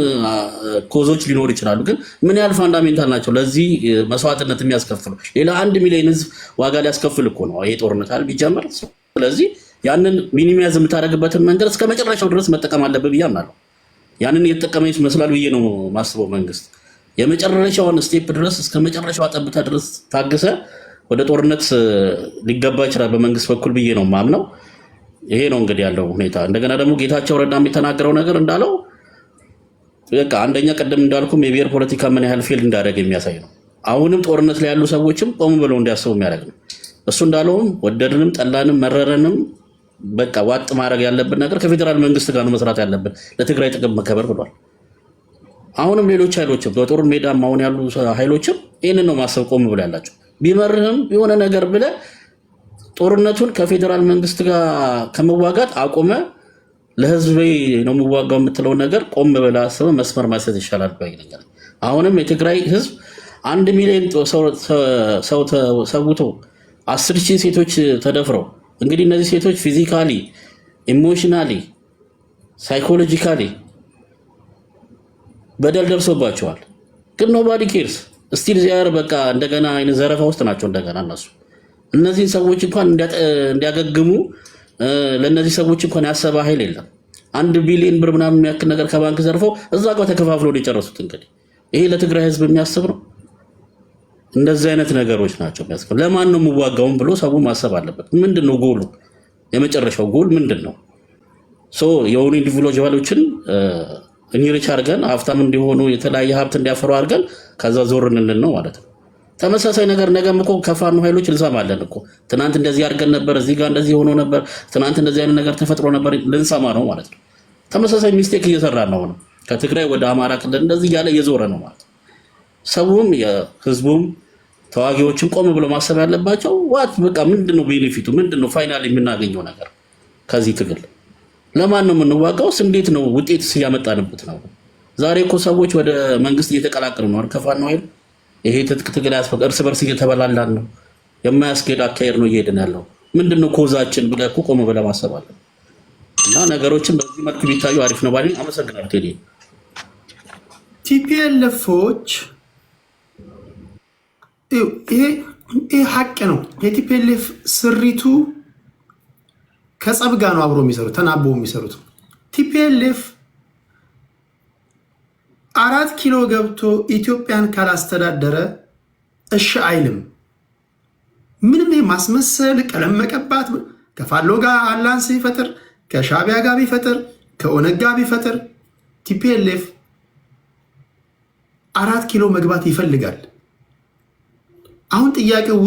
ኮዞች ሊኖር ይችላሉ። ግን ምን ያህል ፋንዳሜንታል ናቸው ለዚህ መስዋዕትነት የሚያስከፍሉ? ሌላ 1 ሚሊዮን ህዝብ ዋጋ ሊያስከፍል እኮ ነው ይሄ ጦርነት አይደል ቢጀመር። ስለዚህ ያንን ሚኒማይዝ የምታደርግበትን መንገድ እስከ መጨረሻው ድረስ መጠቀም አለብህ ብዬ አምናለሁ። ያንን እየተጠቀመ ይመስላል ብዬ ነው ማስበው። መንግስት የመጨረሻውን ስቴፕ ድረስ እስከ መጨረሻው ጠብታ ድረስ ታግሰ ወደ ጦርነት ሊገባ ይችላል በመንግስት በኩል ብዬ ነው ማምነው። ይሄ ነው እንግዲህ ያለው ሁኔታ። እንደገና ደግሞ ጌታቸው ረዳ የሚተናገረው ነገር እንዳለው በቃ አንደኛ ቀደም እንዳልኩም የብሔር ፖለቲካ ምን ያህል ፌል እንዳደረገ የሚያሳይ ነው። አሁንም ጦርነት ላይ ያሉ ሰዎችም ቆም ብለው እንዲያስቡ የሚያደርግ ነው። እሱ እንዳለውም ወደድንም ጠላንም መረረንም በቃ ዋጥ ማድረግ ያለብን ነገር ከፌዴራል መንግስት ጋር ነው መስራት ያለብን ለትግራይ ጥቅም መከበር ብሏል። አሁንም ሌሎች ኃይሎችም በጦር ሜዳም አሁን ያሉ ኃይሎችም ይህንን ነው ማሰብ ቆም ብለው ያላቸው። ቢመርህም የሆነ ነገር ብለህ ጦርነቱን ከፌዴራል መንግስት ጋር ከመዋጋት አቆመ ለህዝብ ነው የሚዋጋው የምትለው ነገር ቆም ብለህ አስበህ መስመር ማሰት ይሻላል ባይነገር። አሁንም የትግራይ ህዝብ 1 ሚሊዮን ሰው ሰውቶ 10,000 ሴቶች ተደፍረው እንግዲህ እነዚህ ሴቶች ፊዚካሊ፣ ኢሞሽናሊ፣ ሳይኮሎጂካሊ በደል ደርሶባቸዋል። ግን ኖባዲ ኬርስ ስቲል ዚያር በቃ እንደገና አይነት ዘረፋ ውስጥ ናቸው። እንደገና እነዚህን ሰዎች እንኳን እንዲያገግሙ ለእነዚህ ሰዎች እንኳን ያሰበ ኃይል የለም። 1 ቢሊዮን ብር ምናምን የሚያክል ነገር ከባንክ ዘርፈው እዛ ጋር ተከፋፍለው የጨረሱት። እንግዲህ ይሄ ለትግራይ ህዝብ የሚያስብ ነው? እንደዚህ አይነት ነገሮች ናቸው የሚያስከው። ለማን ነው የምዋጋውን ብሎ ሰው ማሰብ አለበት። ምንድነው ጎሉ? የመጨረሻው ጎል ምንድነው? የሆኑ ኢንዲቪጁዋሎችን እንሪች አድርገን ሀብታም እንዲሆኑ የተለያየ ሀብት እንዲያፈሩ አድርገን ከዛ ዞር እንልን ነው ማለት ነው። ተመሳሳይ ነገር ነገም እኮ ከፋኖ ኃይሎች እንሰማለን እኮ። ትናንት እንደዚህ አድርገን ነበር፣ እዚህ ጋር እንደዚህ ሆኖ ነበር፣ ትናንት እንደዚህ አይነት ነገር ተፈጥሮ ነበር ልንሰማ ነው ማለት ነው። ተመሳሳይ ሚስቴክ እየሰራ ነው። ከትግራይ ወደ አማራ ክልል እንደዚህ እያለ እየዞረ ነው ማለት ነው። ሰውም የህዝቡም ተዋጊዎችን ቆም ብሎ ማሰብ ያለባቸው ዋት በቃ ምንድነው ቤኔፊቱ? ምንድነው ፋይናል የምናገኘው ነገር ከዚህ ትግል? ለማን ነው የምንዋጋውስ? እንዴት ነው ውጤት ያመጣንበት ነው? ዛሬ እኮ ሰዎች ወደ መንግስት እየተቀላቀሉ ነው። ከፋኖ ኃይል ይሄ ትጥቅ ትግል ያስፈቅ እርስ በርስ እየተበላላን ነው። የማያስኬድ አካሄድ ነው እየሄድን ያለው። ምንድነው ኮዛችን ብለህ እኮ ቆም ብለህ ማሰብ አለ እና ነገሮችን በዚህ መልኩ ቢታዩ አሪፍ ነው ባለኝ። አመሰግናለሁ ቴዲ። ቲፒኤልኤፎች ይሄ ሀቅ ነው። የቲፒኤልኤፍ ስሪቱ ከጸብ ጋር ነው አብሮ የሚሰሩት፣ ተናበው የሚሰሩት። ቲፒኤልኤፍ 4 ኪሎ ገብቶ ኢትዮጵያን ካላስተዳደረ እሺ አይልም። ምንም ማስመሰል፣ ቀለም መቀባት፣ ከፋኖ ጋር አላንስ ቢፈጥር፣ ከሻዕቢያ ጋር ቢፈጥር፣ ከኦነግ ጋር ቢፈጥር ቲፒኤልኤፍ 4 ኪሎ መግባት ይፈልጋል። አሁን ጥያቄው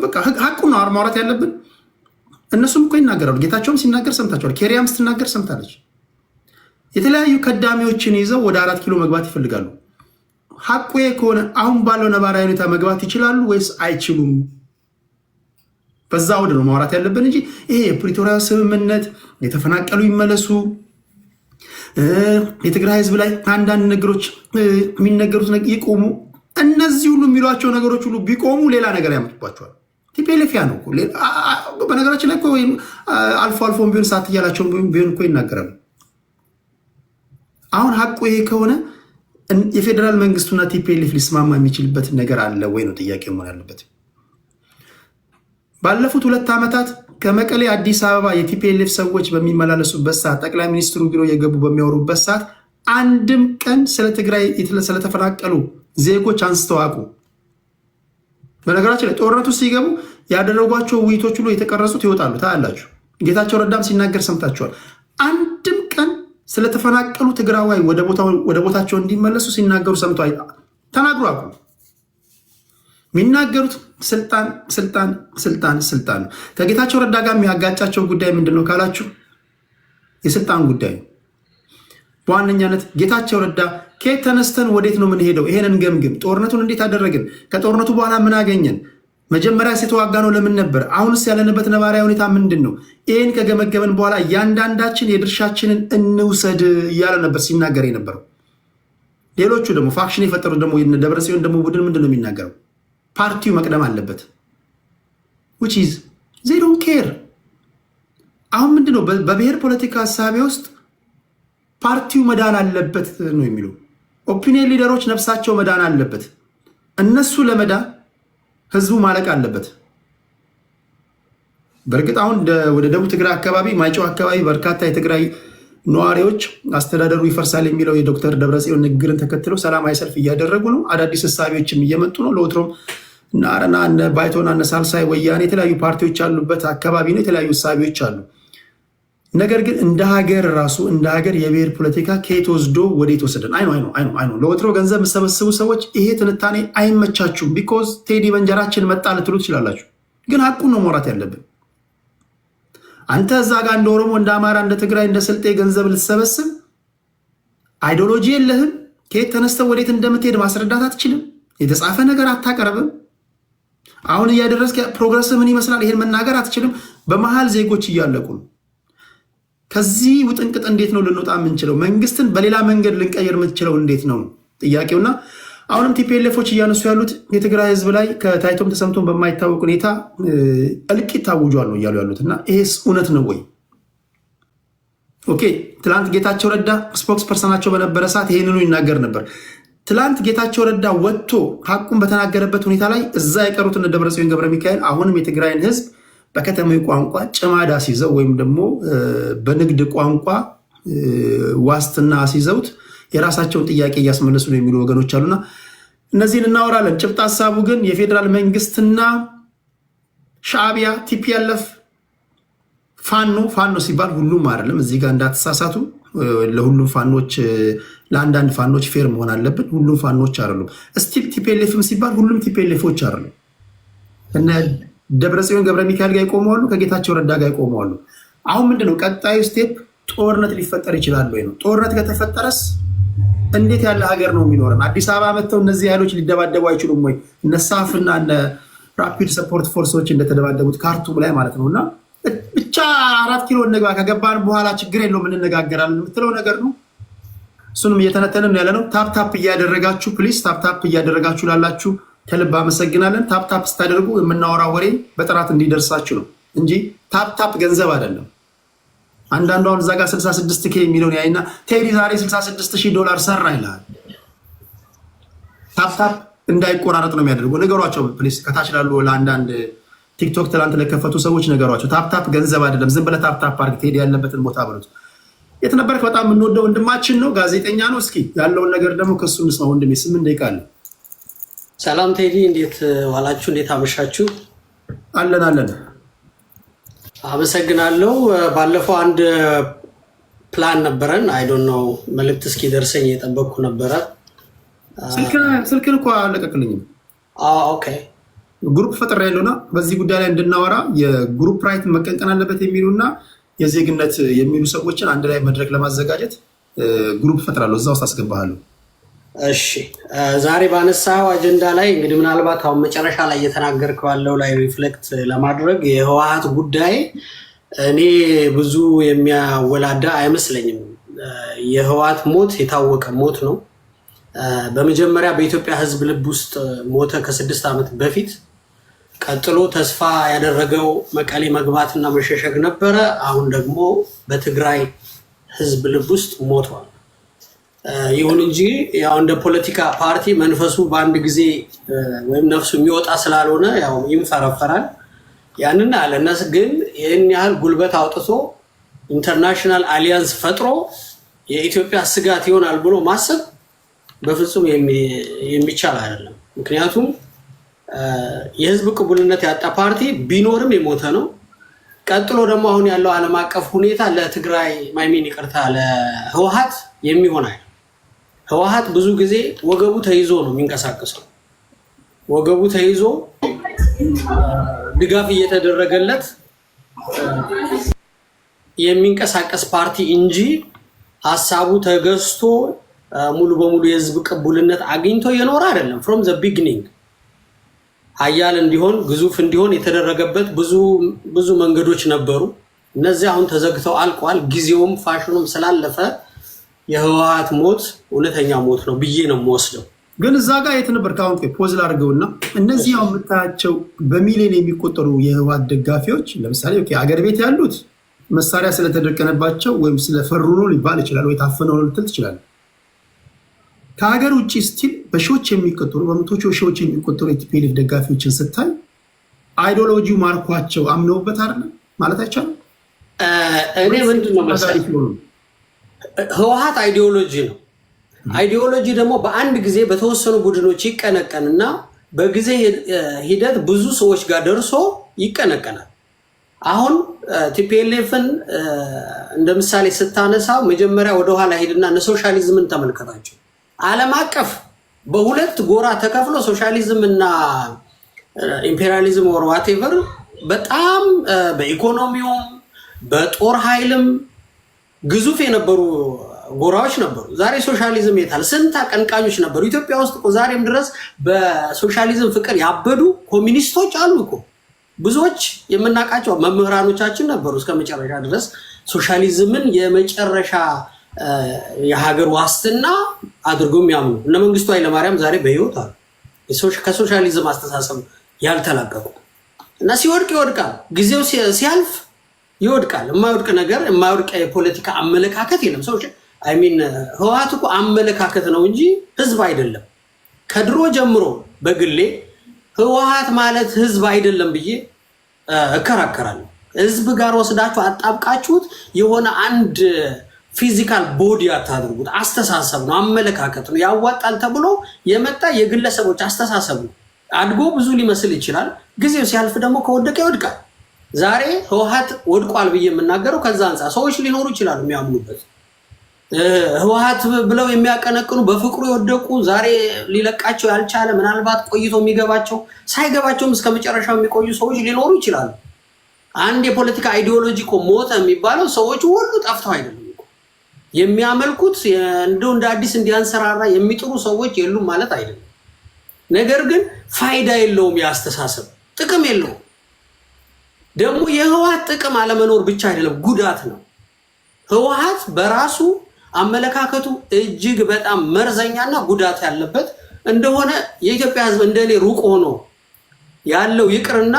በቃ ሀቁን ነው ማውራት ያለብን። እነሱም እኮ ይናገራሉ። ጌታቸውም ሲናገር ሰምታችኋል። ኬሪያም ስትናገር ሰምታለች። የተለያዩ ከዳሚዎችን ይዘው ወደ 4 ኪሎ መግባት ይፈልጋሉ። ሀቁ ከሆነ አሁን ባለው ነባራዊ ሁኔታ መግባት ይችላሉ ወይስ አይችሉም? በዛ ወደ ነው ማውራት ያለብን እንጂ ይሄ የፕሪቶሪያ ስምምነት የተፈናቀሉ ይመለሱ፣ የትግራይ ህዝብ ላይ አንዳንድ ነገሮች የሚነገሩት ይቆሙ፣ እነዚህ ሁሉ የሚሏቸው ነገሮች ሁሉ ቢቆሙ ሌላ ነገር ያመጡባቸዋል። ቲፒኤልኤፍ ያ ነው። በነገራችን ላይ አልፎ አልፎም ቢሆን ሳት እያላቸውን ቢሆን እኮ ይናገራሉ። አሁን ሀቁ ይሄ ከሆነ የፌዴራል መንግስቱና ቲፒኤልኤፍ ሊስማማ የሚችልበት ነገር አለ ወይ ነው ጥያቄ መሆን ያለበት። ባለፉት 2 ዓመታት ከመቀሌ አዲስ አበባ የቲፒኤልኤፍ ሰዎች በሚመላለሱበት ሰዓት፣ ጠቅላይ ሚኒስትሩ ቢሮ የገቡ በሚያወሩበት ሰዓት አንድም ቀን ስለ ትግራይ ስለተፈናቀሉ ዜጎች አንስተው አቁ። በነገራችን ላይ ጦርነቱ ሲገቡ ያደረጓቸው ውይይቶች ሁሉ የተቀረጹት ይወጣሉ፣ ታያላችሁ። ጌታቸው ረዳም ሲናገር ሰምታችኋል። አንድም ቀን ስለተፈናቀሉ ትግራዋይ ወደ ቦታቸው እንዲመለሱ ሲናገሩ ሰምቶ ተናግሮ አቁ። የሚናገሩት ስልጣን ስልጣን ስልጣን ስልጣን ነው። ከጌታቸው ረዳ ጋር የሚያጋጫቸው ጉዳይ ምንድን ነው ካላችሁ የስልጣን ጉዳይ ነው። በዋነኛነት ጌታቸው ረዳ ከየት ተነስተን ወዴት ነው የምንሄደው? ይሄንን ገምግም። ጦርነቱን እንዴት አደረግን? ከጦርነቱ በኋላ ምን አገኘን? መጀመሪያ የተዋጋ ነው ለምን ነበር? አሁንስ ያለንበት ነባራዊ ሁኔታ ምንድን ነው? ይህን ከገመገመን በኋላ እያንዳንዳችን የድርሻችንን እንውሰድ እያለ ነበር ሲናገር የነበረው። ሌሎቹ ደግሞ ፋክሽን የፈጠሩት ደግሞ ደብረጽዮን ደግሞ ቡድን ምንድን ነው የሚናገረው? ፓርቲው መቅደም አለበት። which is they don't care። አሁን ምንድን ነው በብሔር ፖለቲካ ሀሳቤ ውስጥ ፓርቲው መዳን አለበት ነው የሚለው። ኦፒኒየን ሊደሮች ነፍሳቸው መዳን አለበት። እነሱ ለመዳን ህዝቡ ማለቅ አለበት። በእርግጥ አሁን ወደ ደቡብ ትግራይ አካባቢ ማይጨው አካባቢ በርካታ የትግራይ ነዋሪዎች አስተዳደሩ ይፈርሳል የሚለው የዶክተር ደብረጽዮን ንግግርን ተከትለው ሰላማዊ ሰልፍ እያደረጉ ነው። አዳዲስ ሀሳቢዎችም እየመጡ ነው። ለወትሮም እነ አረና፣ እነ ባይቶና፣ እነ ሳልሳይ ወያኔ የተለያዩ ፓርቲዎች ያሉበት አካባቢ ነው። የተለያዩ ሀሳቢዎች አሉ። ነገር ግን እንደ ሀገር ራሱ እንደ ሀገር የብሔር ፖለቲካ ከየት ወስዶ ወዴት ወሰደን? አይ ነው ለወትሮ ገንዘብ የምሰበስቡ ሰዎች ይሄ ትንታኔ አይመቻችሁም። ቢኮዝ ቴዲ በእንጀራችን መጣ ልትሉ ትችላላችሁ። ግን ሀቁን ነው መውራት ያለብን። አንተ እዛ ጋር እንደ ኦሮሞ፣ እንደ አማራ፣ እንደ ትግራይ፣ እንደ ስልጤ ገንዘብ ልትሰበስብ አይዲዮሎጂ የለህም። ከየት ተነስተው ወዴት እንደምትሄድ ማስረዳት አትችልም። የተጻፈ ነገር አታቀርብም። አሁን እያደረስክ ፕሮግረስ ምን ይመስላል ይሄን መናገር አትችልም። በመሃል ዜጎች እያለቁ ነው። ከዚህ ውጥንቅጥ እንዴት ነው ልንወጣ የምንችለው? መንግስትን በሌላ መንገድ ልንቀይር የምትችለው እንዴት ነው ጥያቄውና አሁንም ቲፒኤልኤፎች እያነሱ ያሉት የትግራይ ህዝብ ላይ ከታይቶም ተሰምቶም በማይታወቅ ሁኔታ እልቂት ታውጇል ነው እያሉ ያሉት እና ይሄስ እውነት ነው ወይ? ኦኬ ትላንት ጌታቸው ረዳ ስፖክስ ፐርሰናቸው በነበረ ሰዓት ይሄንኑ ይናገር ነበር። ትላንት ጌታቸው ረዳ ወጥቶ ሀቁን በተናገረበት ሁኔታ ላይ እዛ የቀሩት እነ ደብረጽዮን ገብረ ሚካኤል አሁንም የትግራይን ህዝብ በከተማዊ ቋንቋ ጭማዳ ሲይዘው ወይም ደግሞ በንግድ ቋንቋ ዋስትና ሲይዘውት የራሳቸውን ጥያቄ እያስመለሱ ነው የሚሉ ወገኖች አሉና እነዚህን እናወራለን። ጭብጥ ሀሳቡ ግን የፌዴራል መንግስትና ሻዕቢያ፣ ቲፒኤልኤፍ፣ ፋኖ ሲባል ሁሉም አይደለም። እዚህ ጋር እንዳትሳሳቱ። ለሁሉም ፋኖች ለአንዳንድ ፋኖች ፌር መሆን አለብን። ሁሉም ፋኖች አይደሉም። እስቲል ቲፒኤልኤፍም ሲባል ሁሉም ቲፒኤልኤፎች አይደሉም። እና ደብረጽዮን ገብረ ሚካኤል ጋር ይቆማሉ፣ ከጌታቸው ረዳ ጋር ይቆማሉ። አሁን ምንድነው ቀጣዩ ስቴፕ? ጦርነት ሊፈጠር ይችላል ወይ ነው። ጦርነት ከተፈጠረስ እንዴት ያለ ሀገር ነው የሚኖረን? አዲስ አበባ መጥተው እነዚህ ኃይሎች ሊደባደቡ አይችሉም ወይ? እነ ሳፍና እነ ራፒድ ሰፖርት ፎርሶች እንደተደባደቡት ካርቱም ላይ ማለት ነው። እና ብቻ 4 ኪሎ እንግባ፣ ከገባን በኋላ ችግር የለውም እንነጋገራለን የምትለው ነገር ነው። እሱንም እየተነተንን ያለ ነው። ታፕታፕ እያደረጋችሁ ፕሊስ፣ ታፕታፕ እያደረጋችሁ ላላችሁ ከልብ አመሰግናለን። ታፕታፕ ስታደርጉ የምናወራ ወሬ በጥራት እንዲደርሳችሁ ነው እንጂ ታፕታፕ ገንዘብ አይደለም። አንዳንዷን እዛ ጋር 66K የሚለውን ያይና ቴዲ ዛሬ $66,000 ሰራ ይላል። ታፕታፕ እንዳይቆራረጥ ነው የሚያደርገው። ነገሯቸው ፕሊስ፣ ከታች ላሉ ለአንዳንድ ቲክቶክ ትላንት ለከፈቱ ሰዎች ነገሯቸው። ታፕታፕ ገንዘብ አይደለም። ዝም ብለህ ታፕታፕ አድርግ፣ ቴዲ ያለበትን ቦታ ብሉት። የት ነበርክ? በጣም የምንወደው ወንድማችን ነው፣ ጋዜጠኛ ነው። እስኪ ያለውን ነገር ደግሞ ከሱ እንስማ። ወንድሜ 8 ደቂቃ አለ። ሰላም ቴዲ፣ እንዴት ዋላችሁ? እንዴት አመሻችሁ? አለን። አመሰግናለሁ። ባለፈው አንድ ፕላን ነበረን። አይ ዶንት ኖ መልእክት እስኪ ደርሰኝ እየጠበቅኩ ነበረ። ስልክን እኮ አለቀቅልኝም። ኦኬ ግሩፕ ፈጥሬ ያለውና በዚህ ጉዳይ ላይ እንድናወራ የግሩፕ ራይት መቀንቀን አለበት የሚሉና የዜግነት የሚሉ ሰዎችን አንድ ላይ መድረክ ለማዘጋጀት ግሩፕ ፈጥራለሁ። እዛ ውስጥ አስገባሃለሁ። እሺ፣ ዛሬ ባነሳው አጀንዳ ላይ እንግዲህ ምናልባት አሁን መጨረሻ ላይ እየተናገርከው ያለው ላይ ሪፍሌክት ለማድረግ የህወሓት ጉዳይ እኔ ብዙ የሚያወላዳ አይመስለኝም። የህወሓት ሞት የታወቀ ሞት ነው። በመጀመሪያ በኢትዮጵያ ህዝብ ልብ ውስጥ ሞተ ከ6 ዓመት በፊት። ቀጥሎ ተስፋ ያደረገው መቀሌ መግባትና መሸሸግ ነበረ። አሁን ደግሞ በትግራይ ህዝብ ልብ ውስጥ ሞቷል። ይሁን እንጂ ያው እንደ ፖለቲካ ፓርቲ መንፈሱ በአንድ ጊዜ ወይም ነፍሱ የሚወጣ ስላልሆነ ያው ይንፈረፈራል። ያንን አለነስ ግን ይህን ያህል ጉልበት አውጥቶ ኢንተርናሽናል አሊያንስ ፈጥሮ የኢትዮጵያ ስጋት ይሆናል ብሎ ማሰብ በፍጹም የሚቻል አይደለም። ምክንያቱም የህዝብ ቅቡልነት ያጣ ፓርቲ ቢኖርም የሞተ ነው። ቀጥሎ ደግሞ አሁን ያለው ዓለም አቀፍ ሁኔታ ለትግራይ ማይሚን ይቅርታ ለህወሓት የሚሆን አይደለም። ህወሓት ብዙ ጊዜ ወገቡ ተይዞ ነው የሚንቀሳቀሰው። ወገቡ ተይዞ ድጋፍ እየተደረገለት የሚንቀሳቀስ ፓርቲ እንጂ ሐሳቡ ተገዝቶ ሙሉ በሙሉ የህዝብ ቅቡልነት አግኝቶ የኖረ አይደለም። from the beginning ሀያል እንዲሆን ግዙፍ እንዲሆን የተደረገበት ብዙ መንገዶች ነበሩ። እነዚህ አሁን ተዘግተው አልቋል። ጊዜውም ፋሽኑም ስላለፈ የህወሓት ሞት እውነተኛ ሞት ነው ብዬ ነው የምወስደው። ግን እዛ ጋር የት ነበር? ካሁን ፖዝ ላድርገውና እነዚህ አሁን የምታያቸው በሚሊዮን የሚቆጠሩ የህወሓት ደጋፊዎች ለምሳሌ አገር ቤት ያሉት መሳሪያ ስለተደቀነባቸው ወይም ስለፈሩ ነው ሊባል ይችላል፣ ወይ ታፈነው ነው ልትል ትችላለህ። ከሀገር ውጭ ስቲል በሺዎች የሚቆጠሩ በመቶዎች ሺዎች የሚቆጠሩ የቲፒኤልኤፍ ደጋፊዎችን ስታይ አይዲዮሎጂው ማርኳቸው አምነውበት አይደለም ማለት አይቻልም። እኔ ምንድነው መሰለኝ ህወሓት አይዲዮሎጂ ነው። አይዲዮሎጂ ደግሞ በአንድ ጊዜ በተወሰኑ ቡድኖች ይቀነቀንና በጊዜ ሂደት ብዙ ሰዎች ጋር ደርሶ ይቀነቀናል። አሁን ቲፒኤልኤፍን እንደ ምሳሌ ስታነሳው መጀመሪያ ወደኋላ ሄድና ሶሻሊዝምን ተመልከታቸው። ዓለም አቀፍ በሁለት ጎራ ተከፍሎ ሶሻሊዝም እና ኢምፔሪያሊዝም or whatever በጣም በኢኮኖሚውም በጦር ኃይልም ግዙፍ የነበሩ ጎራዎች ነበሩ። ዛሬ ሶሻሊዝም የታል? ስንት አቀንቃኞች ነበሩ ኢትዮጵያ ውስጥ እኮ ዛሬም ድረስ በሶሻሊዝም ፍቅር ያበዱ ኮሚኒስቶች አሉ እኮ። ብዙዎች የምናውቃቸው መምህራኖቻችን ነበሩ እስከ መጨረሻ ድረስ ሶሻሊዝምን የመጨረሻ የሀገር ዋስትና አድርጎም ያምኑ እነ መንግስቱ ኃይለማርያም ዛሬ በህይወት አሉ። ከሶሻሊዝም አስተሳሰብ ያልተላቀቁ እና ሲወድቅ ይወድቃል፣ ጊዜው ሲያልፍ ይወድቃል። የማይወድቅ ነገር የማይወድቅ የፖለቲካ አመለካከት የለም። ሰው ህወሓት እኮ አመለካከት ነው እንጂ ህዝብ አይደለም። ከድሮ ጀምሮ በግሌ ህወሓት ማለት ህዝብ አይደለም ብዬ እከራከራለሁ። ህዝብ ጋር ወስዳችሁ አጣብቃችሁት የሆነ አንድ ፊዚካል ቦዲ አታድርጉት። አስተሳሰብ ነው፣ አመለካከት ነው። ያዋጣል ተብሎ የመጣ የግለሰቦች አስተሳሰብ ነው። አድጎ ብዙ ሊመስል ይችላል። ጊዜው ሲያልፍ ደግሞ ከወደቀ ይወድቃል። ዛሬ ህወሓት ወድቋል ብዬ የምናገረው ከዛ አንፃር ሰዎች ሊኖሩ ይችላሉ የሚያምኑበት። ህወሓት ብለው የሚያቀነቅኑ በፍቅሩ የወደቁ ዛሬ ሊለቃቸው ያልቻለ ምናልባት ቆይቶ የሚገባቸው ሳይገባቸውም እስከ መጨረሻው የሚቆዩ ሰዎች ሊኖሩ ይችላሉ። አንድ የፖለቲካ አይዲዮሎጂ እኮ ሞተ የሚባለው ሰዎች ሁሉ ጠፍተው አይደለም። የሚያመልኩት እንደ አዲስ እንዲያንሰራራ የሚጥሩ ሰዎች የሉም ማለት አይደለም። ነገር ግን ፋይዳ የለውም፣ ያስተሳሰብ ጥቅም የለውም። ደግሞ የህወሓት ጥቅም አለመኖር ብቻ አይደለም ጉዳት ነው። ህወሓት በራሱ አመለካከቱ እጅግ በጣም መርዘኛና ጉዳት ያለበት እንደሆነ የኢትዮጵያ ህዝብ እንደኔ ሩቅ ሆኖ ያለው ይቅርና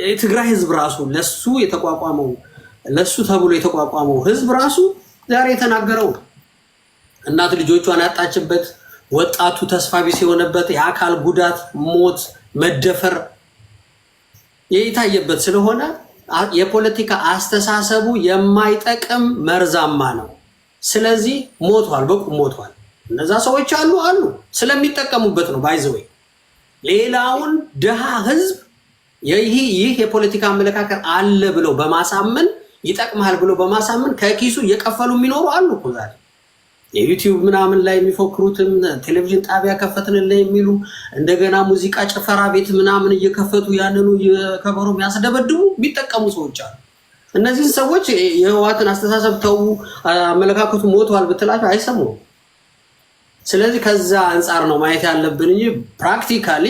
የትግራይ ህዝብ ራሱ ለሱ ተብሎ የተቋቋመው ህዝብ ራሱ ዛሬ የተናገረው እናት ልጆቿን ያጣችበት፣ ወጣቱ ተስፋ ቢስ የሆነበት፣ የአካል ጉዳት፣ ሞት፣ መደፈር የታየበት ስለሆነ የፖለቲካ አስተሳሰቡ የማይጠቅም መርዛማ ነው። ስለዚህ ሞቷል፣ በቁም ሞቷል። እነዛ ሰዎች አሉ ስለሚጠቀሙበት ነው። ባይዘወይ ሌላውን ድሃ ህዝብ ይህ የፖለቲካ አመለካከት አለ ብለው በማሳመን ይጠቅማል ብሎ በማሳመን ከኪሱ እየከፈሉ የሚኖሩ አሉ እኮ ዛሬ የዩቲዩብ ምናምን ላይ የሚፎክሩትም ቴሌቪዥን ጣቢያ ከፈትንልህ የሚሉ እንደገና ሙዚቃ ጭፈራ ቤት ምናምን እየከፈቱ ያንኑ የከበሩ የሚያስደበድቡ የሚጠቀሙ ሰዎች አሉ። እነዚህ ሰዎች የህወሓትን አስተሳሰብ ተው አመለካከቱ ሞቷል ብትላቸው አይሰሙም። ስለዚህ ከዛ አንፃር ነው ማየት ያለብን እንጂ ፕራክቲካሊ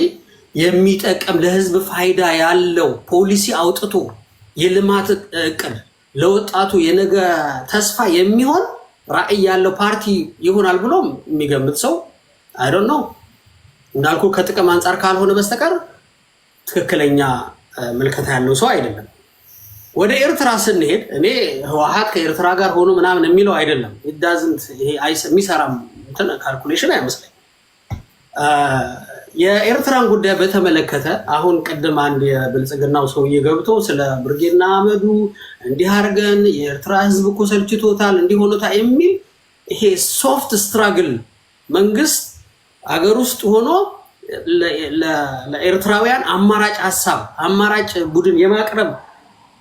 የሚጠቅም ለህዝብ ፋይዳ ያለው ፖሊሲ አውጥቶ የልማት እቅድ ለወጣቱ የነገ ተስፋ የሚሆን ራዕይ ያለው ፓርቲ ይሆናል ብሎ የሚገምት ሰው አይ ዶንት ኖ እንዳልኩ ከጥቅም አንፃር ካልሆነ በስተቀር ትክክለኛ ምልከታ ያለው ሰው አይደለም። ወደ ኤርትራ ስንሄድ እኔ ህወሓት ከኤርትራ ጋር ሆኖ ምናምን የሚለው አይደለም። ኢዳዝንት ይሄ የሚሰራም ካልኩሌሽን አይመስለኝም። የኤርትራን ጉዳይ በተመለከተ አሁን ቅድም አንድ የብልጽግናው ሰውዬ ገብቶ ስለ ብርጌና አመዱ እንዲህ አድርገን የኤርትራ ህዝብ እኮ ሰልችቶታል እንዲህ ሆኖታል የሚል ይሄ ሶፍት ስትራግል መንግስት አገር ውስጥ ሆኖ ለኤርትራውያን አማራጭ ሀሳብ አማራጭ ቡድን የማቅረብ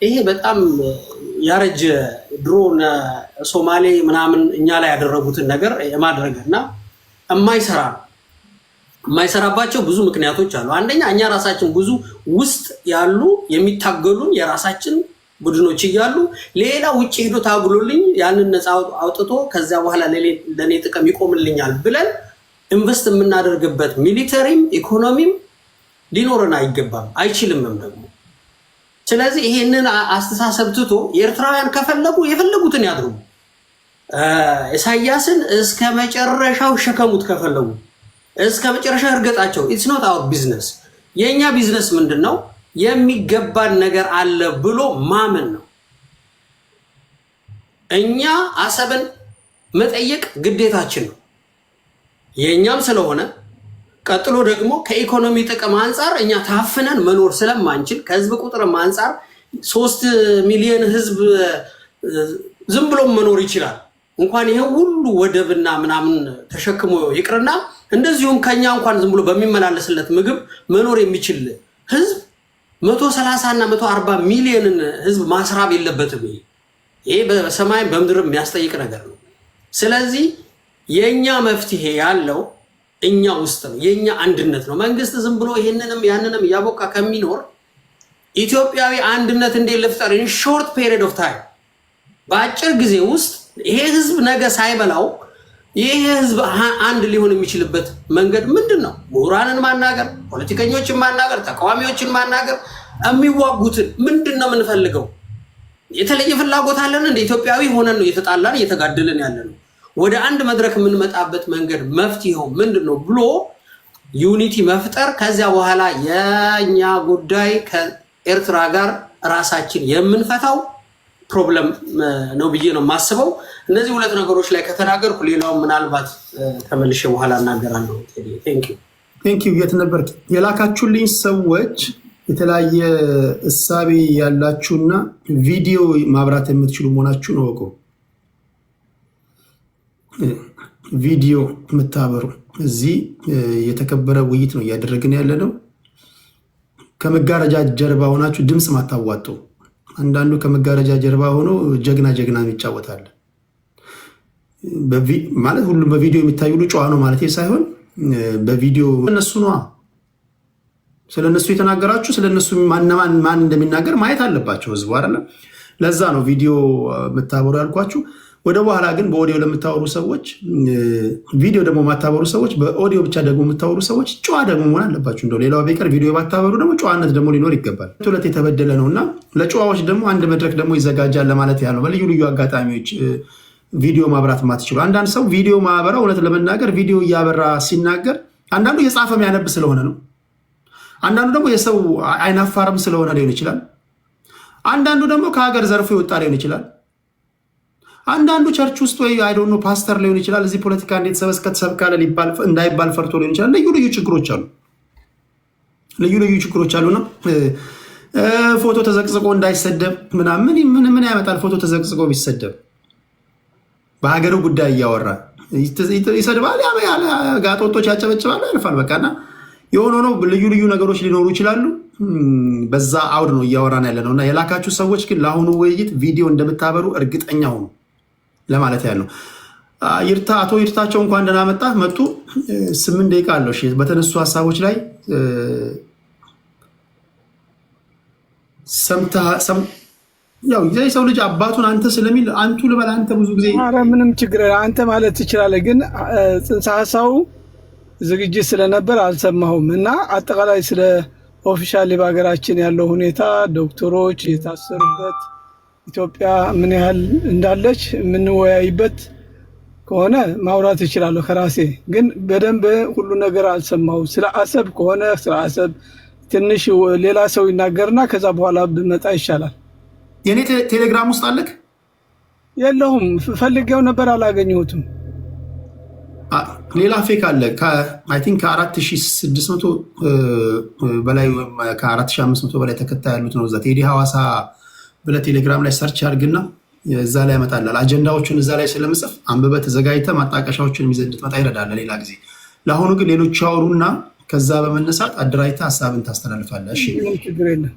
ይሄ በጣም ያረጀ ድሮ ሶማሌ ምናምን እኛ ላይ ያደረጉትን ነገር የማድረግና የማይሰራባቸው ብዙ ምክንያቶች አሉ። አንደኛ እኛ ራሳችን ብዙ ውስጥ ያሉ የሚታገሉን የራሳችን ቡድኖች እያሉ ሌላ ውጭ ሄዶ ታግሎልኝ ያንን ነፃ አውጥቶ ከዚያ በኋላ ለኔ ጥቅም ይቆምልኛል ብለን ኢንቨስት የምናደርግበት ሚሊተሪም ኢኮኖሚም ሊኖረን አይገባም፣ አይችልምም ደግሞ። ስለዚህ ይሄንን አስተሳሰብ ትቶ የኤርትራውያን ከፈለጉ የፈለጉትን ያድርጉ። ኢሳያስን እስከ መጨረሻው ሸከሙት፣ ከፈለጉ እስከ መጨረሻው እርገጣቸው። ኢትስ ኖት አወር ቢዝነስ። የኛ ቢዝነስ ምንድነው? የሚገባን ነገር አለ ብሎ ማመን ነው። እኛ አሰብን መጠየቅ ግዴታችን ነው የኛም ስለሆነ፣ ቀጥሎ ደግሞ ከኢኮኖሚ ጥቅም አንፃር እኛ ታፍነን መኖር ስለማንችል ከህዝብ ቁጥርም አንፃር 3 ሚሊዮን ህዝብ ዝም ብሎ መኖር ይችላል። እንኳን ይሄ ሁሉ ወደብና ምናምን ተሸክሞ ይቅርና እንደዚሁም ከኛ እንኳን ዝም ብሎ በሚመላለስለት ምግብ መኖር የሚችል ህዝብ 130 እና 140 ሚሊዮንን ህዝብ ማስራብ የለበትም። ይሄ በሰማይ በምድር የሚያስጠይቅ ነገር ነው። ስለዚህ የኛ መፍትሄ ያለው እኛ ውስጥ ነው፣ የኛ አንድነት ነው። መንግስት ዝም ብሎ ይሄንንም ያንንም ያቦካ ከሚኖር ኢትዮጵያዊ አንድነት እንዴት ልፍጠር ኢን ሾርት ፔሪድ ኦፍ ታይም፣ በአጭር ጊዜ ውስጥ ይሄ ህዝብ ነገ ሳይበላው ይሄ ህዝብ አንድ ሊሆን የሚችልበት መንገድ ምንድነው? ምሁራንን ማናገር፣ ፖለቲከኞችን ማናገር፣ ተቃዋሚዎችን ማናገር፣ የሚዋጉትን ምንድነው የምንፈልገው? የተለየ ፍላጎት አለን እንደ ኢትዮጵያዊ ሆነን ነው እየተጣላን እየተጋደልን ያለነው። ወደ አንድ መድረክ የምንመጣበት መንገድ መፍትሄው ምንድነው ብሎ ዩኒቲ መፍጠር። ከዚያ በኋላ የኛ ጉዳይ ከኤርትራ ጋር ራሳችን የምንፈታው ፕሮብለም ነው ብዬ ነው የማስበው። እነዚህ ሁለት ነገሮች ላይ ከተናገርኩ ሌላው ምናልባት ተመልሼ በኋላ እናገራለሁ። ቴንክ ዩ። የት ነበር የላካችሁልኝ ሰዎች? የተለያየ እሳቤ ያላችሁና ቪዲዮ ማብራት የምትችሉ መሆናችሁን እወቁ። ቪዲዮ የምታበሩ እዚህ የተከበረ ውይይት ነው እያደረግን ያለ ነው። ከመጋረጃ ጀርባ ሆናችሁ ድምፅ ማታዋጡ። አንዳንዱ ከመጋረጃ ጀርባ ሆኖ ጀግና ይጫወታል ማለት ሁሉም በቪዲዮ የሚታዩ ጨዋ ነው ማለት ሳይሆን በቪዲዮ እነሱ ነዋ። ስለነሱ የተናገራችሁ ስለነሱ ማን እንደሚናገር ማየት አለባቸው ህዝቡ አይደለም። ለዛ ነው ቪዲዮ የምታበሩ ያልኳችሁ። ወደ በኋላ ግን በኦዲዮ ለምታወሩ ሰዎች፣ ቪዲዮ ደግሞ የማታበሩ ሰዎች፣ በኦዲዮ ብቻ ደግሞ የምታወሩ ሰዎች ጨዋ ደግሞ መሆን አለባችሁ። እንደው ሌላው ቢቀር ቪዲዮ ባታበሩ ደግሞ ጨዋነት ደግሞ ሊኖር ይገባል። ሁለት የተበደለ ነው እና ለጨዋዎች ደግሞ አንድ መድረክ ደግሞ ይዘጋጃል ለማለት ያለው። በልዩ ልዩ አጋጣሚዎች ቪዲዮ ማብራት ማትችሉ አንዳንድ ሰው ቪዲዮ ማበራ እውነት ለመናገር ቪዲዮ እያበራ ሲናገር አንዳንዱ የጻፈ የሚያነብ ስለሆነ ነው። አንዳንዱ ደግሞ የሰው አይናፋርም ስለሆነ ሊሆን ይችላል። አንዳንዱ ደግሞ ከሀገር ዘርፎ የወጣ ሊሆን ይችላል። አንዳንዱ ቸርች ውስጥ ወይ አይዶኖ ፓስተር ሊሆን ይችላል። እዚህ ፖለቲካ እንዴት ሰበስካለ እንዳይባል ፈርቶ ሊሆን ይችላል። ልዩ ልዩ ችግሮች አሉ ነው። ፎቶ ተዘቅዝቆ እንዳይሰደብ ምናምን ምን ያመጣል? ፎቶ ተዘቅዝቆ ቢሰደብ በሀገሩ ጉዳይ እያወራ ይሰድባል፣ ጋጦጦች ያጨበጭባል፣ ያልፋል። በቃና የሆነ ነው። ልዩ ልዩ ነገሮች ሊኖሩ ይችላሉ። በዛ አውድ ነው እያወራን ያለ ነው እና የላካችሁ ሰዎች ግን ለአሁኑ ውይይት ቪዲዮ እንደምታበሩ እርግጠኛ ሆኑ ለማለት ያለው። አቶ ይርታቸው እንኳን ደህና መጣህ መጡ። 8 ደቂቃ አለው በተነሱ ሀሳቦች ላይ ያው የሰው ልጅ አባቱን አንተ ስለሚል አንቱ ልበል። አንተ ብዙ ጊዜ ኧረ ምንም ችግር አንተ ማለት ትችላለህ። ግን ጽንሰ ሀሳቡ ዝግጅት ስለነበር አልሰማሁም እና አጠቃላይ ስለ ኦፊሻሊ በሀገራችን ያለው ሁኔታ ዶክተሮች የታሰሩበት ኢትዮጵያ ምን ያህል እንዳለች የምንወያይበት ከሆነ ማውራት እችላለሁ ከራሴ። ግን በደንብ ሁሉ ነገር አልሰማሁም። ስለ አሰብ ከሆነ ስለ አሰብ ትንሽ ሌላ ሰው ይናገርና ከዛ በኋላ ብመጣ ይሻላል። የኔ ቴሌግራም ውስጥ አለክ? የለሁም። ፈልጌው ነበር አላገኘሁትም። ሌላ ፌክ አለ። አይ ቲንክ ከ4600 በላይ ከ4500 በላይ ተከታይ ያሉት ነው። እዛ ቴዲ ሐዋሳ ብለህ ቴሌግራም ላይ ሰርች አድርግና እዛ ላይ ያመጣላል። አጀንዳዎቹን እዛ ላይ ስለምጽፍ አንብበህ ተዘጋጅተህ ማጣቀሻዎችን ይዘህ እንድትመጣ ይረዳል ሌላ ጊዜ። ለአሁኑ ግን ሌሎች ያወሩና ከዛ በመነሳት አደራጅተህ ሀሳብን ታስተላልፋለህ። እሺ ችግር የለም።